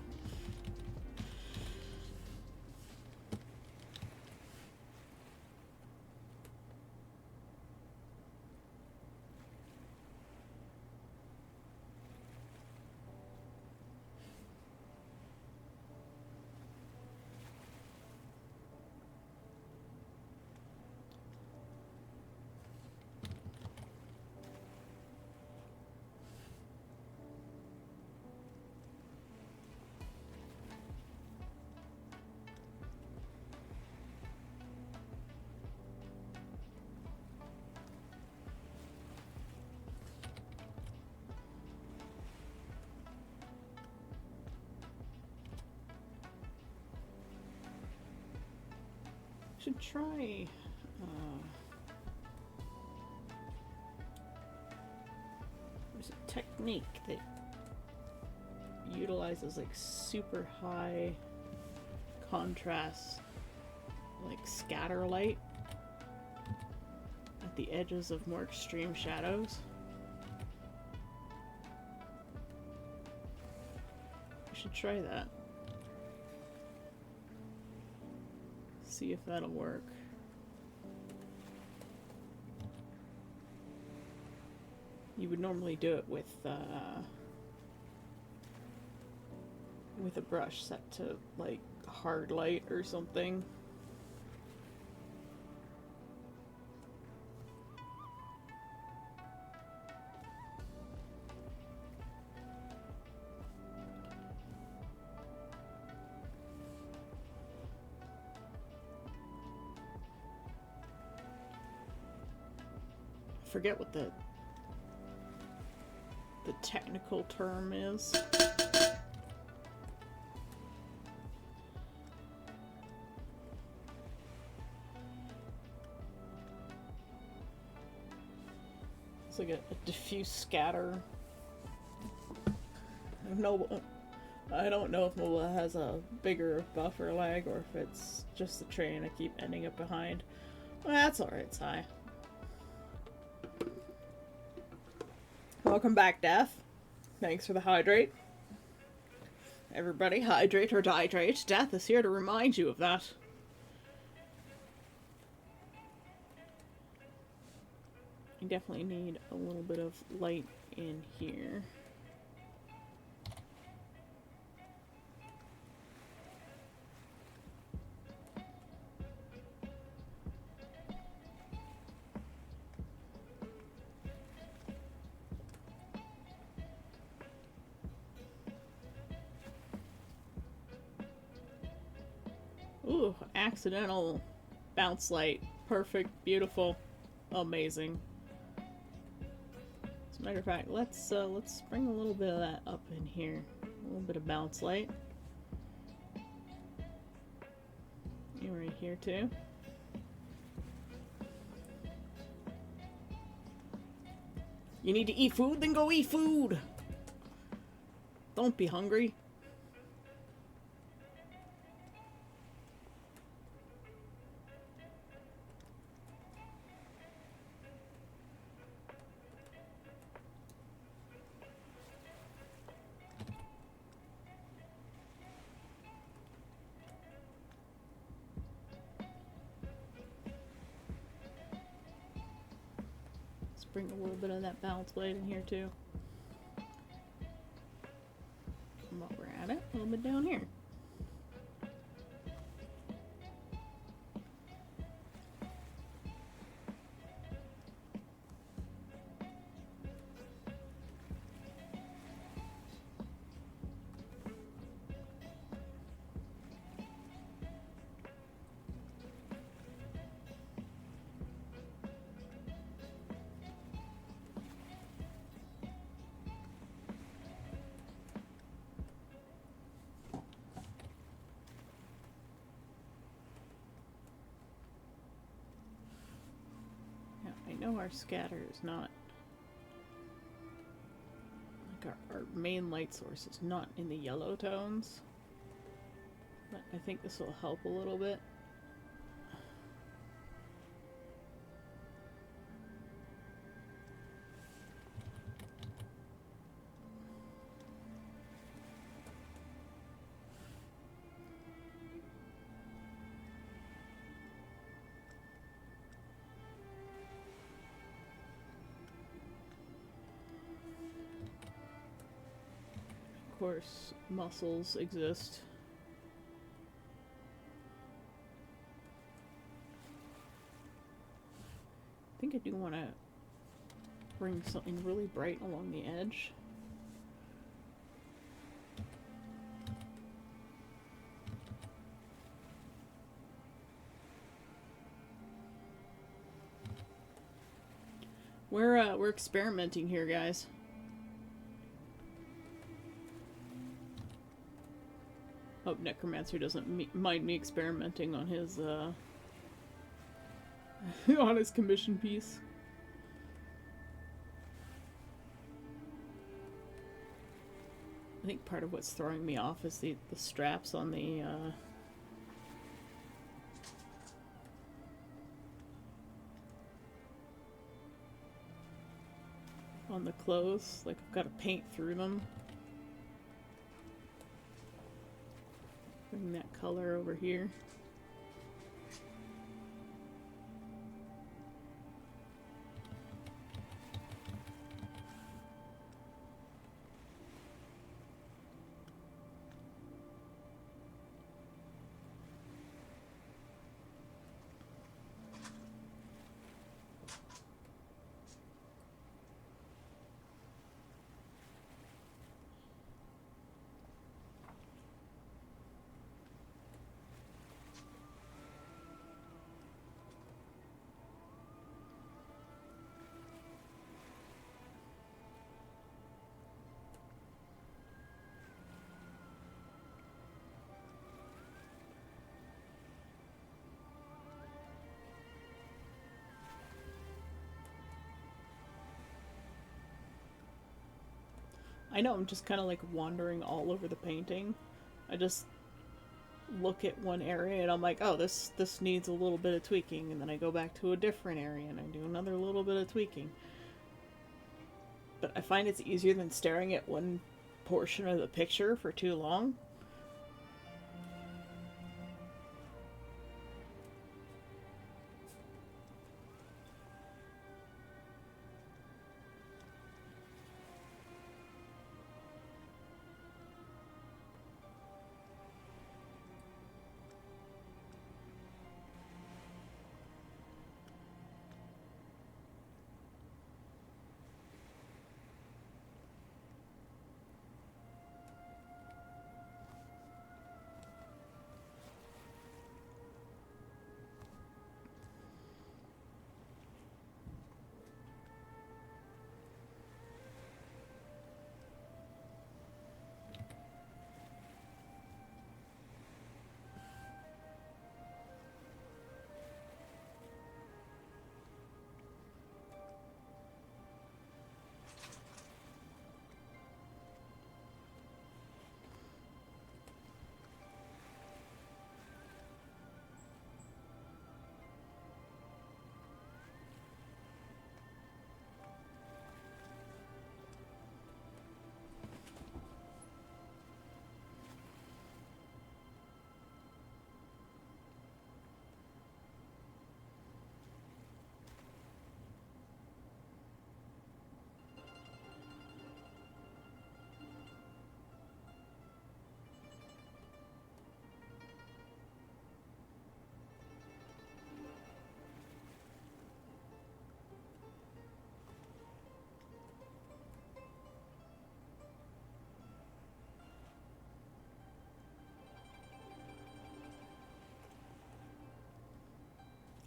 Should try there's a technique that utilizes like super high contrast, like scatter light at the edges of more extreme shadows. I should try that. See if that'll work. You would normally do it with a brush set to like hard light or something. Forget what the technical term is. It's like a diffuse scatter. I don't know if Mola has a bigger buffer lag or if it's just the train I keep ending up behind. Well, that's alright, Sai. Welcome back, Death. Thanks for the hydrate. Everybody, hydrate or dihydrate. Death is here to remind you of that. You definitely need a little bit of light in here. Ooh, accidental bounce light. Perfect, beautiful, amazing. As a matter of fact, let's bring a little bit of that up in here. A little bit of bounce light. You right here too. You need to eat food? Then go eat food! Don't be hungry. Bring a little bit of that bounce blade in here too. And while we're at it, a little bit down here. I know our scatter is not, like our main light source is not in the yellow tones, but I think this will help a little bit. course, muscles exist. I think I do want to bring something really bright along the edge. We're experimenting here, guys. Hope Necromancer doesn't mind me experimenting on his on his commission piece. I think part of what's throwing me off is the straps on the on the clothes. Like, I've got to paint through them. Bring that color over here. I know I'm just kind of like wandering all over the painting. I just look at one area and I'm like, oh, this needs a little bit of tweaking, and then I go back to a different area and I do another little bit of tweaking. But I find it's easier than staring at one portion of the picture for too long.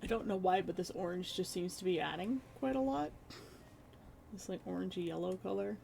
I don't know why, but this orange just seems to be adding quite a lot. This like orangey yellow color.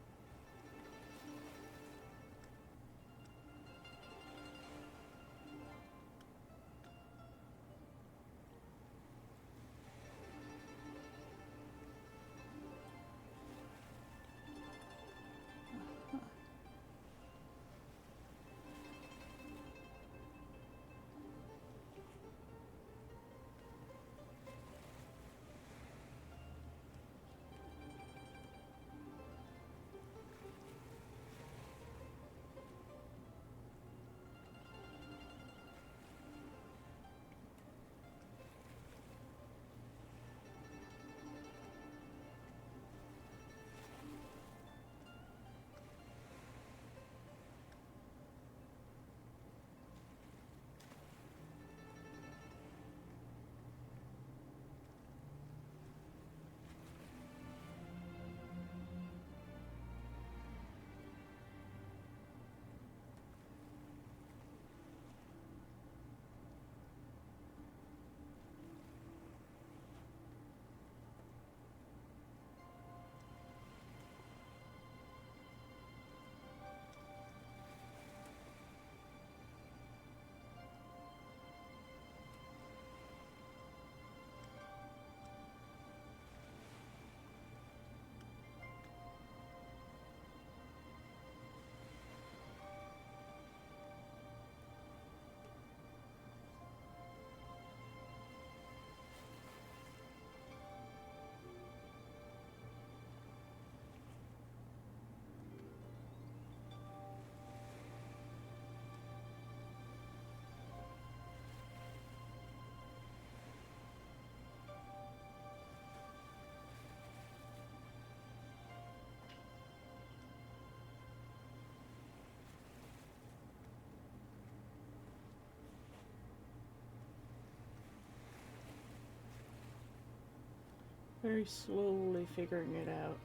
Very slowly figuring it out.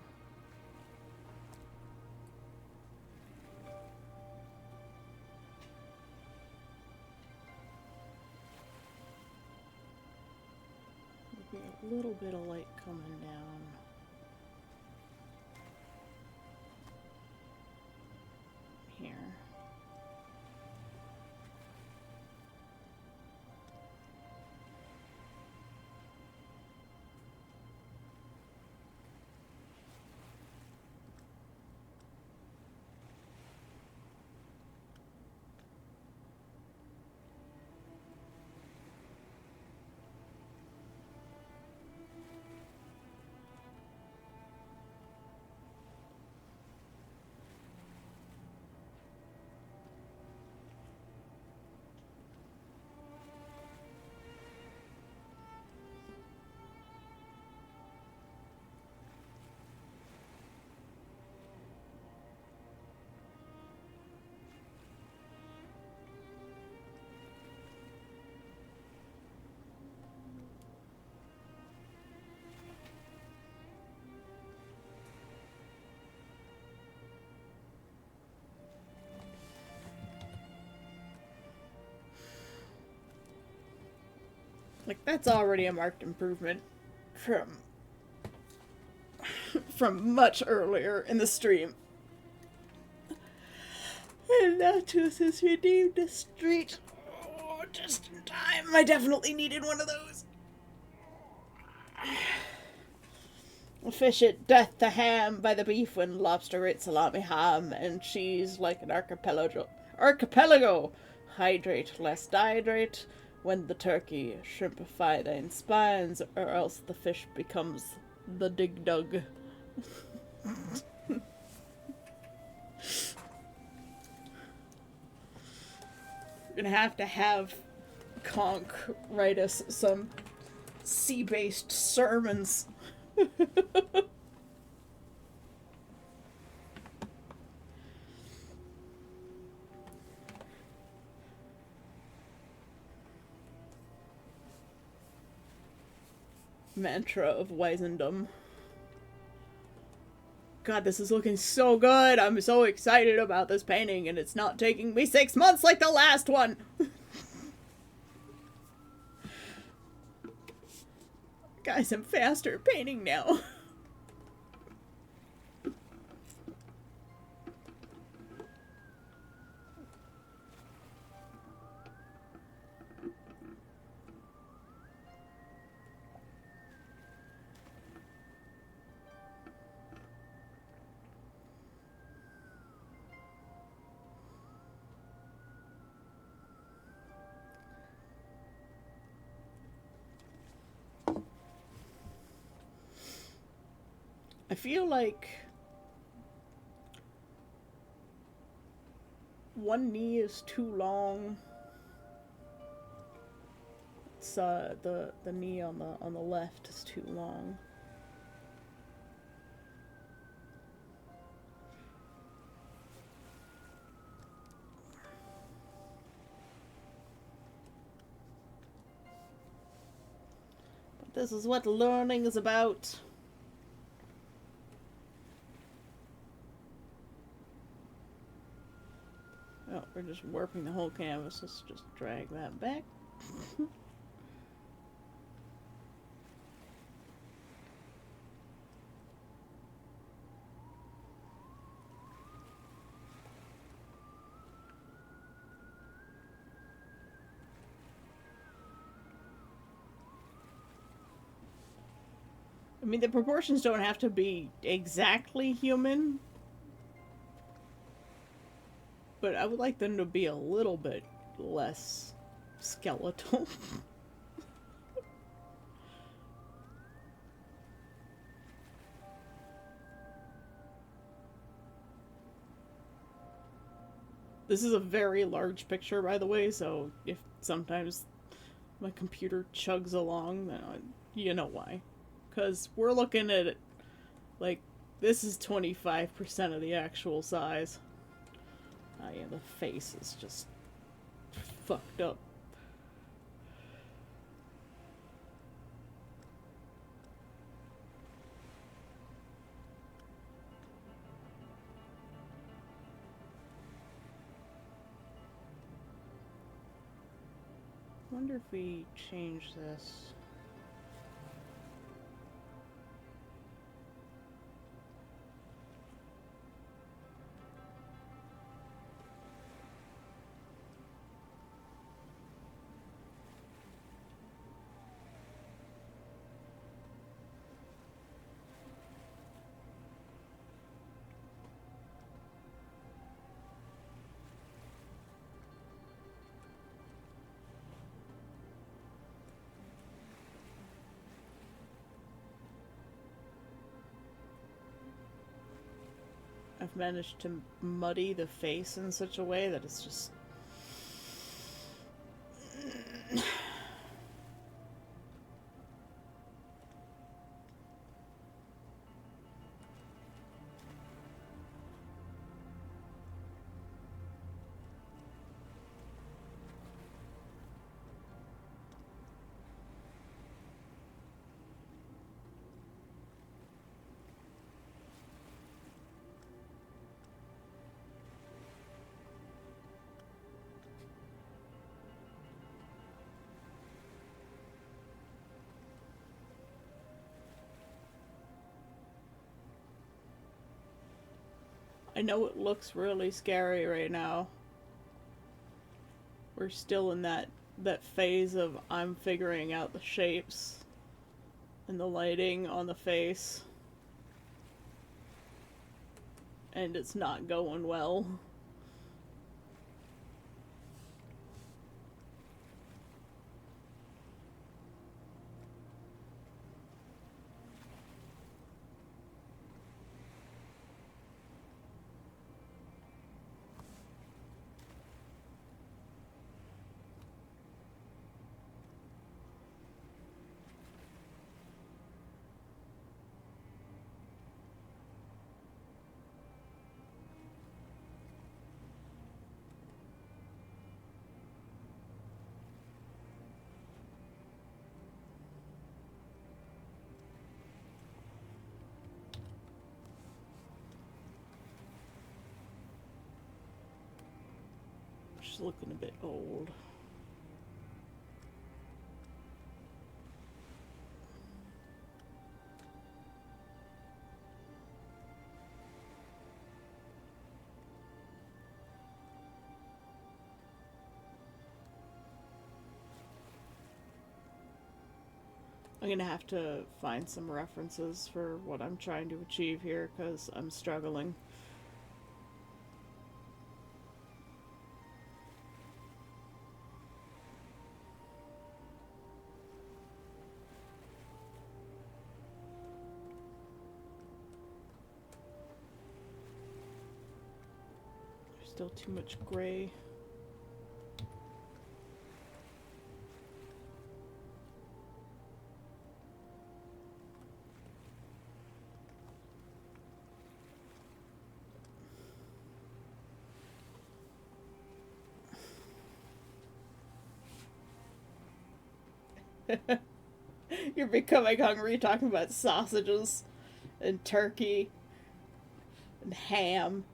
There'll be a little bit of light coming down. Here. Like, that's already a marked improvement from from much earlier in the stream. And Natus has redeemed the street. Oh, just in time. I definitely needed one of those. Fish it death to ham by the beef when lobster ate salami ham and cheese like an archipelago. Hydrate less dihydrate when the turkey shrimpify thine spines, or else the fish becomes the dig dug. We're gonna have Conk write us some sea-based sermons. Mantra of Wisendom. God, this is looking so good. I'm so excited about this painting, and it's not taking me 6 months like the last one. Guys, I'm faster at painting now. I feel like one knee is too long. It's the knee on the left is too long. But this is what learning is about. Oh, we're just warping the whole canvas. Let's just drag that back. I mean, the proportions don't have to be exactly human, but I would like them to be a little bit less skeletal. This is a very large picture, by the way, so if sometimes my computer chugs along, then you know why. Because we're looking at it, like, this is 25% of the actual size. Oh yeah, the face is just fucked up. wonder if we change this. I've managed to muddy the face in such a way that it's just... I know it looks really scary right now. We're still in that phase of I'm figuring out the shapes and the lighting on the face. And it's not going well. She's looking a bit old. I'm gonna have to find some references for what I'm trying to achieve here, because I'm struggling. There's still too much gray. You're becoming hungry talking about sausages and turkey and ham.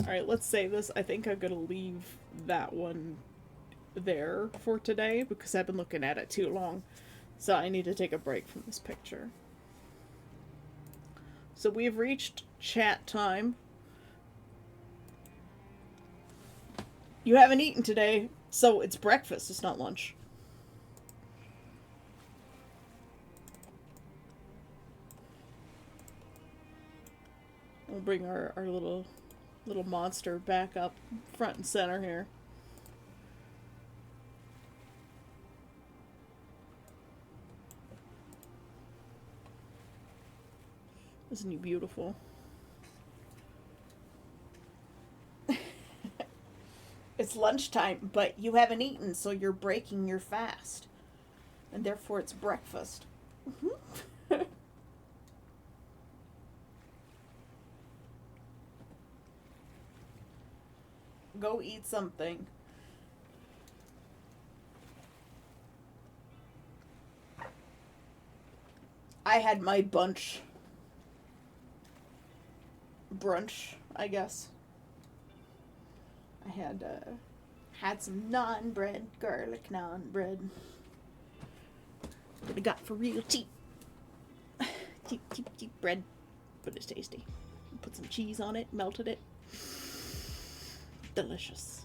Alright, let's save this. I think I'm gonna leave that one there for today because I've been looking at it too long. So I need to take a break from this picture. So we've reached chat time. You haven't eaten today, so it's breakfast, it's not lunch. We'll bring our little monster back up front and center here. Isn't he beautiful? It's lunchtime, but you haven't eaten, so you're breaking your fast. And therefore it's breakfast. Go eat something. I had my bunch brunch, I guess. I had some naan bread, garlic naan bread. That I got for real cheap. cheap bread. But it's tasty. Put some cheese on it, melted it. Delicious.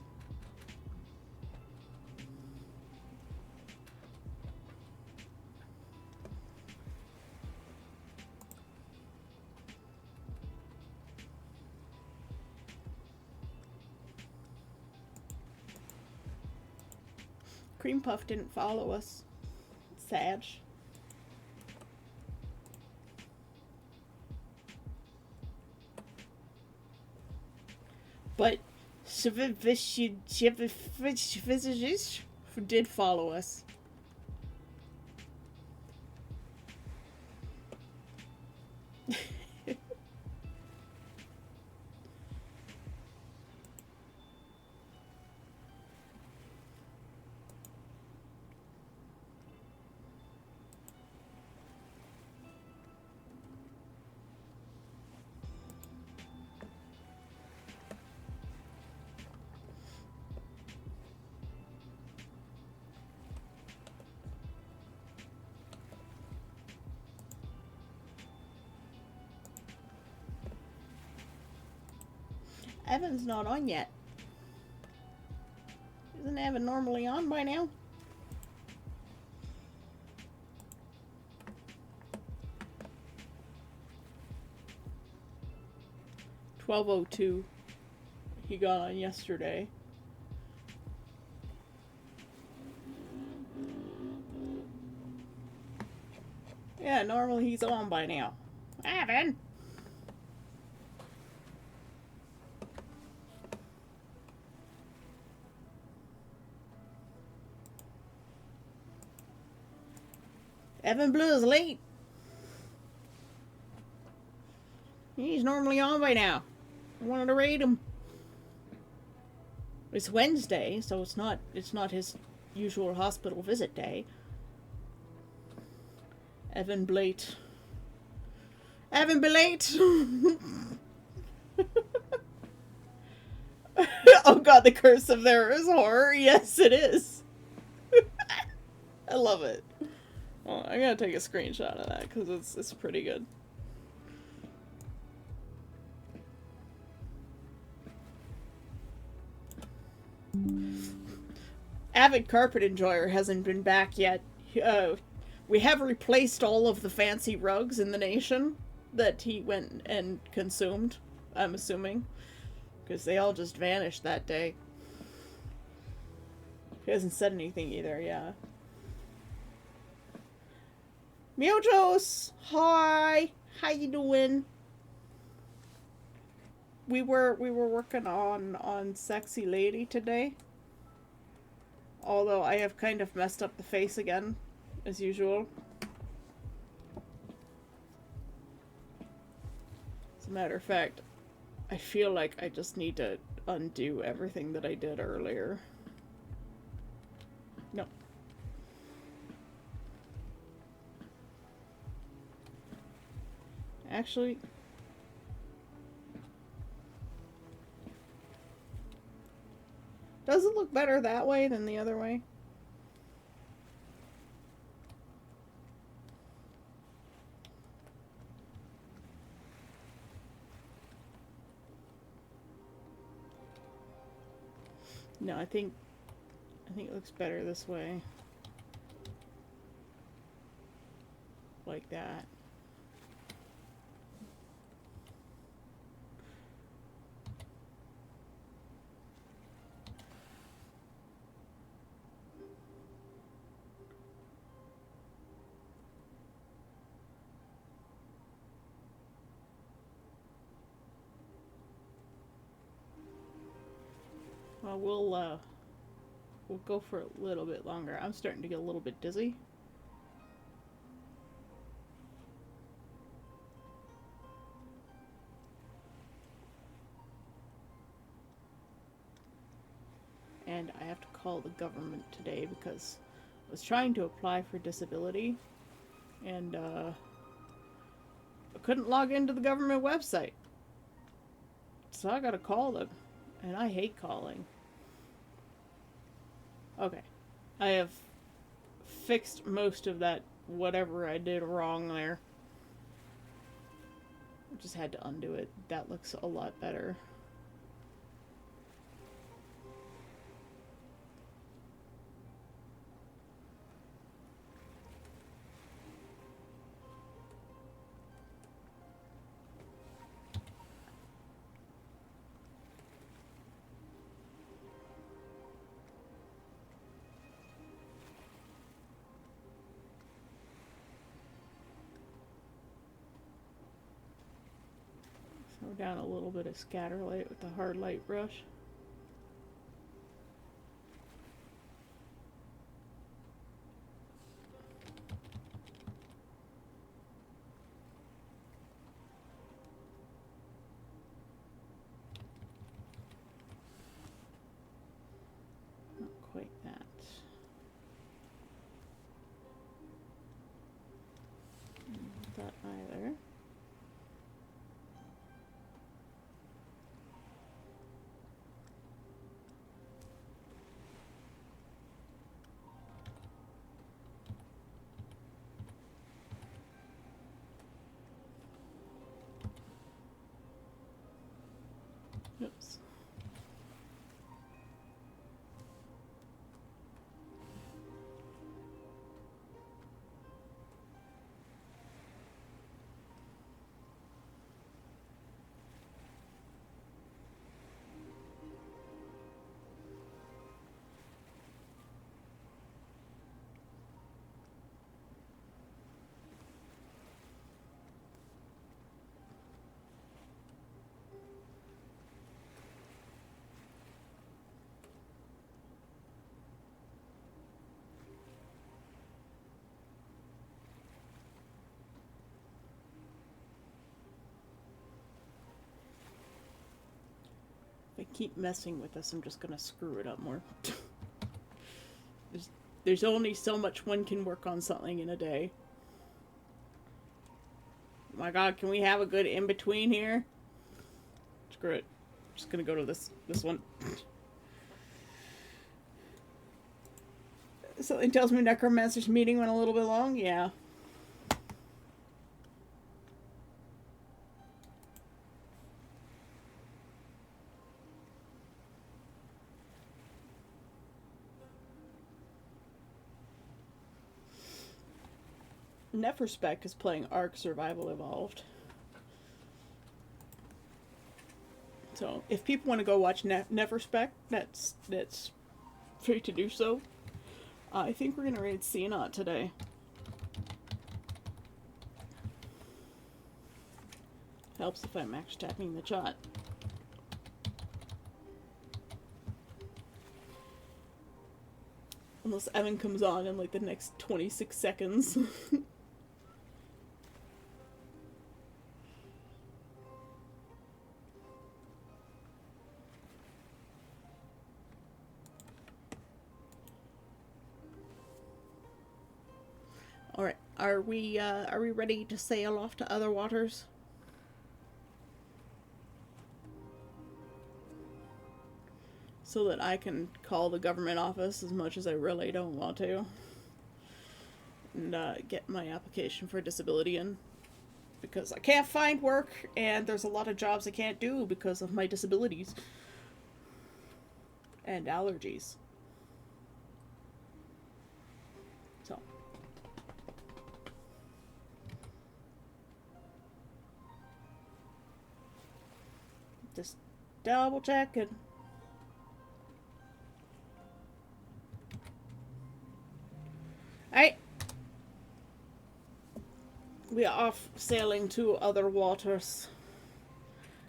Cream Puff didn't follow us. Sad. But did follow us. Evan's not on yet. Isn't Evan normally on by now? $12:02. He got on yesterday. Yeah, normally he's on by now. Evan! Evan Blue is late. He's normally on by now. I wanted to raid him. It's Wednesday, so it's not his usual hospital visit day. Evan Blate. Evan Blate! Oh god, the curse of there is horror. Yes, it is. I love it. Oh, I gotta take a screenshot of that because it's pretty good. Avid Carpet Enjoyer hasn't been back yet. We have replaced all of the fancy rugs in the nation that he went and consumed, I'm assuming. Because they all just vanished that day. He hasn't said anything either, yeah. Mewjos! Hi! How you doing? We were working on Sexy Lady today. Although I have kind of messed up the face again, as usual. As a matter of fact, I feel like I just need to undo everything that I did earlier. No. Actually, does it look better that way than the other way? No, I think it looks better this way. Like that. Well, we'll go for a little bit longer. I'm starting to get a little bit dizzy. And I have to call the government today because I was trying to apply for disability and I couldn't log into the government website. So I gotta call them. And I hate calling. Okay. I have fixed most of that whatever I did wrong there. I just had to undo it. That looks a lot better. Throw down a little bit of scatter light with the hard light brush. Not quite that. Not that either. Oops. If I keep messing with this, I'm just gonna screw it up more. There's only so much one can work on something in a day. Oh my god, can we have a good in-between here? Screw it. I'm just gonna go to this one. Something tells me Necromancer's meeting went a little bit long? Yeah. Neferspec is playing Ark Survival Evolved. So, if people want to go watch Neferspec, that's free to do so. I think we're gonna raid Cianot today. Helps if I'm max tapping the chat. Unless Evan comes on in like the next 26 seconds. Alright, are we ready to sail off to other waters? So that I can call the government office as much as I really don't want to. And get my application for disability in. Because I can't find work, and there's a lot of jobs I can't do because of my disabilities. And allergies. So. Just double checking. Alright. We are off sailing to other waters.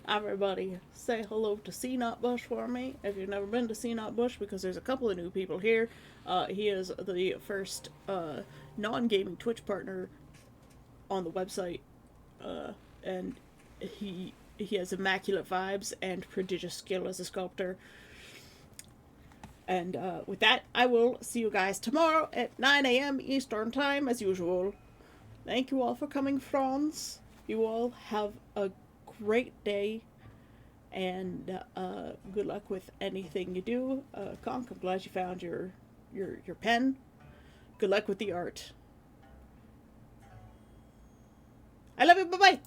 Everybody, say hello to Cianot Bush for me. If you've never been to Cianot Bush, because there's a couple of new people here. He is the first non-gaming Twitch partner on the website. And he has immaculate vibes and prodigious skill as a sculptor. And with that, I will see you guys tomorrow at 9 a.m. Eastern Time, as usual. Thank you all for coming, Franz. You all have a great day. And good luck with anything you do. Conk, I'm glad you found your pen. Good luck with the art. I love you. Bye bye.